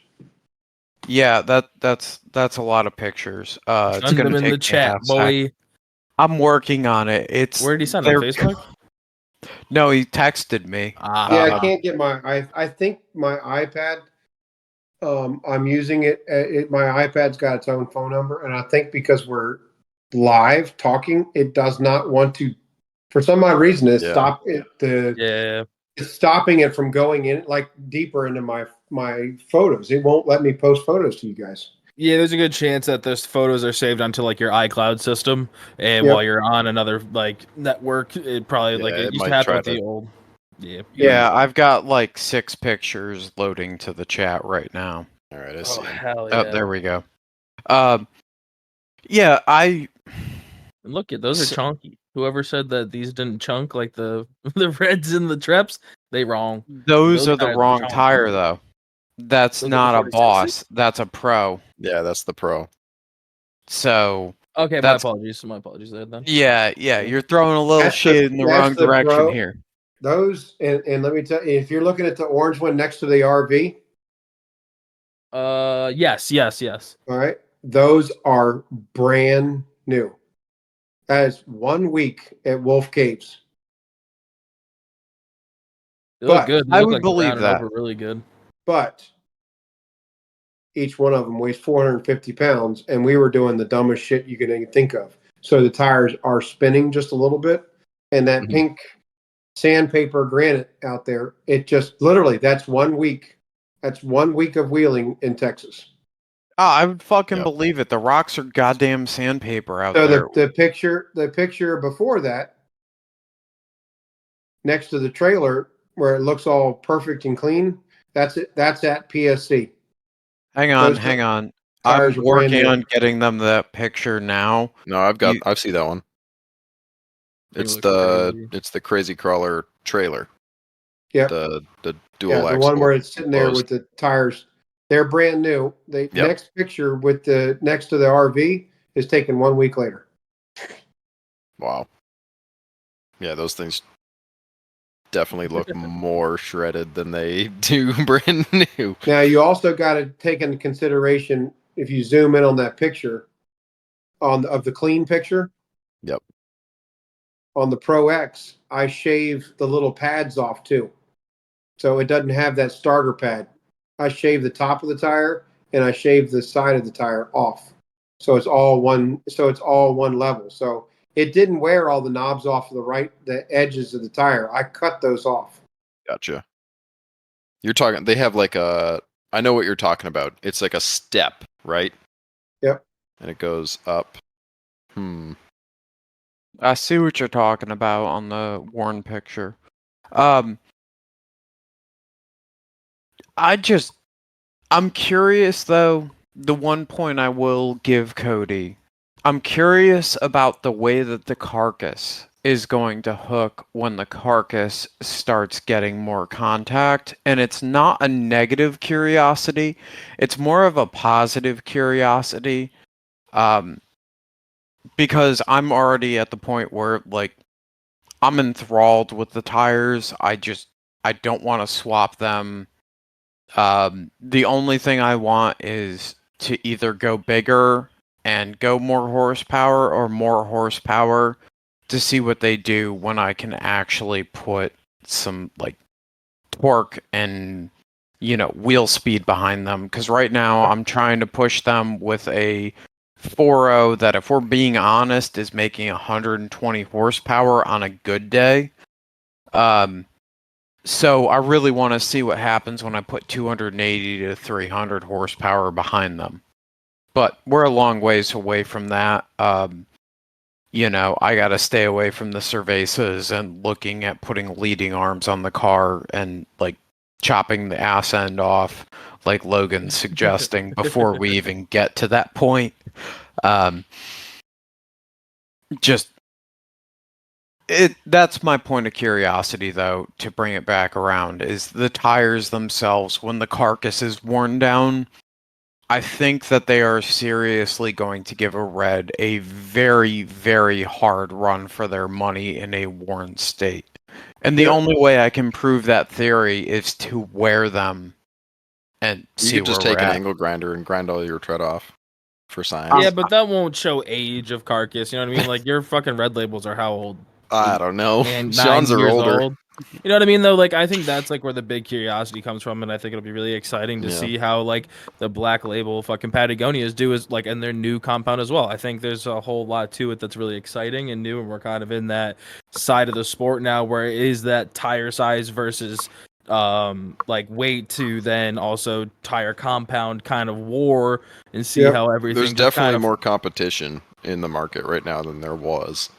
Yeah, that's a lot of pictures. It's gonna take in the chat, boy. I'm working on it. Where did he send it? On Facebook? No, he texted me. Yeah, I can't get I think my iPad. I'm using it. My iPad's got its own phone number, and I think because we're live talking, it does not want to. For some odd reason, it's stopping it from going in like deeper into my photos. It won't let me post photos to you guys. Yeah, there's a good chance that those photos are saved onto like your iCloud system, and while you're on another like network, it probably it used to happen with the old. Yeah, I've got like 6 pictures loading to the chat right now. All right, I see. Hell yeah. Oh, there we go. Yeah, look, those are chunky. Whoever said that these didn't chunk like the Reds and the Treps, they wrong. Those are the wrong tire though. That's Those are the not a 46s? boss. That's a pro. Yeah, that's the Pro. So Okay, my that's apologies. My apologies there then. yeah. You're throwing a little That's shade in the wrong the direction Pro. here. Those, and let me tell you, if you're looking at the orange one next to the RV, Yes. all right, those are brand new. That is 1 week at Wolf Caves. They look But good. They I look would like believe rounded that. over really good. But each one of them weighs 450 pounds, and we were doing the dumbest shit you could even think of. So the tires are spinning just a little bit, and that Mhm. pink sandpaper granite out there, it just literally, that's 1 week. That's 1 week of wheeling in Texas. Oh, I would fucking Yep. believe it. The rocks are goddamn sandpaper out So there. the picture before that, next to the trailer where it looks all perfect and clean, that's it. That's at PSC. Hang on. Tires I'm are brand working new. on getting them that picture now. No, I've seen that one. They It's look crazy. the Crazy Crawler trailer. Yep. The dual Yeah, the axle one where it's sitting there closed. with the tires. They're brand new. The Yep. next picture with the next to the RV is taken 1 week later. Wow. Yeah, those things definitely look more shredded than they do brand new. Now you also got to take into consideration if you zoom in on that picture of the clean picture Yep. on the Pro X, I shave the little pads off too. So it doesn't have that starter pad. I shave the top of the tire and I shave the side of the tire off. So it's all one level. So it didn't wear all the knobs off of the edges of the tire. I cut those off. Gotcha. You're talking. They have like a. I know what you're talking about. It's like a step, right? Yep. And it goes up. I see what you're talking about on the worn picture. I'm curious though. The one point I will give Cody, I'm curious about the way that the carcass is going to hook when the carcass starts getting more contact. And it's not a negative curiosity, it's more of a positive curiosity. Because I'm already at the point where, like, I'm enthralled with the tires. I don't want to swap them. The only thing I want is to either go bigger and go more horsepower or more horsepower to see what they do when I can actually put some like torque and wheel speed behind them. Because right now I'm trying to push them with a 4.0 that, if we're being honest, is making 120 horsepower on a good day. So I really want to see what happens when I put 280 to 300 horsepower behind them. But we're a long ways away from that. I got to stay away from the Cervezas and looking at putting leading arms on the car and like chopping the ass end off, like Logan's suggesting, before we even get to that point. That's my point of curiosity, though, to bring it back around, is the tires themselves. When the carcass is worn down, I think that they are seriously going to give a Red a very, very hard run for their money in a worn state. And the only way I can prove that theory is to wear them and see You could just where take we're an at. angle grinder and grind all your tread off for science. Yeah, but that won't show age of carcass. You know what I mean? Like your fucking red labels are how old? I don't know. And Sean's 9 are years older. old. You know what I mean? Though, like I think that's like where the big curiosity comes from, and I think it'll be really exciting to Yeah. see how like the black label fucking Patagonias do is like in their new compound as well. I think there's a whole lot to it that's really exciting and new, and we're kind of in that side of the sport now where it is that tire size versus like weight to then also tire compound kind of war and see how everything There's just definitely kind of more competition in the market right now than there was.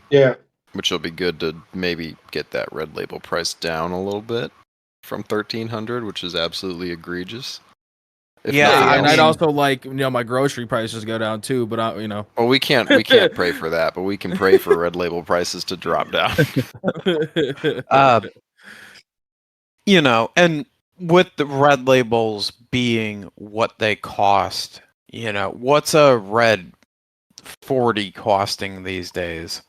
Yeah. Which will be good to maybe get that red label price down a little bit from 1,300, which is absolutely egregious. If Yeah, nothing yeah, and else. I'd also like my grocery prices go down too, but Well, we can't pray for that, but we can pray for red label prices to drop down. And with the red labels being what they cost, what's a red 40 costing these days?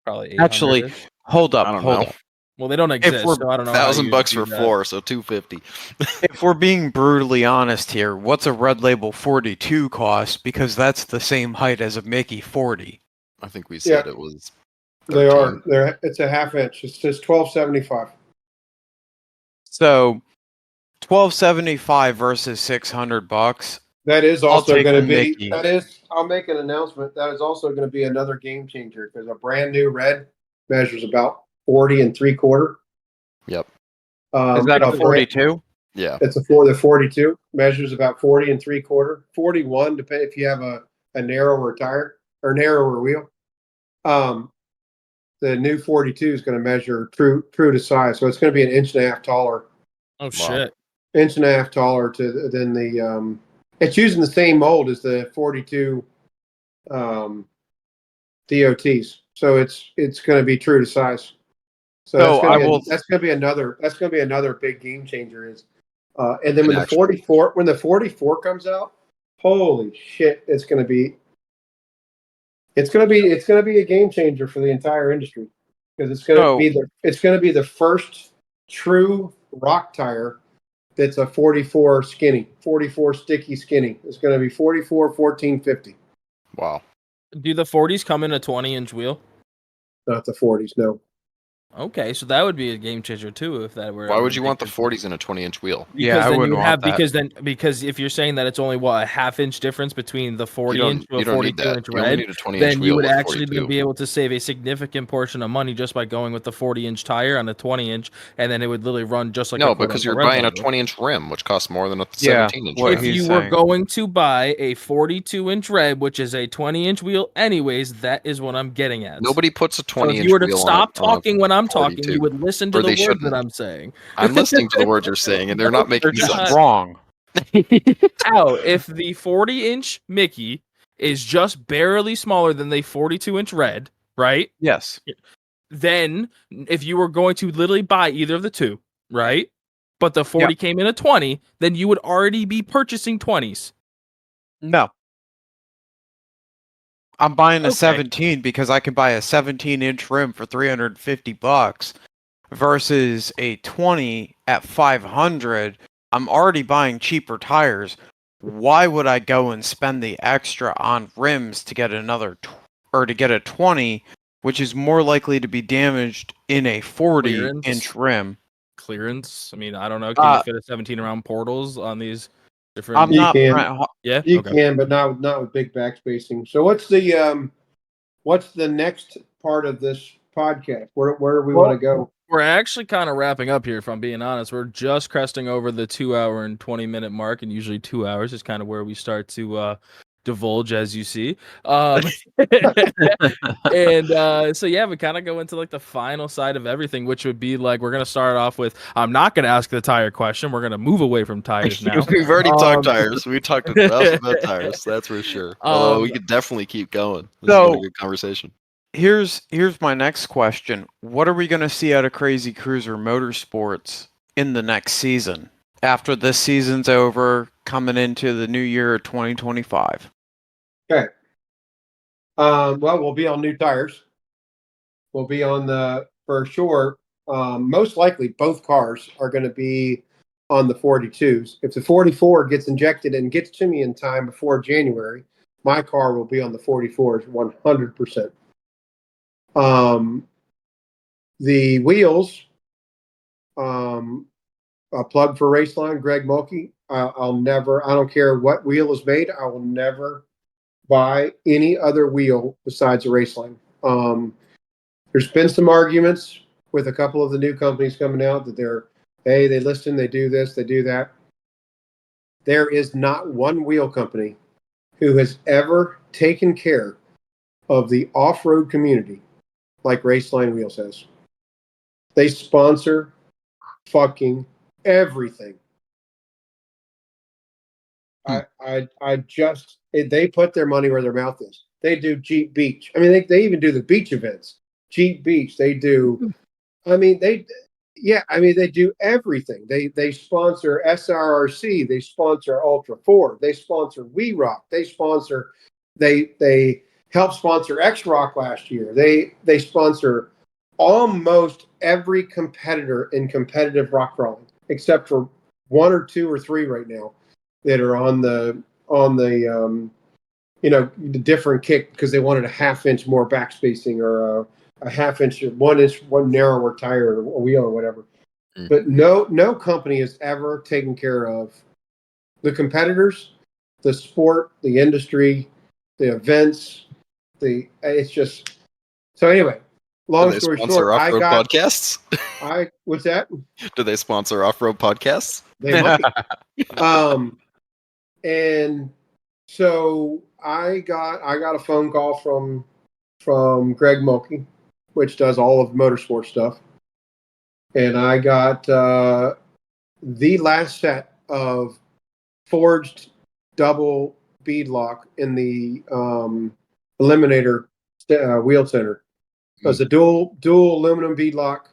Probably 800. Actually, hold I don't know. up. Well, they don't exist, we're so I don't know how you $1,000 do for that. 4, so 250. If we're being brutally honest here, what's a red label 42 cost? Because that's the same height as a Mickey 40. I think we said it was 13. They are. It's a half inch. It's just 1275. So 1275 versus $600. That is I'll also take going to the be. Mickey. That is. I'll make an announcement. That is also going to be another game changer because a brand new red measures about 40 and 3/4. Yep. Is that a 42? Yeah. It's the 42 measures about 40 and 3/4, 41 depending if you have a narrower tire or narrower wheel. The new 42 is going to measure true to size, so it's going to be an inch and a half taller. Oh shit! Inch and a half taller than the. It's using the same mold as the 42 DOTs, so it's going to be true to size. So that's going to be another big game changer. And then when the 44 comes out, holy shit, it's going to be a game changer for the entire industry because it's going to be the first true rock tire that's a 44 sticky skinny. It's going to be 44 1450. Wow. Do the 40s come in a 20-inch wheel? Not the 40s, no. Okay, so that would be a game changer too if that were. Why would you want the 40s in a 20-inch wheel? Because then you would have because if you're saying that it's only a half-inch difference between the 40-inch to a 42-inch red, then you would actually be able to save a significant portion of money just by going with the 40-inch tire on a 20-inch, and then it would literally run just like because you're buying a 20-inch rim, which costs more than a 17-inch. If you were going to buy a 42-inch red, which is a 20-inch wheel, anyways, that is what I'm getting at. Nobody puts a 20-inch wheel. If you were to stop talking when I'm talking, you would listen to the words that I'm saying. I'm listening to the words you're saying, and they're not making sense. Wrong. How? If the 40-inch Mickey is just barely smaller than the 42-inch red, right? Yes. Then, if you were going to literally buy either of the two, right? But the 40 came in a 20, then you would already be purchasing 20s. No. I'm buying a 17 because I can buy a 17-inch rim for $350 versus a 20 at $500. I'm already buying cheaper tires. Why would I go and spend the extra on rims to get to get a 20, which is more likely to be damaged in a 40-inch rim? Clearance? I mean, I don't know. Can you fit a 17 around portals on these different? I'm not. You okay. can, but not with big backspacing. So what's the next part of this podcast? Where do we want to go? We're actually kind of wrapping up here, if I'm being honest. We're just cresting over the 2 hour and 20-minute mark, and usually 2 hours is kind of where we start to divulge, as you see. And so yeah, we kind of go into like the final side of everything, which would be like we're gonna start off with. I'm not gonna ask the tire question. We're gonna move away from tires now. We've already talked tires. We talked about tires. That's for sure. Although we could definitely keep going. This has been a good conversation. Here's my next question. What are we going to see out of Crazy Cruiser Motorsports in the next season? After this season's over, coming into the new year 2025. Okay. Well, we'll be on new tires. We'll be on for sure. Most likely, both cars are going to be on the 42s. If the 44 gets injected and gets to me in time before January, my car will be on the 44s 100%. The wheels, a plug for Raceline, Greg Mulkey. I don't care what wheel is made, I will never buy any other wheel besides a Raceline. There's been some arguments with a couple of the new companies coming out that they listen, they do this, they do that. There is not one wheel company who has ever taken care of the off-road community like Raceline Wheels has. They sponsor fucking everything. They put their money where their mouth is. They do Jeep Beach. I mean, they even do the beach events. Jeep Beach. They do. I mean, yeah, I mean, they do everything. They sponsor SRRC, they sponsor Ultra Ford, they sponsor WeRock, they helped sponsor Xrock last year. They sponsor almost every competitor in competitive rock crawling, except for one or two or three right now that are on the the different kick because they wanted a half-inch more back spacing or a half-inch, 1 inch, one narrower tire or wheel or whatever. Mm. But no company has ever taken care of the competitors, the sport, the industry, the events. It's just so anyway. Do Long they story sponsor short, off-road podcasts? what's that? Do they sponsor off-road podcasts? They might. And so I got a phone call from Greg Mulkey, which does all of motorsport stuff, and I got the last set of forged double beadlock in the Eliminator wheel center. It was a dual aluminum beadlock,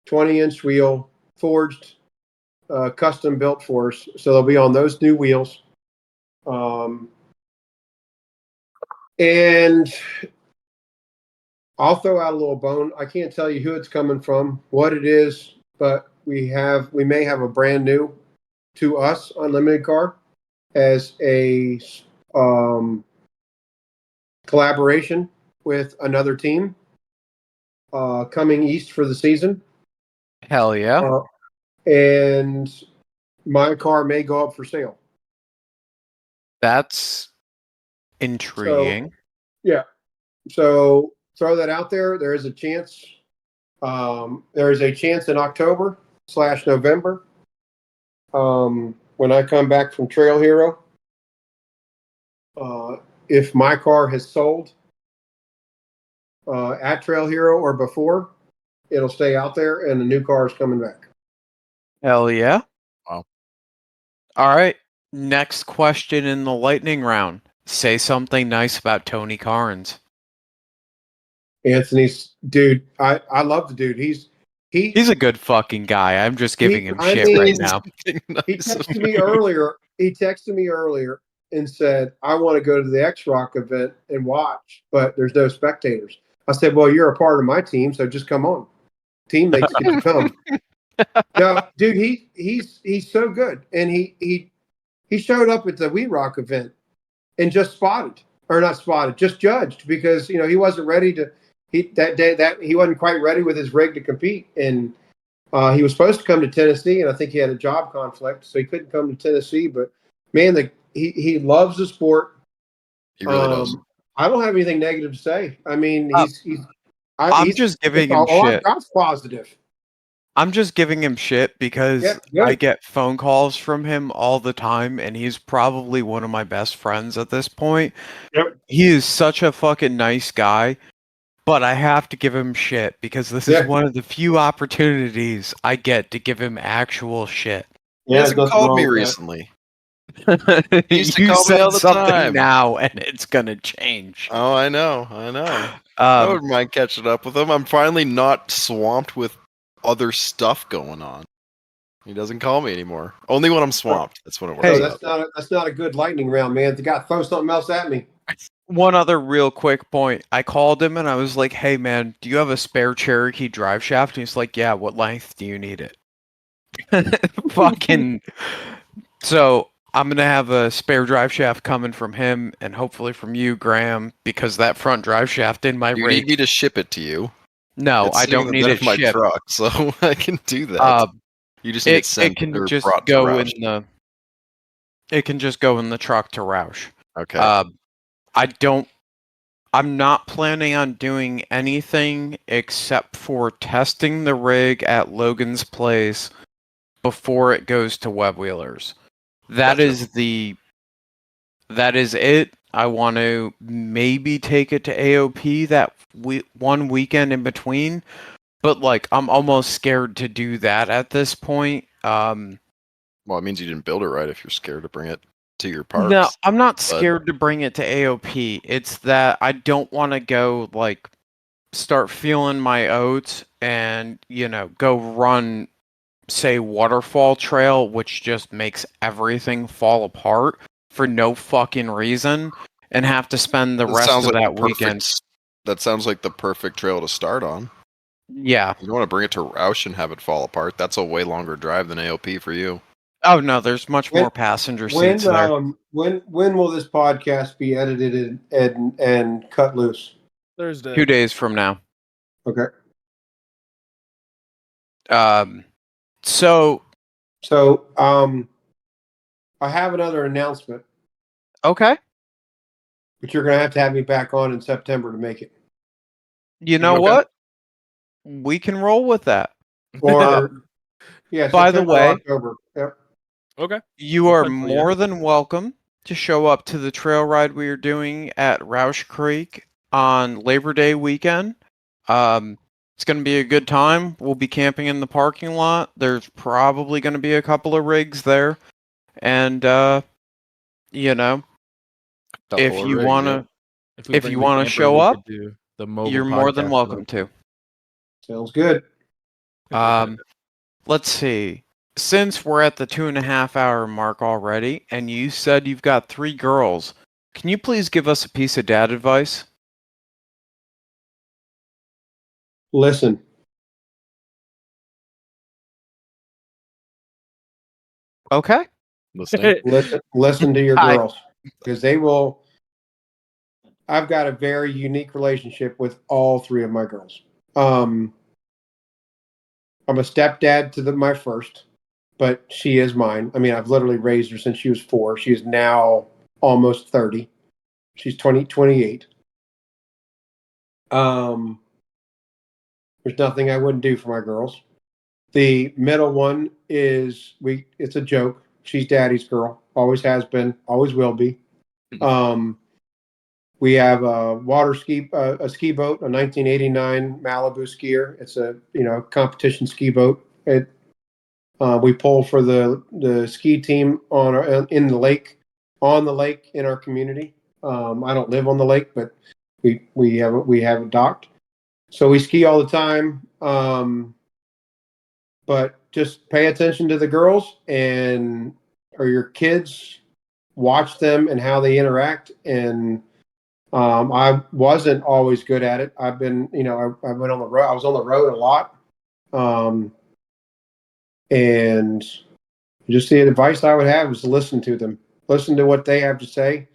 20-inch wheel, forged, custom built for us. So they'll be on those new wheels. And I'll throw out a little bone. I can't tell you who it's coming from, what it is, but we may have a brand new to us unlimited car as a collaboration with another team coming east for the season. Hell yeah. And my car may go up for sale. That's intriguing. So throw that out there. There is a chance. There is a chance in October/November when I come back from Trail Hero. If my car has sold at Trail Hero or before, it'll stay out there, and the new car is coming back. Hell yeah. Wow. All right. Next question in the lightning round. Say something nice about Tony Carnes. Anthony's dude. I love the dude. He's a good fucking guy. I'm just giving him shit right now. He texted me earlier. He texted me earlier and said, "I want to go to the Xrock event and watch, but there's no spectators." I said, "Well, you're a part of my team, so just come on. Teammates get to come." No, dude, he's so good, and he showed up at the WeRock event and just just judged because he wasn't ready to. That day he wasn't quite ready with his rig to compete, and he was supposed to come to Tennessee, and I think he had a job conflict, so he couldn't come to Tennessee. But man, he loves the sport. He really does. I don't have anything negative to say. I mean, I'm just giving him shit. That's positive. I'm just giving him shit because Yeah. I get phone calls from him all the time, and he's probably one of my best friends at this point. Yep. He is such a fucking nice guy, but I have to give him shit because this is one of the few opportunities I get to give him actual shit. He hasn't called me recently. He used to You call me said all the something time. now, and it's gonna change. Oh, I know. I wouldn't mind catching up with him. I'm finally not swamped with other stuff going on. He doesn't call me anymore. Only when I'm swamped. That's when it works. Hey, out. that's not a good lightning round, man. The guy throw something else at me. One other real quick point. I called him and I was like, "Hey man, do you have a spare Cherokee drive shaft?" And he's like, "Yeah, what length do you need it?" Fucking. So I'm gonna have a spare drive shaft coming from him and hopefully from you, Graham, because that front drive shaft in my You rig. need me to ship it to you. No, It's I sitting don't in the need bed it of my shipped. truck, so I can do that. You just need it sent can or just brought go to in Roush. the. It can just go in the truck to Roush. Okay. I'm not planning on doing anything except for testing the rig at Logan's place before it goes to Web Wheelers. That Gotcha. that is it. I want to maybe take it to AOP that one weekend in between, but like I'm almost scared to do that at this point. Well, it means you didn't build it right if you're scared to bring it to your parks. No, I'm not scared to bring it to AOP. It's that I don't want to go like start feeling my oats and, go run, say, Waterfall Trail, which just makes everything fall apart for no fucking reason, and have to spend the rest of that weekend. That sounds like the perfect trail to start on. Yeah. You don't want to bring it to Roush and have it fall apart. That's a way longer drive than AOP for you. Oh no, there's much more passenger seats there. When will this podcast be edited and cut loose? Thursday. 2 days from now. Okay. So I have another announcement, okay. but you're gonna have to me back on in September to make it. You know what? We can roll with that. Or yeah. By the way, October. Yep. Okay. You are more than welcome to show up to the trail ride we are doing at Roush Creek on Labor Day weekend. It's going to be a good time. We'll be camping in the parking lot. There's probably going to be a couple of rigs there. And, if you want to show up, you're more than welcome to. Sounds good. Let's see. Since we're at the 2.5 hour mark already, and you said you've got 3 girls, can you please give us a piece of dad advice? Listen. Okay. Listen to your girls, because they will. I've got a very unique relationship with all 3 of my girls. I'm a stepdad to my first, but she is mine. I mean, I've literally raised her since she was 4. She is now almost 30. She's 28. There's nothing I wouldn't do for my girls. The middle one it's a joke. She's daddy's girl. Always has been, always will be. We have a a ski boat, a 1989 Malibu skier. It's a competition ski boat. We pull for the ski team on the lake in our community. I don't live on the lake, but we have it docked, so we ski all the time. But just pay attention to the girls or your kids. Watch them and how they interact. And I wasn't always good at it. I've been, I went on the road. I was on the road a lot. And just the advice I would have is to listen to them, listen to what they have to say,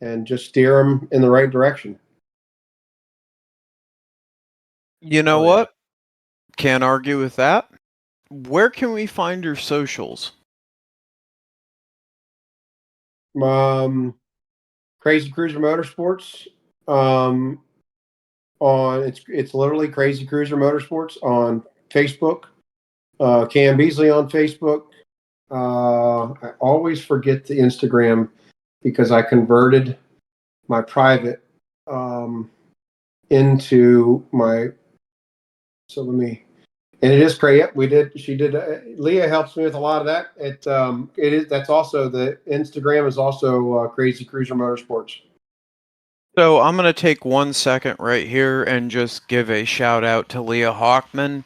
and just steer them in the right direction. You know what? Can't argue with that. Where can we find your socials? Crazy Cruiser Motorsports. It's literally Crazy Cruiser Motorsports on Facebook. Cam Beasley on Facebook. I always forget the Instagram because I converted my private into my. So let me. And it is great. We did. She did. Leah helps me with a lot of that. It is. That's also the Instagram is also Crazy Cruiser Motorsports. So I'm going to take 1 second right here and just give a shout out to Leah Hockman.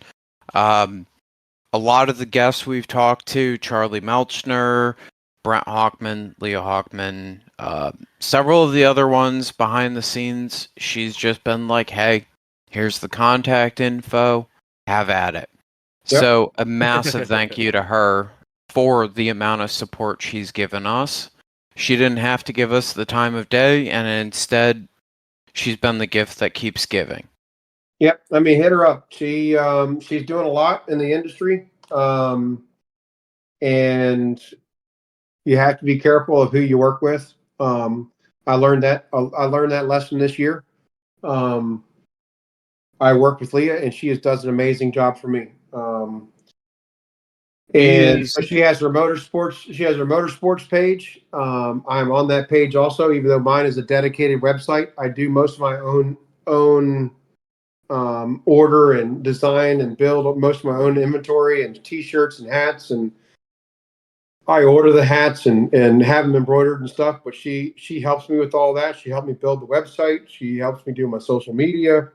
A lot of the guests we've talked to, Charlie Melchner, Brent Hockman, Leah Hockman, several of the other ones behind the scenes, she's just been like, hey, here's the contact info, have at it. Yep. So a massive thank you to her for the amount of support she's given us. She didn't have to give us the time of day, and instead, she's been the gift that keeps giving. Yep, I mean, hit her up. She's doing a lot in the industry, and you have to be careful of who you work with. I learned that lesson this year. I work with Leah, and she does an amazing job for me. And so she has her motorsports. She has her motorsports page. I'm on that page also, even though mine is a dedicated website. I do most of my own order and design and build most of my own inventory and T-shirts and hats, and I order the hats and have them embroidered and stuff. But she helps me with all that. She helped me build the website. She helps me do my social media.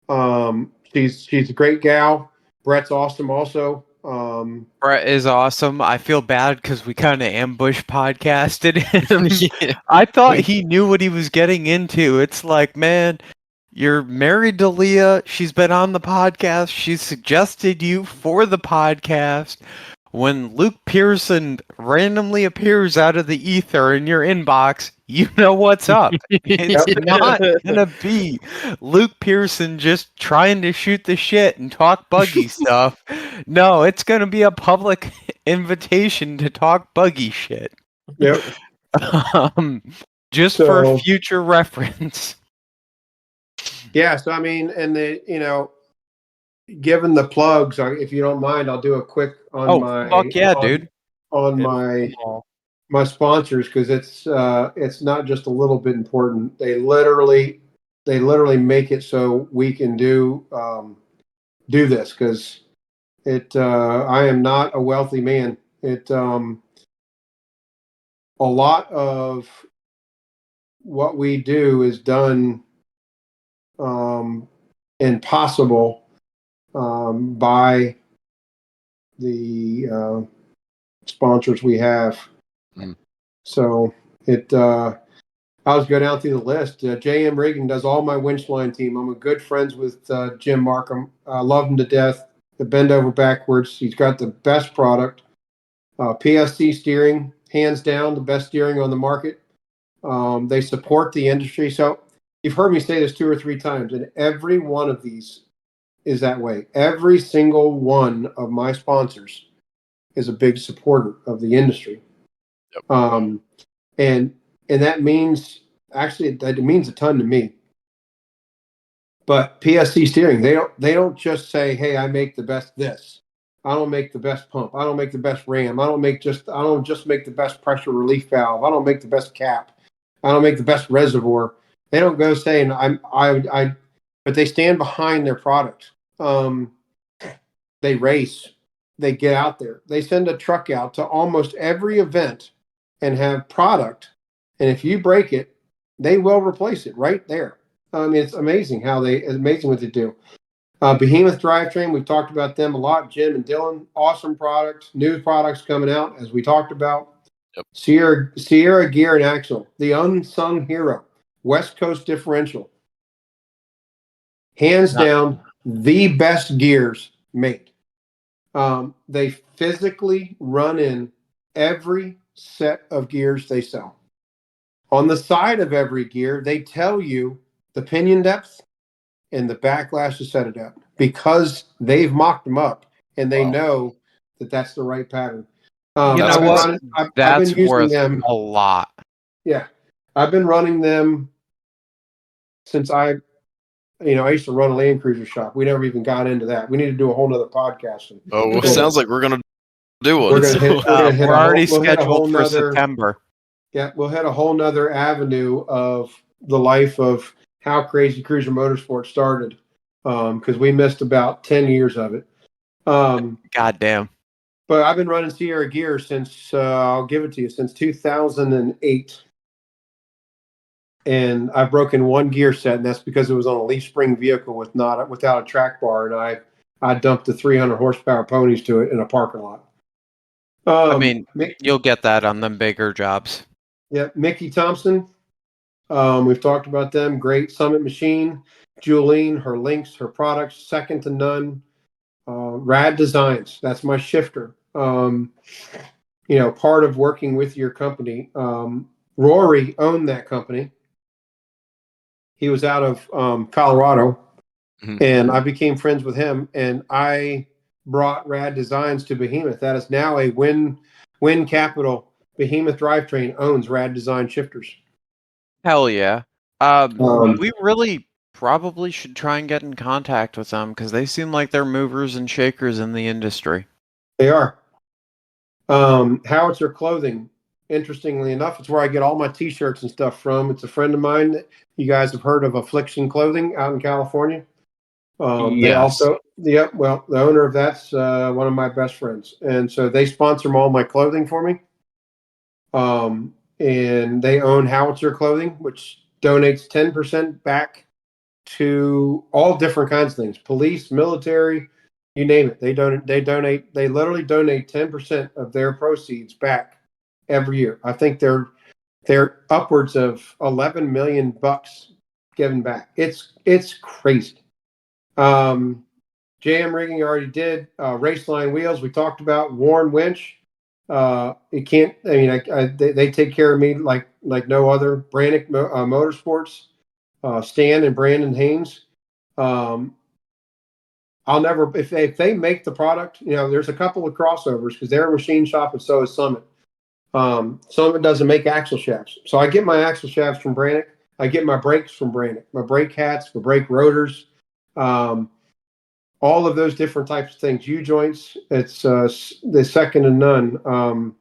She's a great gal. Brett's awesome also. Brett is awesome. I feel bad because we kind of ambush podcasted him. Yeah. I thought he knew what he was getting into. It's like, man, you're married to Leah. She's been on the podcast. She suggested you for the podcast. When Luke Pearson randomly appears out of the ether in your inbox, you know what's up. It's not gonna be Luke Pearson just trying to shoot the shit and talk buggy stuff. No, it's gonna be a public invitation to talk buggy shit. Yep. Um, just for future reference. Yeah. So I mean, and given the plugs, if you don't mind, I'll do a quick on fuck yeah, dude. On my sponsors, because it's not just a little bit important. They literally make it so we can do this, because I am not a wealthy man. A lot of what we do is done impossible by the sponsors we have. So I'll just go down through the list. JM Rigging does all my winch line team. I'm good friends with Jim Markham. I love him to death. The bend over backwards. He's got the best product. PSC steering, hands down, the best steering on the market. They support the industry. So you've heard me say this 2 or 3 times, and every one of these is that way. Every single one of my sponsors is a big supporter of the industry. Yep. And that means, actually, that means a ton to me. But PSC steering, they don't just say, hey, I make the best this. I don't make the best pump. I don't make the best ram. I don't just make the best pressure relief valve. I don't make the best cap. I don't make the best reservoir. They don't go saying but they stand behind their product. They race. They get out there. They send a truck out to almost every event and have product. And if you break it, they will replace it right there. It's amazing what they do. Behemoth Drive Train, we've talked about them a lot. Jim and Dylan, awesome products. New products coming out, as we talked about. Yep. Sierra Gear and Axle, the unsung hero. West Coast differential. Hands down, the best gears made. They physically run in every set of gears they sell. On the side of every gear, they tell you the pinion depth and the backlash to set it up, because they've mocked them up and they know that that's the right pattern. You know what? That's worth a lot. Yeah. I've been running them since I used to run a Land Cruiser shop. We never even got into that. We need to do a whole nother podcast. Well, sounds like we're going to do one. We're already scheduled for September. Yeah, we'll hit a whole nother avenue of the life of how Crazy Cruiser Motorsports started, because we missed about 10 years of it. Goddamn. But I've been running Sierra Gear since, I'll give it to you, since 2008. And I've broken one gear set, and that's because it was on a leaf spring vehicle without a track bar, and I dumped the 300 horsepower ponies to it in a parking lot. You'll get that on them bigger jobs. Yeah, Mickey Thompson. We've talked about them. Great Summit machine. Julene, her links, her products, second to none. Rad Designs. That's my shifter. Part of working with your company. Rory owned that company. He was out of Colorado, and I became friends with him, and I brought Rad Designs to Behemoth. That is now a Win Capital. Behemoth Drive Train owns Rad Design shifters. Hell yeah. We really probably should try and get in contact with them, because they seem like they're movers and shakers in the industry. They are. Howitzer Clothing. Interestingly enough, it's where I get all my T-shirts and stuff from. It's a friend of mine that you guys have heard of, Affliction Clothing, out in California. Yes. The owner of that's one of my best friends, and so they sponsor all my clothing for me. And they own Howitzer Clothing, which donates 10% back to all different kinds of things, police, military, you name it. They literally donate 10% of their proceeds back every year. I think they're upwards of 11 million bucks given back. It's crazy. Jam rigging already did. Race line wheels we talked about. Warren winch. It can't. I mean, they take care of me like no other. Brannick Motorsports. Stan and Brandon Haynes. I'll never if they make the product. There's a couple of crossovers because they're a machine shop and so is Summit. Summit doesn't make axle shafts, so I get my axle shafts from Brannick. I get my brakes from Brannick. My brake hats, my brake rotors. All of those different types of things. U joints, it's the second to none.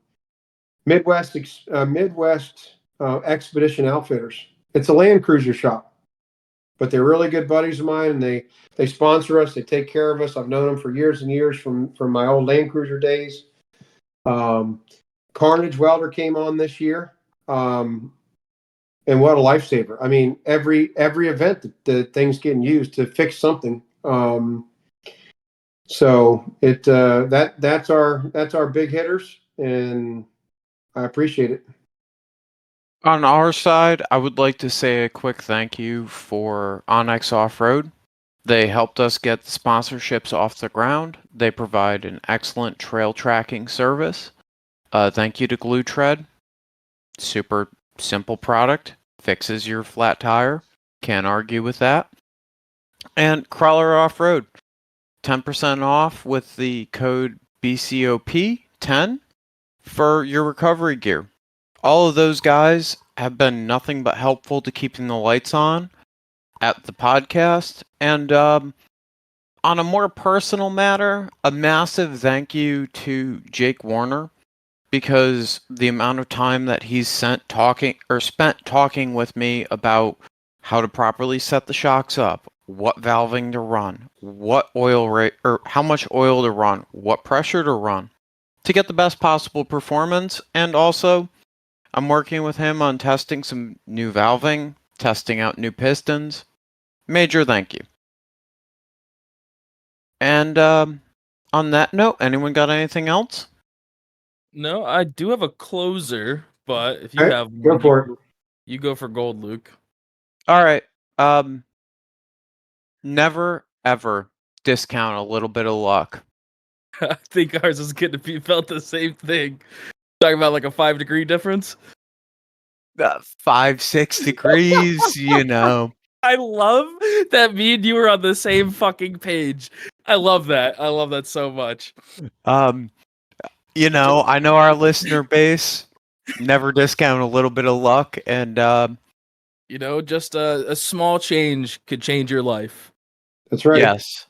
Midwest Expedition Outfitters. It's a Land Cruiser shop, but they're really good buddies of mine, and they sponsor us. They take care of us. I've known them for years and years from my old Land Cruiser days. Carnage Welder came on this year, and what a lifesaver! I mean, every event the thing's getting used to fix something. So that's our big hitters, and I appreciate it. On our side, I would like to say a quick thank you for Onyx Off-Road. They helped us get the sponsorships off the ground. They provide an excellent trail tracking service. Thank you to Glue Tread. Super simple product. Fixes your flat tire. Can't argue with that. And Crawler Off-Road. 10% off with the code BCOP10 for your recovery gear. All of those guys have been nothing but helpful to keeping the lights on at the podcast. And on a more personal matter, a massive thank you to Jake Warner, because the amount of time that he's spent talking with me about how to properly set the shocks up, what valving to run, what oil rate, or how much oil to run, what pressure to run to get the best possible performance. And also, I'm working with him on testing some new valving, testing out new pistons. Major thank you. And on that note, anyone got anything else? No, I do have a closer, but if you All right, have go one, for it. you go for gold, Luke. All right. Never ever discount a little bit of luck. I think ours is going to be felt the same thing. Talking about like a 5-degree difference. 5-6 degrees, you know. I love that me and you were on the same fucking page. I love that. I love that so much. You know, I know our listener base. Never discount a little bit of luck, and you know, just a small change could change your life. That's right. Yes.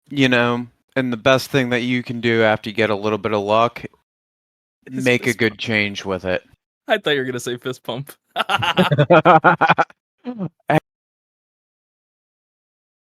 You know, and the best thing that you can do after you get a little bit of luck, make a good change with it. I thought you were gonna say fist pump.